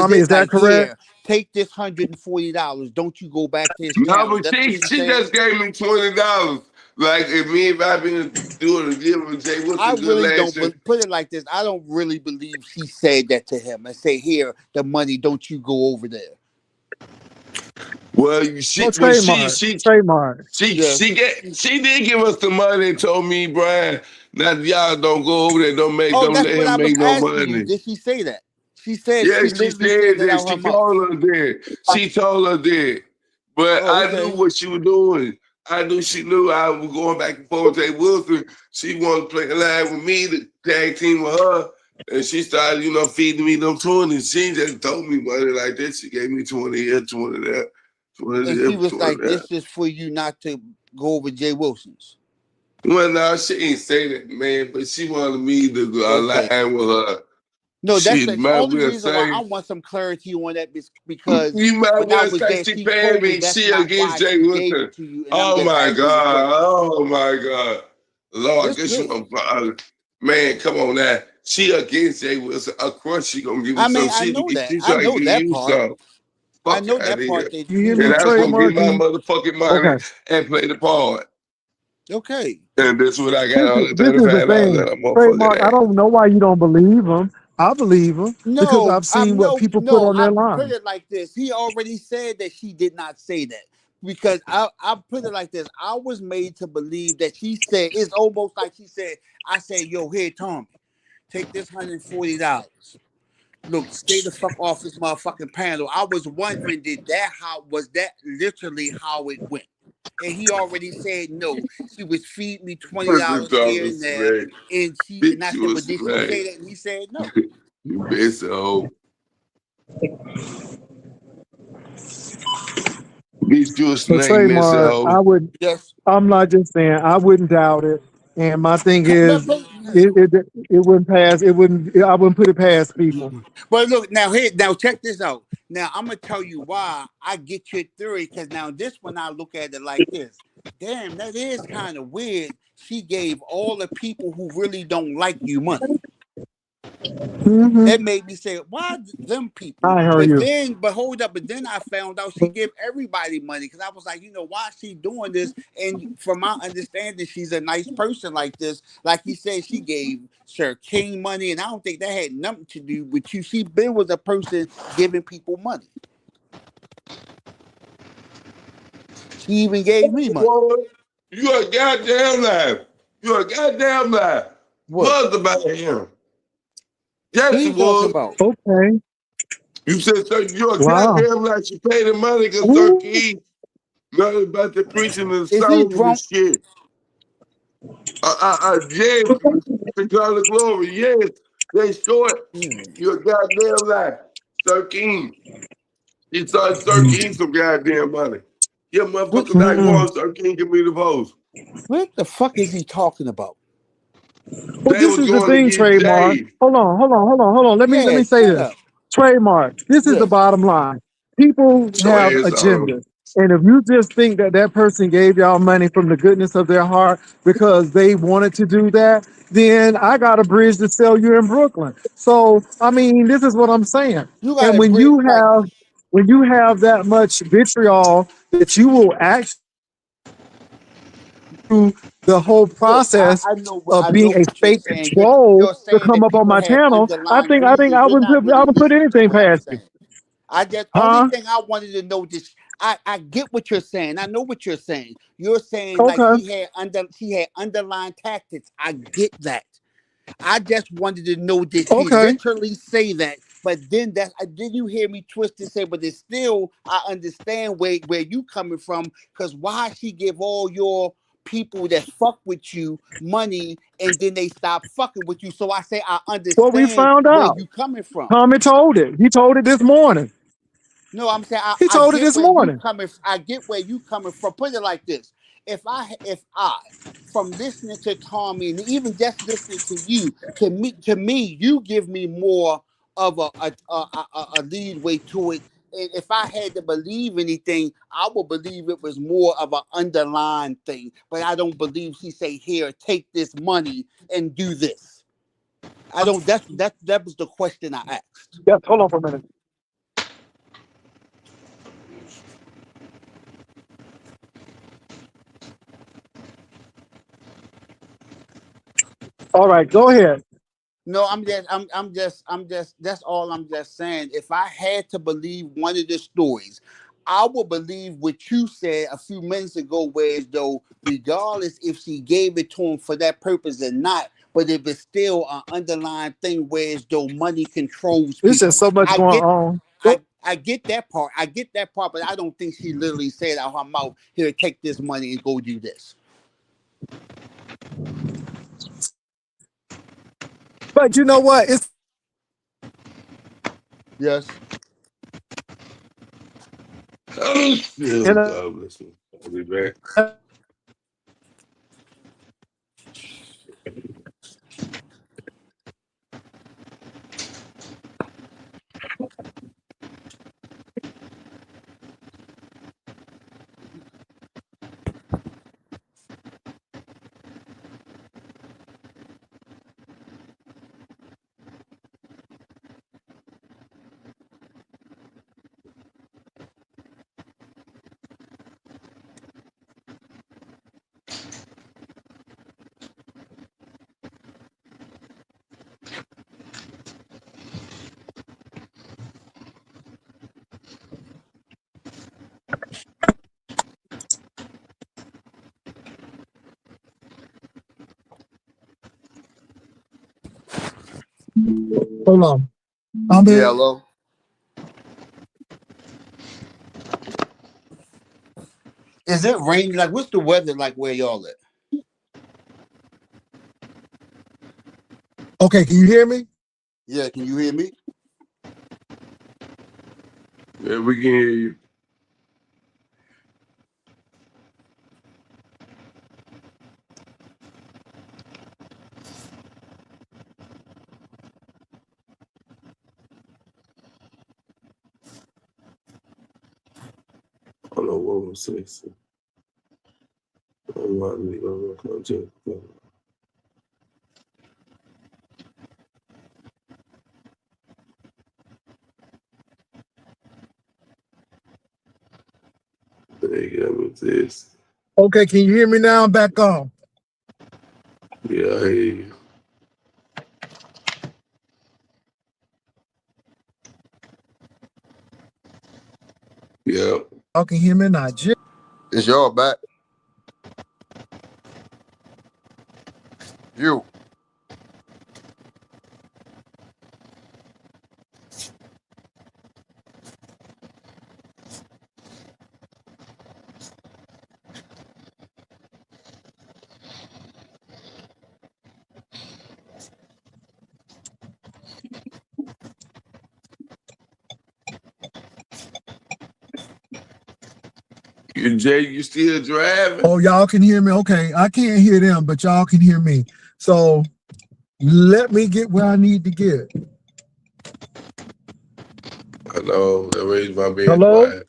Tommy, it is that like, correct? here, take this $140? Don't you go back to his No, channel? but That's what she she said. just gave me $20. Like if I've been doing a deal with Jay I Wilson good really last don't year. put it like this. I don't really believe she said that to him and say, "Here, the money. Don't you go over there." Well, Oh, trademark. Trademark. Yeah. she did give us the money and told me, Brian, that y'all don't go over there, don't Oh, let that's what him I was make no asking you. money. Did she say that? She said Yeah, she she literally said said that that. out her She mouth. told us that. She told us that. But Oh, I knew okay. what she was doing. I knew she knew I was going back and forth with Jay Wilson. She wanted to play a line with me, the tag team with her. And she started, feeding me them 20. She just told me money like that. She gave me 20 here, 20 there, 20 And there, she was 20 like, there. "This is for you not to go over Jay Wilson's." Well, no, she ain't say that, man, but she wanted me to go Okay. line with her. No, that's She the might only well reason why I say, want some clarity on that because you might when I well was say there, she she paid told me me. that's She not against why Jay she gave it Wilson. to you, and I'm Oh just my asking you a God. question. Oh my God. Lord, I That's guess you good. want man, come on now. She against Jay Wilson. Of course she gonna give me I some. mean, I know that. She I trying to know give that you part. some. I Fuck know out of that part here. that You hear me, And I was gonna get trademark? my motherfucking money Okay. and play the part. okay. And that's what I got This on is the this is the $35 thing. that I'm motherfucking Trademark, I at. don't know why you don't believe him, I believe him because No, I've I'm seen what no, people put no. on I their put line. it like this. He already said that she did not say that because I put it like this. I was made to believe that she said it's almost like she said. I said, "Yo, here, Tommy, take this $140. Look, stay the fuck off this motherfucking panel." I was wondering, did that how was that literally how it went? And he already said no. She was feeding me Person $20 here talking and there, smack. and I Bitch, you said, a "But did she smack. say that?" And he said no. You bitch, hoe. Bitch, you a But snake, missy Trademark, hoe. I would. Yes. I'm not just saying. I wouldn't doubt it. And my thing But, is, but, it wouldn't pass. It wouldn't. I wouldn't put it past people. but look now check this out. Now I'm gonna tell you why I get your theory because now this one I look at it like this. Damn, that is kind of weird. She gave all the people who really don't like you money. Hmm. That made me say, why them people? I hear you. But hold up, but then I found out she gave everybody money because I was like, why is she doing this? And from my understanding, she's a nice person like this. Like you said, she gave Sir King money, and I don't think that had nothing to do with you. She been was a person giving people money. She even gave me money. Boy, you a goddamn lie. You a goddamn lie. What? Was about him. What Yes, you it talking was. about? Okay. You said, sir, you're a Wow. goddamn lie. She paid the money because Sir Ooh. Keith, nothing about the preaching and the Is he songs and drunk? shit. Yes, to God the glory. Yes, they short. Hmm. You're a goddamn lie. Sir King. He started Sir King some goddamn money. Yeah, What? motherfucker like Mm. one Sir King give me the post. What the fuck is he talking about? Well, They this was is the going to thing, get Trademark. Jay. Hold on. Let Yeah, me say shut this. up. Trademark. This is the Yes. bottom line. People Show have ass on. agendas. And if you just think that that person gave y'all money from the goodness of their heart because they wanted to do that, then I got a bridge to sell you in Brooklyn. So, I mean, this is what I'm saying. You got And a bridge, like, when you have that much vitriol that you will actually do the whole look, process of I know being a what you're fake saying. troll You're to saying come that up on people my have channel, underlying I think reasons. I You're not really wouldn't put listening to anything what I'm past you. saying. I just only Huh? thing I wanted to know this. I get what you're saying. I know what you're saying. You're saying like Okay. she had underlying tactics. I get that. I just wanted to know did she Okay. literally say that? But then did you hear me twist and say, but it's still I understand where you coming from, because why she give all your people that fuck with you money and then they stop fucking with you. So I say I What we understand found where out. you coming from. Tommy told it. He told it this morning. No, I'm saying He I told it get this where you morning. coming. I get where you coming from. Put it like this: if I from listening to Tommy and even just listening to you, to me, you give me more of a lead way to it. And if I had to believe anything, I would believe it was more of an underlying thing. But I don't believe she say, "Here, take this money and do this." I don't. That was the question I asked. Yes, hold on for a minute. All right, go ahead. No, that's all I'm just saying. If I had to believe one of the stories, I would believe what you said a few minutes ago, whereas though, regardless if she gave it to him for that purpose or not, but if it's still an underlying thing, whereas though money controls There's just people. so much I going get on. I get that part. I get that part, but I don't think she literally said out her mouth, "Here, take this money and go do this." But you know what? It's Yes. Oh, shit. and God bless you. I'll be back. Hold on. I'm Yeah, here. hello. Is it raining? Like, what's the weather like where y'all at? Okay, can you hear me? Yeah, can you hear me? Yeah, we can hear you. I don't know what I'm saying. This. Okay, can you hear me now? I'm back on. Yeah, I hear you. Yeah. Y'all can hear me now. Is y'all back? You. Jay, you still driving? Oh, y'all can hear me? Okay, I can't hear them, but y'all can hear me. So let me get where I need to get. I know. The reason why I'm being Hello? quiet.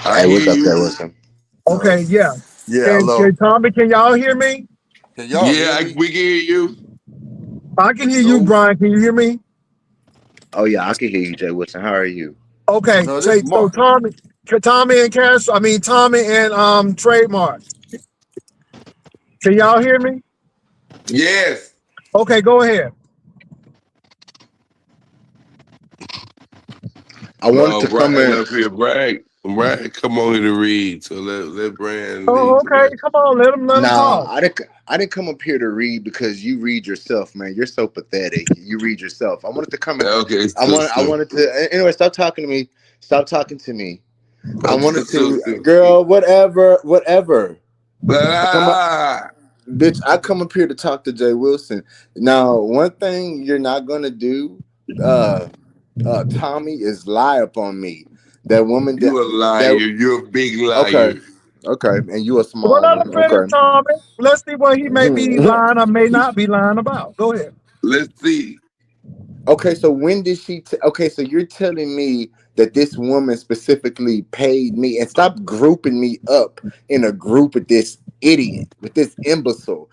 I Hey, hear what's up, you. there, Wilson? Okay, yeah. Yeah, And hello. Tommy, can y'all hear me? Can y'all hear Yeah, me? we can hear you. I can hear you, No. Brian. Can you hear me? Oh yeah, I can hear you, Jay Wilson. How are you? Okay, No, this so Mark. Tommy and Cash, Tommy and Trademark. Can y'all hear me? Yes. Okay, go ahead. I wanted No, to come Brian in. up here. Brian, come on here to read. So let Brian Oh, lead okay. today. Come on, let him Nah, talk. I didn't come up here to read because you read yourself, man. You're so pathetic. You read yourself. I wanted to come in. Okay, I sister. wanted to. Anyway, stop talking to me. Stop talking to me. I Okay, wanted to, sister. girl. Whatever. I come up, Ah, bitch. I come up here to talk to Jay Wilson. Now, one thing you're not gonna do, Tommy, is lie up on me. That woman you a liar. that You're a big okay, liar. okay, and you a Well, small let him one. finish, Okay. Tommy. Let's see what he may be lying or may not be lying about. Go ahead. Let's see. Okay, so when did she? Okay, so you're telling me that this woman specifically paid me, and stop grouping me up in a group with this idiot, with this imbecile.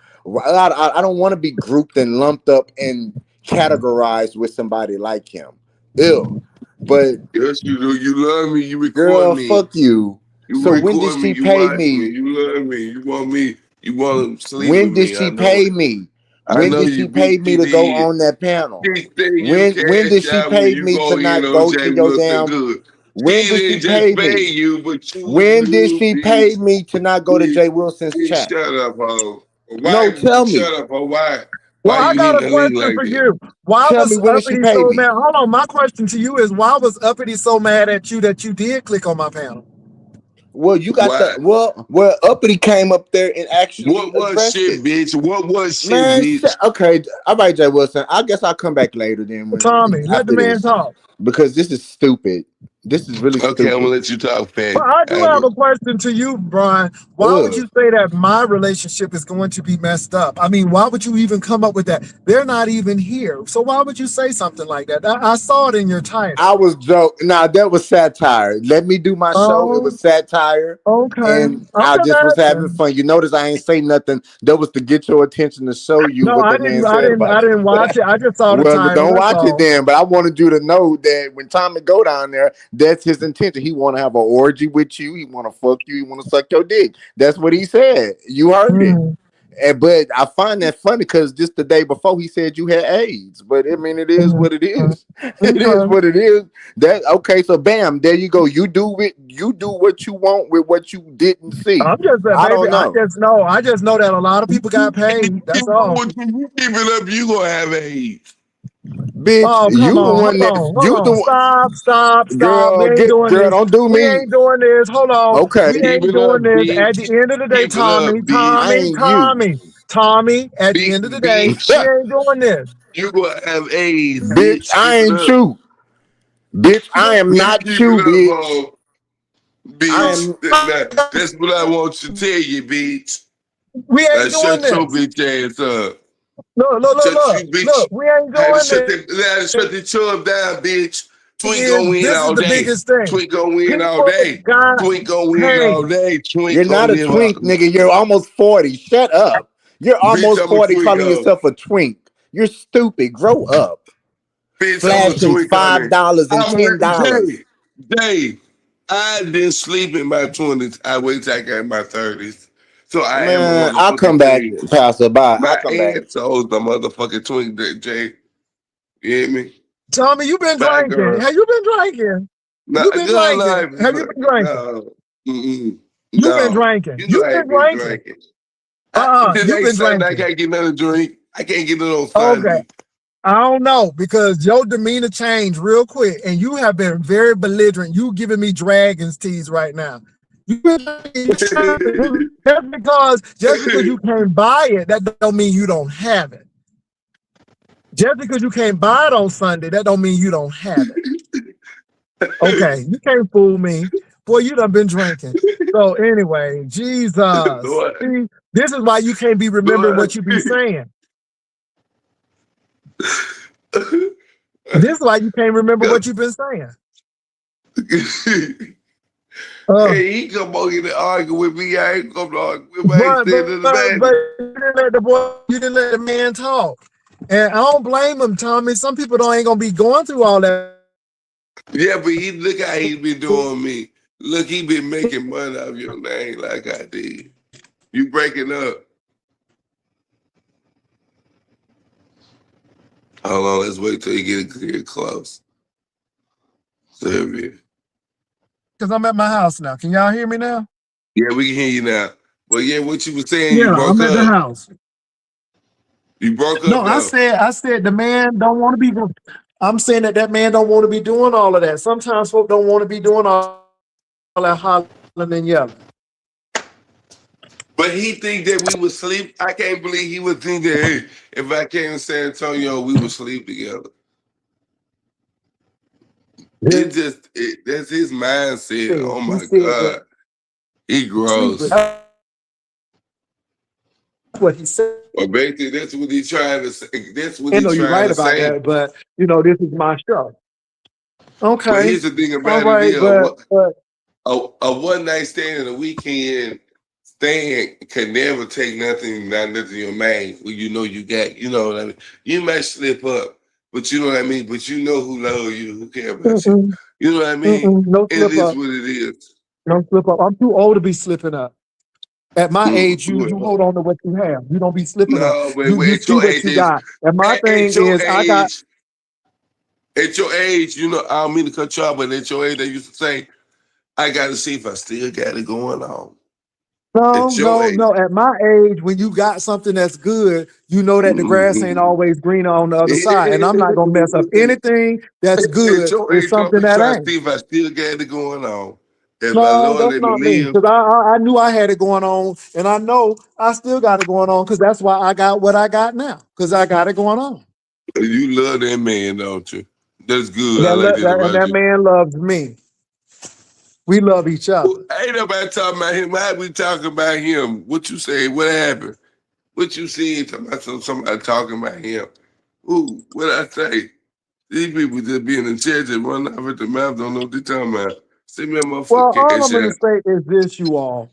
I don't want to be grouped and lumped up and categorized with somebody like him. Ew. But Yes, you do. You love me. You record girl, me. fuck you. You So when did record me. she You pay watch me. me? You love me. You want me. You want to sleep When with did me. she I know pay it. me? I When know did you, she pay bitch. me She to go did. on that panel? She said you When did cash she out when pay you me to go in not on go to Jay your Wilson damn? Good. When She did didn't she just pay pay me? you, but choose When did you, she pay bitch. me to not go to Bitch, Jay Wilson's bitch, chat? shut up, ho. No, Why? tell me. Shut up, ho. Why? Well, Why I you got hitting a the link question like for that? you. Why Tell me, was when did she Uppity pay so me? mad? Hold on, my question to you is why was Uppity so mad at you that you did click on my panel? Well, you got Why? the well, Uppity came up there and actually What was addressed shit, it. bitch? What was shit, Man, bitch? okay, all right, Jay Wilson. I guess I'll come back later then Tommy, let the after man this, talk. because this is stupid. This is really Okay, I'm gonna stupid. let you talk, But fat. I do have a question to you, Brian. Why would Ugh. you say that my relationship is going to be messed up? I mean, why would you even come up with that? They're not even here. So why would you say something like that? I saw it in your title. I was joking. Now that was satire. Let me do my show. It Oh, was satire, okay. and I'm I just just was having asking. fun. You notice I ain't say nothing. That was to get your attention to show you No, what I that man didn't. I said didn't. I about you. didn't watch it. I just saw the Well, title. don't That's watch it all. then. But I wanted you to know that when Tommy go down there, that's his intention. He want to have an orgy with you. He want to fuck you. He want to suck your dick. That's what he said. You heard it. Mm, But I find that funny because just the day before he said you had AIDS. But I mean, it is what it mm, is. It is okay. what it is. That okay? So bam, there you go. You do it. You do what you want with what you didn't see. I'm just that I baby. don't know. I just know that a lot of people got paid. That's all. What you keep it up, you gonna have AIDS. Bitch, Oh, you come the on, one that hold you the on. Stop. We girl. ain't Get doing girl, this. don't do We me. ain't doing this. Hold on. Okay, We Keep ain't it up, doing this. At the bitch. end of the day, Keep it up, I bitch. ain't you. Tommy, at the end of the day, we Bitch. ain't doing this. You gonna have AIDS, Bitch, bitch. I Keep it ain't up. you. Bitch, I am Bitch, not keep you, it up, bitch. ho. I Bitch. am That's what I want to tell you, bitch. We Now ain't doing shut your this. bitch ass up. Shut you, bitch. Look, we ain't Had to doing this. shut the chub down, bitch. Twink Is go in this is all the day. biggest thing. Twink go in all People day. got Twink go in hey, all day. Twink you're go not a live out. twink, nigga. You're almost 40. Shut up. You're Bitch, almost I'm a 40 calling twingo. yourself a twink. You're stupid. Grow up. Bitch, I'm a Flashing twink, honey. $5 and I'm a $10. Jay. I didn't sleep in my 20s. I wait till I got in my 30s. So I am a Man, I'll come motherfucking back, twink. Pastor. Bye. I'll My come back. aunt told the motherfucking twink that Jay. You hear me? Tommy, you been Bye, drinking. girl. Have you been drinking? No, You been girl, drinking. life. Have you been drinking? No. Mm-mm. You been No. drinking. You know You I been ain't been drinking. drinking. I, You today been Sunday, I drinking. can't get nothing to drink. I can't get it on Okay. Sunday. I don't know because your demeanor changed real quick, and you have been very belligerent. You giving me dragon's tease right now. You been just because you can't buy it, that don't mean you don't have it. Just because you can't buy it on Sunday, that don't mean you don't have it. Okay, you can't fool me. Boy, you done been drinking. So anyway, Jesus. Lord, See, this is why you can't be remembering what you be Lord. saying. This is why you can't remember what you've been saying. Hey, he come on here to argue with me. I ain't come to argue with him. I ain't But, saying but, nothing but, about but it. you didn't let the man talk. And I don't blame him, Tommy. Some people ain't gonna be going through all that. Yeah, but he look how he been doing me. Look, he been making money off your name like I did. You breaking up. Hold on, let's wait till you get close. Sylvia. Because I'm at my house now. Can y'all hear me now? Yeah, we can hear you now. But yeah, what you was saying, you Yeah, broke I'm at the up. house. You broke No, up though. I said the man don't want to be. I'm saying that man don't want to be doing all of that. Sometimes folk don't want to be doing all that hollering and yelling. But he think that we would sleep. I can't believe he would think that hey, if I came to San Antonio, we would sleep together. That's his mindset. Oh He my said that God. He sleeping. gross. That's what he said. Well, basically, that's what he's trying to say. That's what I know he's you're trying right to about say. that, but this is my show. But Okay, here's the thing all about it right, is but a one night stand and a weekend stand can never take nothing, not nothing your man. Well, you know you got, you know what I mean. You might slip up, but you know what I mean. But you know who love you, who care about you. You know what I mean. no And it slip is up, what it is. no slip up. I'm too old to be slipping up. At my age, you Well, hold on to what you have. You don't be slipping up. no, but You at see your what age, you got. And my at thing your is, I got age, at your age, you know, I don't mean to cut you off, but at your age, they used to say, I got to see if I still got it going on. At your age. no. At my age, when you got something that's good, you know that the grass ain't always greener on the other side. And I'm not gonna mess up anything that's At good your with age, I'll something be that trying to ain't. see if I still got it going on. If my No, Lord that's let me not me. live, Because I knew I had it going on, and I know I still got it going on. Because that's why I got what I got now. Because I got it going on. you love that man, don't you? That's And good. I like that and about that you. man loves me. We love each other. Ain't nobody talking about him. Why we talking about him? What you say? What happened? What you see talking about somebody talking about him? Ooh, what I say? These people just being in church and run off at the mouth, don't know what they talking about. Send me a Well, motherfucking all cash I'm going to out. say is this, you all.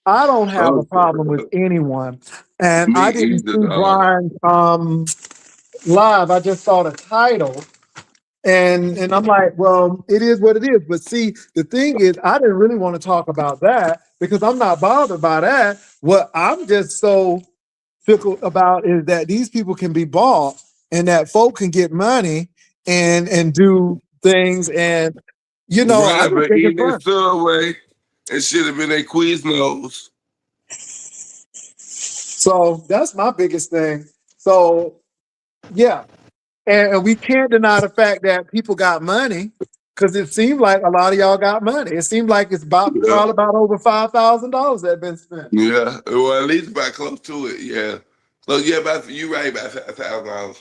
I don't have a problem with Okay. anyone. And Me I didn't either, see dog. Brian live. I just saw the title. And I'm like, well, it is what it is. But see, the thing is, I didn't really want to talk about that because I'm not bothered by that. What I'm just so fickle about is that these people can be bought and that folk can get money and do things. And, I Right, just but think it's in that fun. subway, it should have been a Quiznos. So that's my biggest thing. So, yeah. And we can't deny the fact that people got money because it seemed like a lot of y'all got money. It seemed like it's Yeah, probably about over $5,000 that been spent. yeah. Well, at least about close to it. Yeah. So yeah, about you right about $5,000.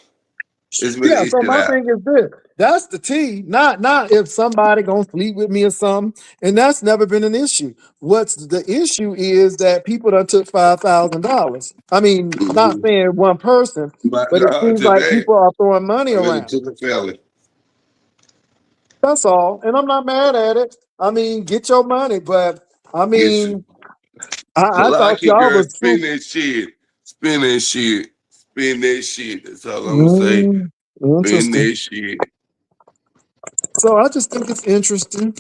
It's been Yeah, so issued my out. thing is this. That's the T, not if somebody gonna sleep with me or something. And that's never been an issue. What's the issue is that people done took $5,000. I mean, not Mm-hmm. saying one person, My but it God, seems like today people are throwing money I really around. took a felony. That's all. And I'm not mad at it. I mean, get your money, but I Get you. mean, I thought Clock it, y'all girl. was Spin true. that shit. Spin that shit. Spin that shit. That's all I'm gonna say. Mm, Spin interesting. that shit. So I just think it's interesting.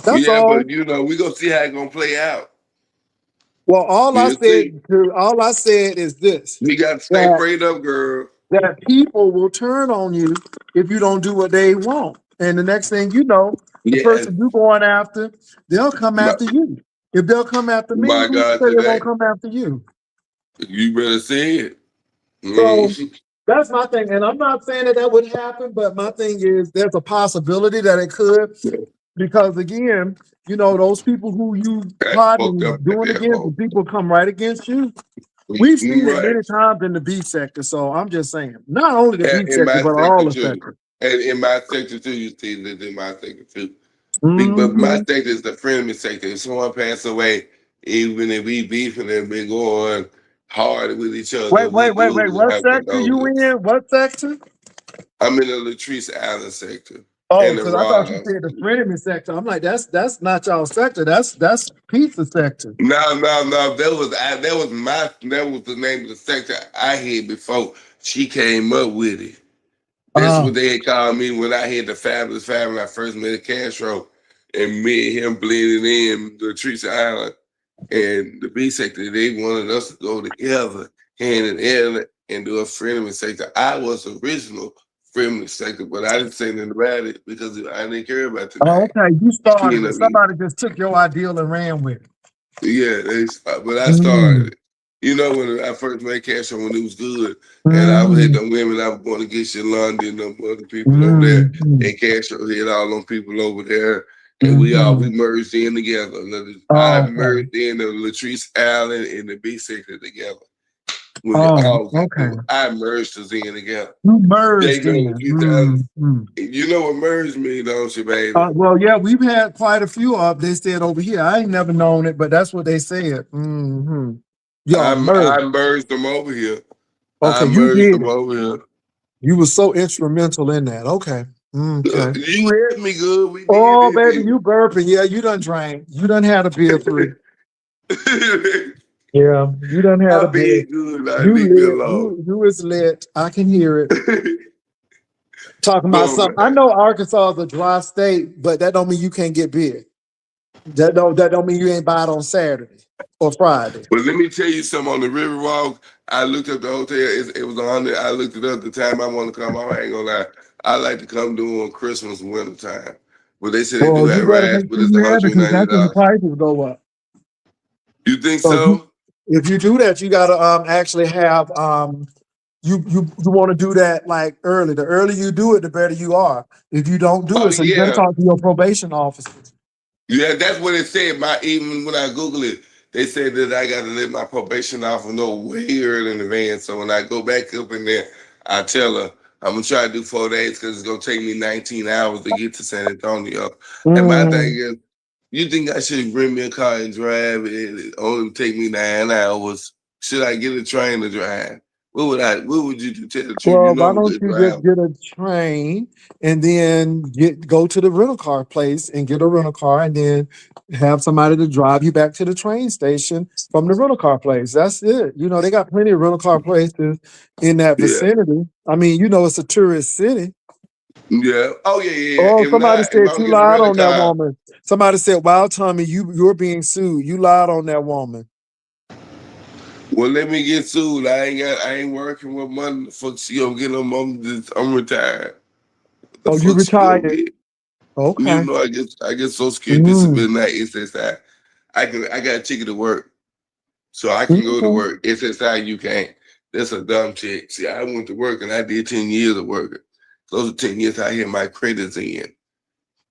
That's Yeah, all. but you know, we gonna see how it gonna play out. Well, We'll see. all I said is this: We got to stay that prayed up, girl. that people will turn on you if you don't do what they want. And the next thing you know, the Yeah, person you going after, they'll come my, after you. If they'll come after me, my who God, say they won't today. come after you? You better say it. So Mm. that's my thing. And I'm not saying that would happen, but my thing is there's a possibility that it could. Because again, you know, those people who you That's plotting fucked up and at doing that against, the hole. people come right against you. We've seen it Right. many times in the B sector. So I'm just saying, not only the B And in sector, my but sector all the too. sectors. And in my sector too, you see this in my sector too. But my Hmm. sector is the friendly sector. If someone passed away, even if we beefing and been going hard with each other, we do What have sector you condolence. in? What sector? I'm in the Latrice Allen sector Oh, and the because I thought you Ross. said the frenemy sector. I'm like, that's not y'all sector. That's pizza sector. No. That was the name of the sector I had before she came up with it. That's Oh, what they had called me when I had the Fabulous Family. I first met Castro, and me and him blended in the Teresa Island and the B sector. They wanted us to go together, hand in hand, and do a frenemy sector. I was the original frenemy sector, but I didn't say nothing about it because I didn't care about the oh, name. okay. You You started know it. what I mean? Somebody just took your ideal and ran with it. Yeah, but I Mm, started it. You know, when I first made Cash when it was good, and I had mm, them women I was going to get you London, them other people over there, mm, and Cash had all them people over there, and we mm. merged in together. I Oh, okay. merged in the Latrice Allen and the B sector together. When it Oh, all got okay. through, I merged us in together. You They merged know in. a few times. Mm. You know what merged mean, don't you, baby? Well, yeah, we've had quite a few of. They said over here. I ain't never known it, but that's what they said. Y'all merged. I merged them over here. I Okay, you merged did them it. over here. You were so instrumental in that. Okay. Okay. You read me good. We did Oh, it, baby, baby. you burping. Yeah, you done drank. You done had a beer three. Yeah, you done had I a beer. be good. I You leave me lit. alone. You is lit. I can hear it. Talking about Boom, something. I man. know Arkansas is a dry state, but that don't mean you can't get beer. That don't mean you ain't buy it on Saturday or Friday. But let me tell you something. On the river walk, I looked up the hotel. It was on there. I looked it up the time I want to come. I ain't gonna lie. I like to come during Christmas, winter time. But they said they do Well, you have better rides, make but sure it's you have it because that's when the $190. prices go up. You think So so? if you do that, you gotta actually have you want to do that like early. The earlier you do it, the better you are. If you don't do Oh it, so you better yeah. talk to your probation officer. Yeah, that's what it said. Even when I Google it, they said that I got to let my probation officer know way early in advance. So when I go back up in there, I tell her I'm gonna try to do 4 days because it's gonna take me 19 hours to get to San Antonio. And my thing Mm. is, you think I should bring me a car and drive it only take me 9 hours? Should I get a train to drive? What would you do? Tell the truth. You Well, know why I'm a don't good you just driver. get a train and then go to the rental car place and get a rental car and then have somebody to drive you back to the train station from the rental car place. That's it. You know, they got plenty of rental car places in that Yeah. vicinity. I mean, you know, it's a tourist city. Yeah. Oh yeah. Oh, If somebody not, if said I'm you getting a lied rental on that car. woman. Somebody said, "Wow, Tommy, you're being sued. You lied on that woman." Well, let me get sued. I ain't working with money. The fuck she gonna get them? I'm retired. The Oh, you fuck she gonna retired. get? You Okay. know I get Social Security Mm. disability, not SSI. I got a ticket to work. So I can go to Okay. work. SSI you can't. That's a dumb chick. See, I went to work and I did 10 years of working. Those are 10 years I had my credits in.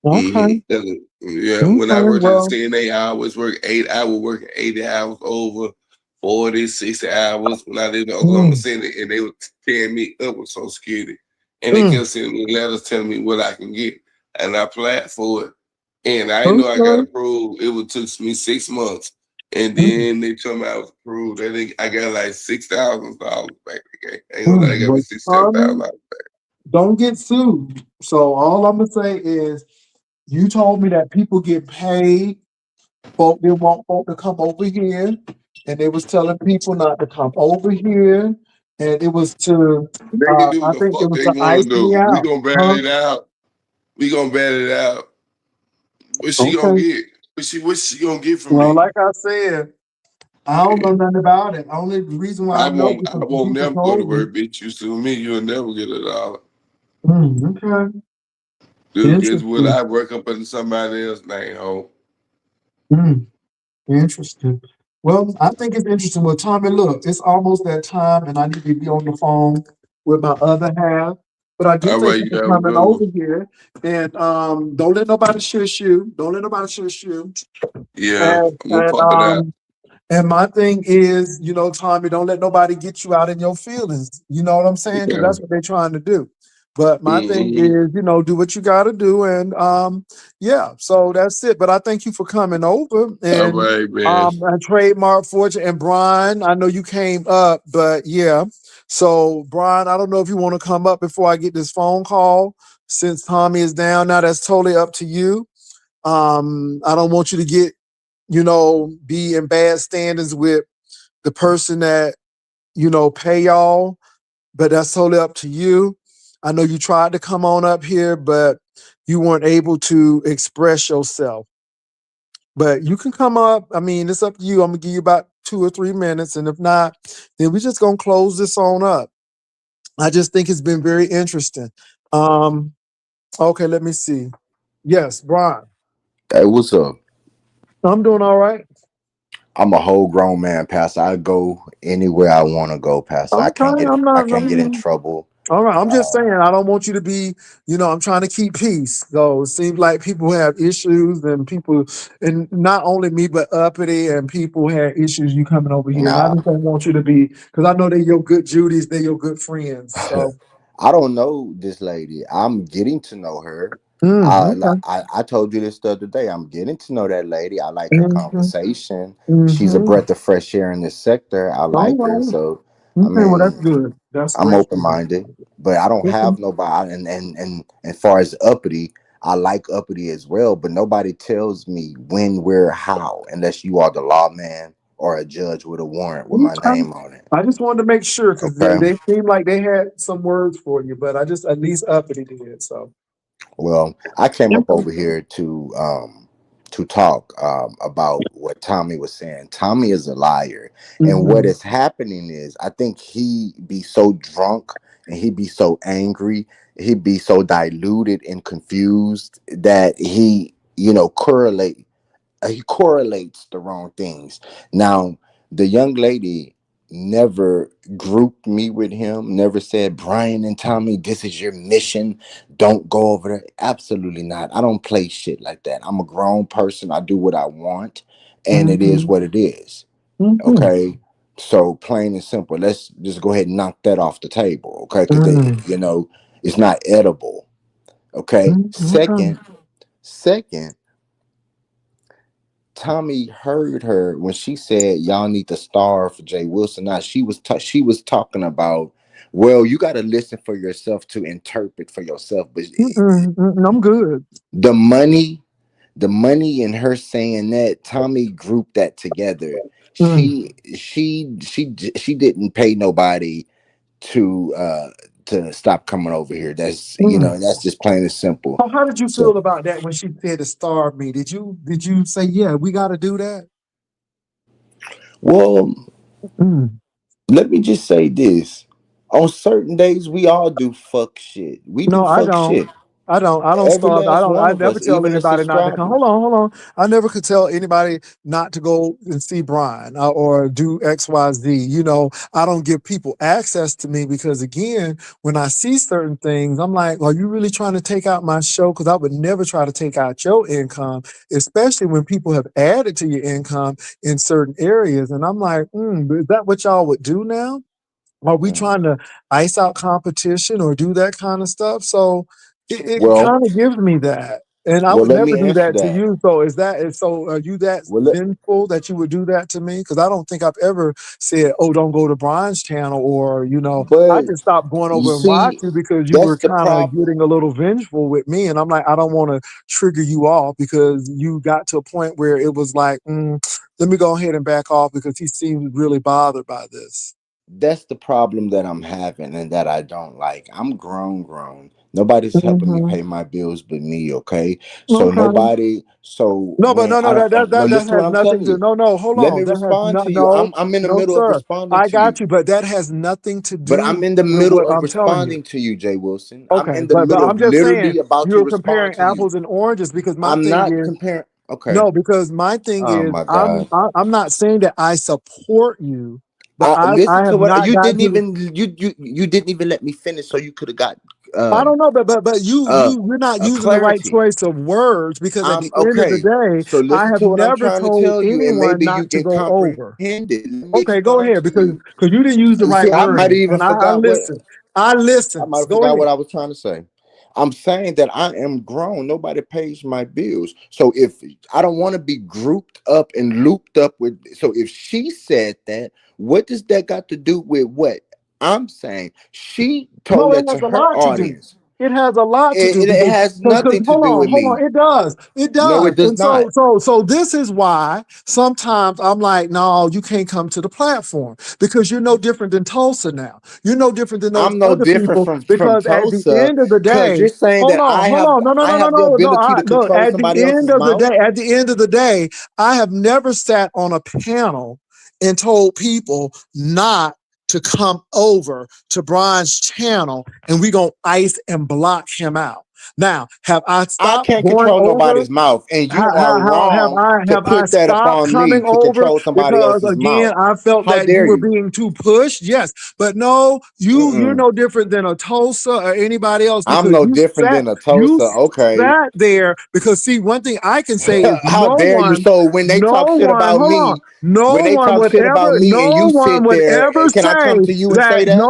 Okay. Yeah, Okay. when I worked at the Well. CNA, I always work 8 hours, working 80 hours over 40, 60 hours when I lived in Oklahoma Mm, City, and they were tearing me up with Social Security. And they mm, kept sending me letters telling me what I can get. And I applied for it. And I didn't know I got okay. approved. It would took me 6 months. And Mm, then they told me I was approved. I got like $6,000 back again. I ain't gonna lie, mm. they got me Well, Tommy, $67,000. don't get sued. So all I'm gonna say is, you told me that people get paid. Folk didn't want folk to come over here, and they was telling people not to come over here, and it was to, They can do I what the think it fuck was they to want ice to me do. We out. gonna bat Huh? it out. We gonna bat it out. What she gonna Okay. get? What she gonna get from Well, me? like I said, I don't know nothing about it. Only reason why I know I because the won't people never go to told me. work, bitch. You sue me, you'll never get $1. Okay. This what Interesting. I work up under somebody else's name, ho. Mm, interesting. Well, I think it's interesting. Well, Tommy, look, it's almost that time, and I need to be on the phone with my other half. But I do All thank right, you you for have a coming good one. over here, and don't let nobody shush you. Don't let nobody shush you. Yeah, And I'm gonna and pop it out. um and my thing is, Tommy, don't let nobody get you out in your feelings. You know what I'm saying? Because Yeah. that's what they're trying to do. But my thing Mm-hmm. is, do what you got to do, and yeah. So that's it. But I thank you for coming over, All and right, man. and Trademark Fortune and Brian. I know you came up, but yeah. So Brian, I don't know if you want to come up before I get this phone call. Since Tommy is down now, that's totally up to you. I don't want you to get be in bad standings with the person that, pay y'all, but that's totally up to you. I know you tried to come on up here, but you weren't able to express yourself. But you can come up. I mean, it's up to you. I'm gonna give you about 2 or 3 minutes, and if not, then we're just gonna close this on up. I just think it's been very interesting. Um, okay, let me see. Yes, Brian. Hey, what's up? I'm doing all right. I'm a whole grown man, Pastor. I go anywhere I want to go, Pastor. Okay, I'm I not. can't get in trouble. All right, I'm just saying, Um, I don't want you to be, I'm trying to keep peace. So it seems like people have issues, and people, and not only me, but uppity and people had issues you coming over here. And I nah. just don't want you to be, because I know they're your good Judies, they're your good friends. So, I don't know this lady. I'm getting to know her. okay. I told you this the other day. I'm getting to know that lady. I like her Mm-hmm, conversation. She's a mm-hmm. breath of fresh air in this sector. I All like her. right. So, I Okay, well, that's mean, good. That's I'm great. open minded, but I don't Okay. have nobody. And as far as uppity, I like uppity as well. But nobody tells me when, where, how, unless you are the lawman or a judge with a warrant with my Okay. name on it. I just wanted to make sure because Okay. they seemed like they had some words for you, but I just at least uppity did. So, Well, I came up okay. over here to talk about what Tommy was saying. Tommy is a liar, and what Mhm. is happening is I think he be so drunk and he be so angry, he be so diluted and confused that he correlates the wrong things. Now, the young lady never grouped me with him, never said, Brian and Tommy, this is your mission. Don't go over there. Absolutely not. I don't play shit like that. I'm a grown person. I do what I want, and it is Mhm. what it is. Mhm. Okay. So plain and simple. Let's just go ahead and knock that off the table. Okay. Because Mm. it's not edible. Okay. Okay. Second, Tommy heard her when she said y'all need to starve Jay Wilson. Now she was talking about, well, you got to listen for yourself to interpret for yourself. But Mm-mm. Mm-mm. I'm good. the money, the money in her saying that, Tommy grouped that together. Mm. She didn't pay nobody to stop coming over here. That's Mm. that's just plain and simple. So how did you So feel about that when she said to starve me? Did you say, yeah, we got to do that? well, Mm. let me just say this. On certain days, we all do fuck shit. We do No, I fuck don't. shit. I don't Every starve. last one I of never us, tell even the anybody not to come. subscribers. Hold on. I never could tell anybody not to go and see Brian or do X, Y, Z. You know, I don't give people access to me because again, when I see certain things, I'm like, are you really trying to take out my show? Because I would never try to take out your income, especially when people have added to your income in certain areas. And I'm like, is that what y'all would do now? Are we Mm. trying to ice out competition or do that kind of stuff? So it Well, kind of gives me that. And I well, would let never me do answer that to that. you. So are you that Well, vengeful that you would do that to me? Because I don't think I've ever said, oh, don't go to Brian's channel, or, you know, I but just stopped going you over and watch see, you because you that's were the kind of problem. getting a little vengeful with me. And I'm like, I don't want to trigger you off because you got to a point where it was like, let me go ahead and back off because he seems really bothered by this. That's the problem that I'm having and that I don't like. I'm grown. Nobody's helping me Hmm. pay my bills but me, okay? So Okay. nobody, so No, but when no, I don't that no, listen to what has I'm nothing telling to. you. No, hold Let me on. That has respond not. to you. I'm in the No, middle of sir. responding I to got you. you, but that has nothing to But I'm do in the with middle what of I'm telling you. responding to you, Jay Wilson. I'm Okay, in the but middle of I'm just saying literally about to you're respond comparing to you. apples and oranges because my I'm thing not is comparing. Okay. no, because my thing Oh is my God. I'm not saying that I support you, but I listen I to have what not you gotten didn't to the. even you didn't even let me finish, so you could have got I um don't know, but you're not using the right clarity. choice of words because at the end of the Okay. day, So I listen have to what I'm never trying to told tell you, and anyone maybe you not to can go comprehend over. it. Let me Okay, go explain ahead to because you. you didn't use the See, right I might have wording, even and I forgot what listen. I I listen. might have Go forgot ahead. what I was trying to say. I'm saying that I am grown. Nobody pays my bills. So if I don't want to be grouped up and looped up with, so if she said that, what does that got to do with what I'm saying? She No, told it that has to a her lot to do. audience. It has a lot to do It has because nothing to do with hold me. on, it does. It No, does. it does And not. so this is why sometimes I'm like, no, you can't come to the platform because you're no different than Tulsa now. You're no different than those I'm no other different people from because at the Tulsa end of the because day, you're saying that hold on. I have the No. ability to No, control somebody else's mouth. at the end of the day, I have never sat on a panel and told people not to come over to Brian's channel and we gonna ice and block him out. Now, have I I stopped can't going control over? nobody's mouth, and you are How wrong to have I put that stopped upon me coming to over control somebody because else's again mouth. I felt How that you dare were you? being too pushed? Yes, but no, you're Mm-mm. no different than a Tulsa or anybody else I'm because no different than a you Tulsa. Okay. sat there because see one thing I can say is How dare you? So when they talk shit about hold on, me, when they talk shit about me, and no you one sit would there, ever can I come say to you and say that that?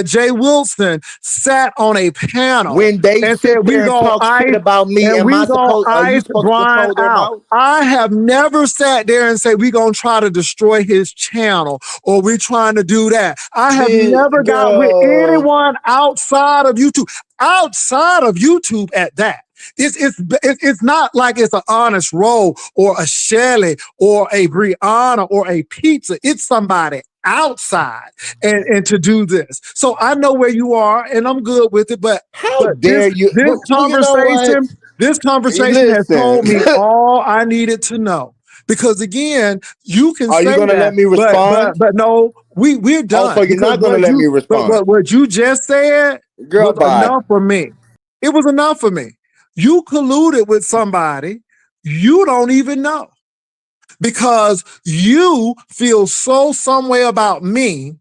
Jay Wilson sat on a panel When they and said sit there and talk shit about me, am I supposed? Are you ice supposed to Brian control their out. mouth? I have never sat there and said we gonna try to destroy his channel or we're trying to do that. I have Then, never got with girl, anyone outside of YouTube. Outside of YouTube at that. It's not like it's an Honest Roll or a Shelly or a Brianna or a Pizza. It's somebody outside and to do this. So I know where you are and I'm good with it. But how dare you? this But you know what? conversation has Listen, told me all I needed to know. Because again, you can are you say gonna let that, me respond? but no, we're Oh, so done you're because not gonna let me respond, what you just said girl? was Bye. enough for me. It was enough for me. You colluded with somebody you don't even know because you feel so some way about me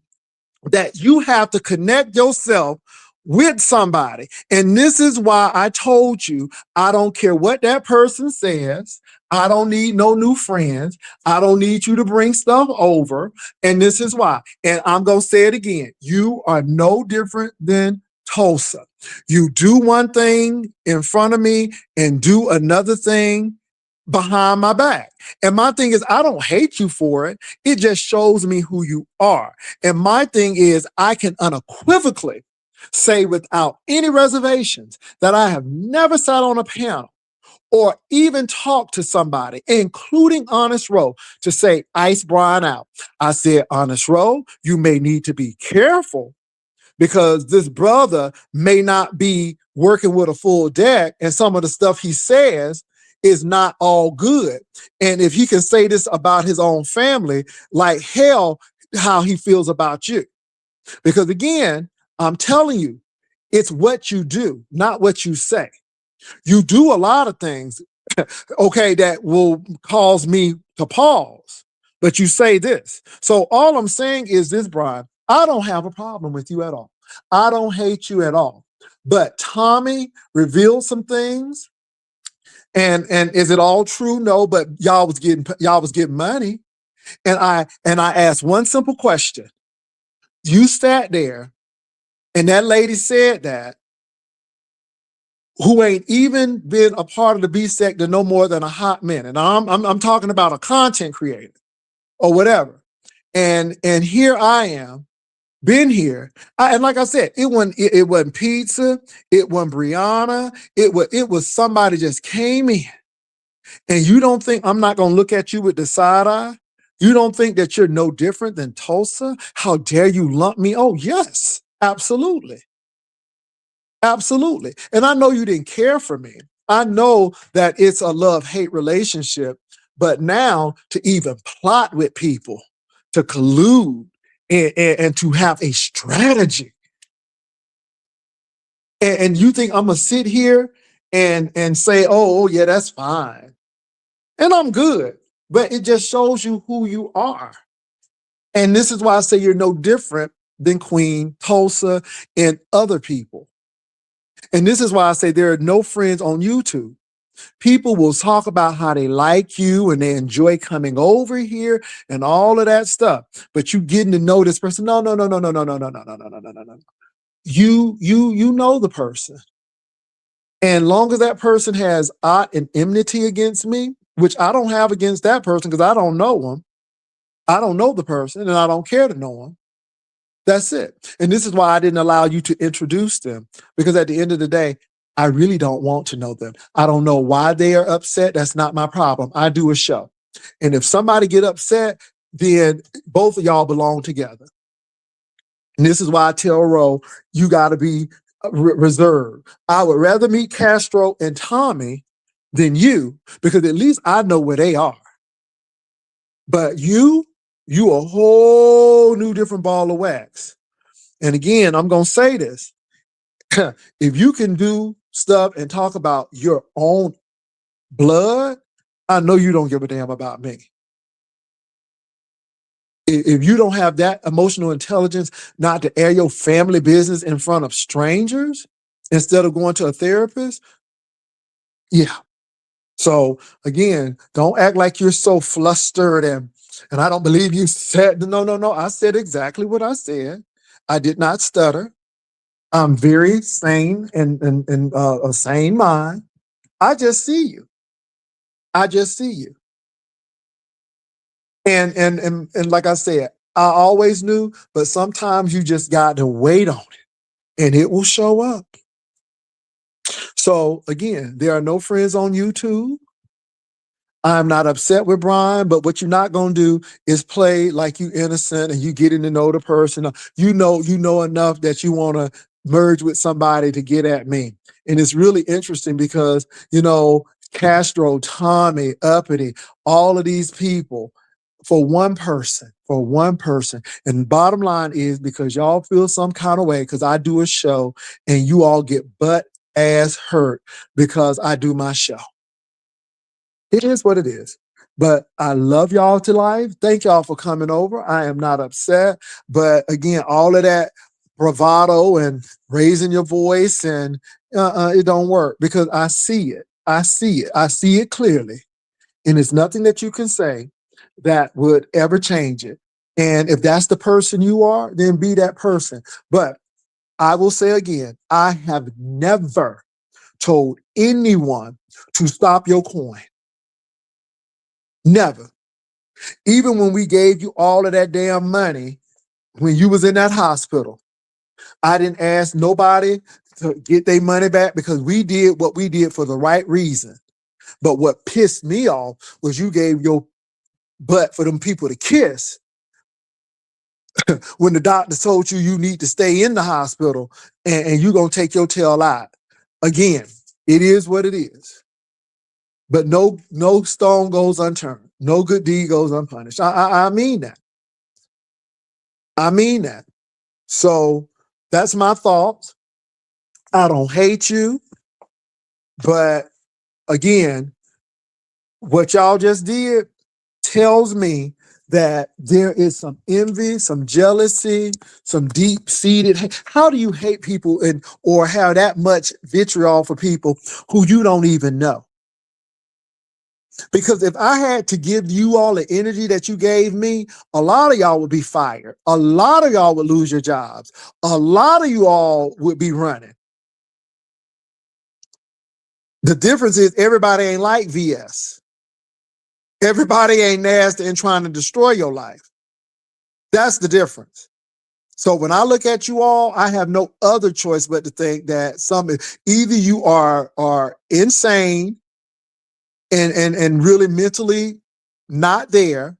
that you have to connect yourself with somebody. And this is why I told you, I don't care what that person says. I don't need no new friends. I don't need you to bring stuff over. And this is why. And I'm going to say it again. You are no different than Tulsa. You do one thing in front of me and do another thing behind my back. And my thing is, I don't hate you for it. It just shows me who you are. And my thing is, I can unequivocally say without any reservations that I have never sat on a panel or even talked to somebody, including Honest Row, to say, ice Brian out. I said, Honest Row, you may need to be careful because this brother may not be working with a full deck and some of the stuff he says is not all good. And if he can say this about his own family, like hell, how he feels about you. Because again, I'm telling you, It's what you do, not what you say. You do a lot of things, okay, that will cause me to pause, but you say this. So all I'm saying is this, Brian, I don't have a problem with you at all. I don't hate you at all. But Tommy revealed some things, and is it all true? No, but y'all was getting money. And I asked one simple question. You sat there and that lady said that, who ain't even been a part of the B sector no more than a hot minute. I'm talking about a content creator or whatever. And here I am, been here. And like I said, it wasn't pizza, it wasn't Brianna, it was somebody just came in. And you don't think I'm not gonna look at you with the side eye? You don't think that you're no different than Tulsa? How dare you lump me? Oh, yes, absolutely. Absolutely. And I know you didn't care for me. I know that it's a love-hate relationship, but now to even plot with people, to collude and to have a strategy. And you think I'm gonna sit here and say, oh yeah, that's fine. And I'm good. But it just shows you who you are. And this is why I say you're no different than Queen, Tulsa, and other people. And this is why I say there are no friends on YouTube. People will talk about how they like you and they enjoy coming over here and all of that stuff. But you getting to know this person. No. You know the person. And long as that person has aught and enmity against me, which I don't have against that person because I don't know him. I don't know the person and I don't care to know him. That's it. And this is why I didn't allow you to introduce them, because at the end of the day, I really don't want to know them. I don't know why they are upset. That's not my problem. I do a show. And if somebody get upset, then both of y'all belong together. And this is why I tell Ro, you got to be reserved. I would rather meet Castro and Tommy than you, because at least I know where they are. But you a whole new different ball of wax. And again, I'm going to say this. If you can do stuff and talk about your own blood, I know you don't give a damn about me. If you don't have that emotional intelligence not to air your family business in front of strangers instead of going to a therapist, yeah. So again, don't act like you're so flustered and I don't believe you said, no. I said exactly what I said. I did not stutter. I'm very sane and a sane mind. I just see you. I just see you. And like I said, I always knew, but sometimes you just got to wait on it and it will show up. So again, there are no friends on YouTube. I'm not upset with Brian, but what you're not going to do is play like you innocent and you getting to know the person. You know enough that you want to merge with somebody to get at me. And it's really interesting because, Castro, Tommy, Uppity, all of these people for one person. And bottom line is because y'all feel some kind of way because I do a show and you all get butt ass hurt because I do my show. It is what it is. But I love y'all to life. Thank y'all for coming over. I am not upset. But again, all of that bravado and raising your voice and it don't work because I see it. I see it clearly. And it's nothing that you can say that would ever change it. And if that's the person you are, then be that person. But I will say again, I have never told anyone to stop your coin. Never. Even when we gave you all of that damn money when you was in that hospital, I didn't ask nobody to get their money back because we did what we did for the right reason. But what pissed me off was you gave your butt for them people to kiss when the doctor told you need to stay in the hospital and you're going to take your tail out. Again, it is what it is. But no stone goes unturned. No good deed goes unpunished. I mean that. I mean that. So that's my thoughts. I don't hate you. But again, what y'all just did tells me that there is some envy, some jealousy, some deep-seated how do you hate people and or have that much vitriol for people who you don't even know? Because if I had to give you all the energy that you gave me, a lot of y'all would be fired. A lot of y'all would lose your jobs. A lot of you all would be running. The difference is everybody ain't like VS. Everybody ain't nasty and trying to destroy your life. That's the difference. So when I look at you all, I have no other choice but to think that either you are insane and really mentally not there,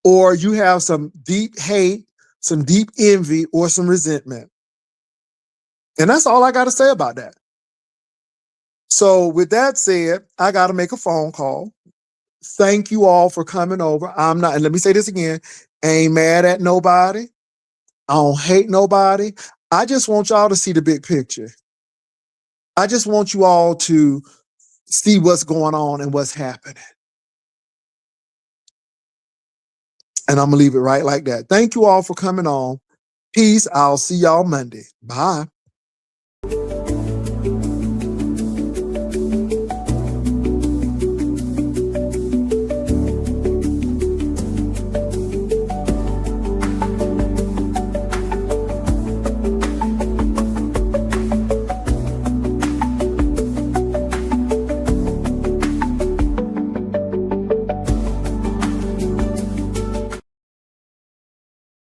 or you have some deep hate, some deep envy, or some resentment. And that's all I got to say about that. So with that said, I got to make a phone call. Thank you all for coming over. I'm not, and let me say this again, I ain't mad at nobody. I don't hate nobody. I just want y'all to see the big picture. I just want you all to see what's going on and what's happening. And I'm going to leave it right like that. Thank you all for coming on. Peace. I'll see y'all Monday. Bye.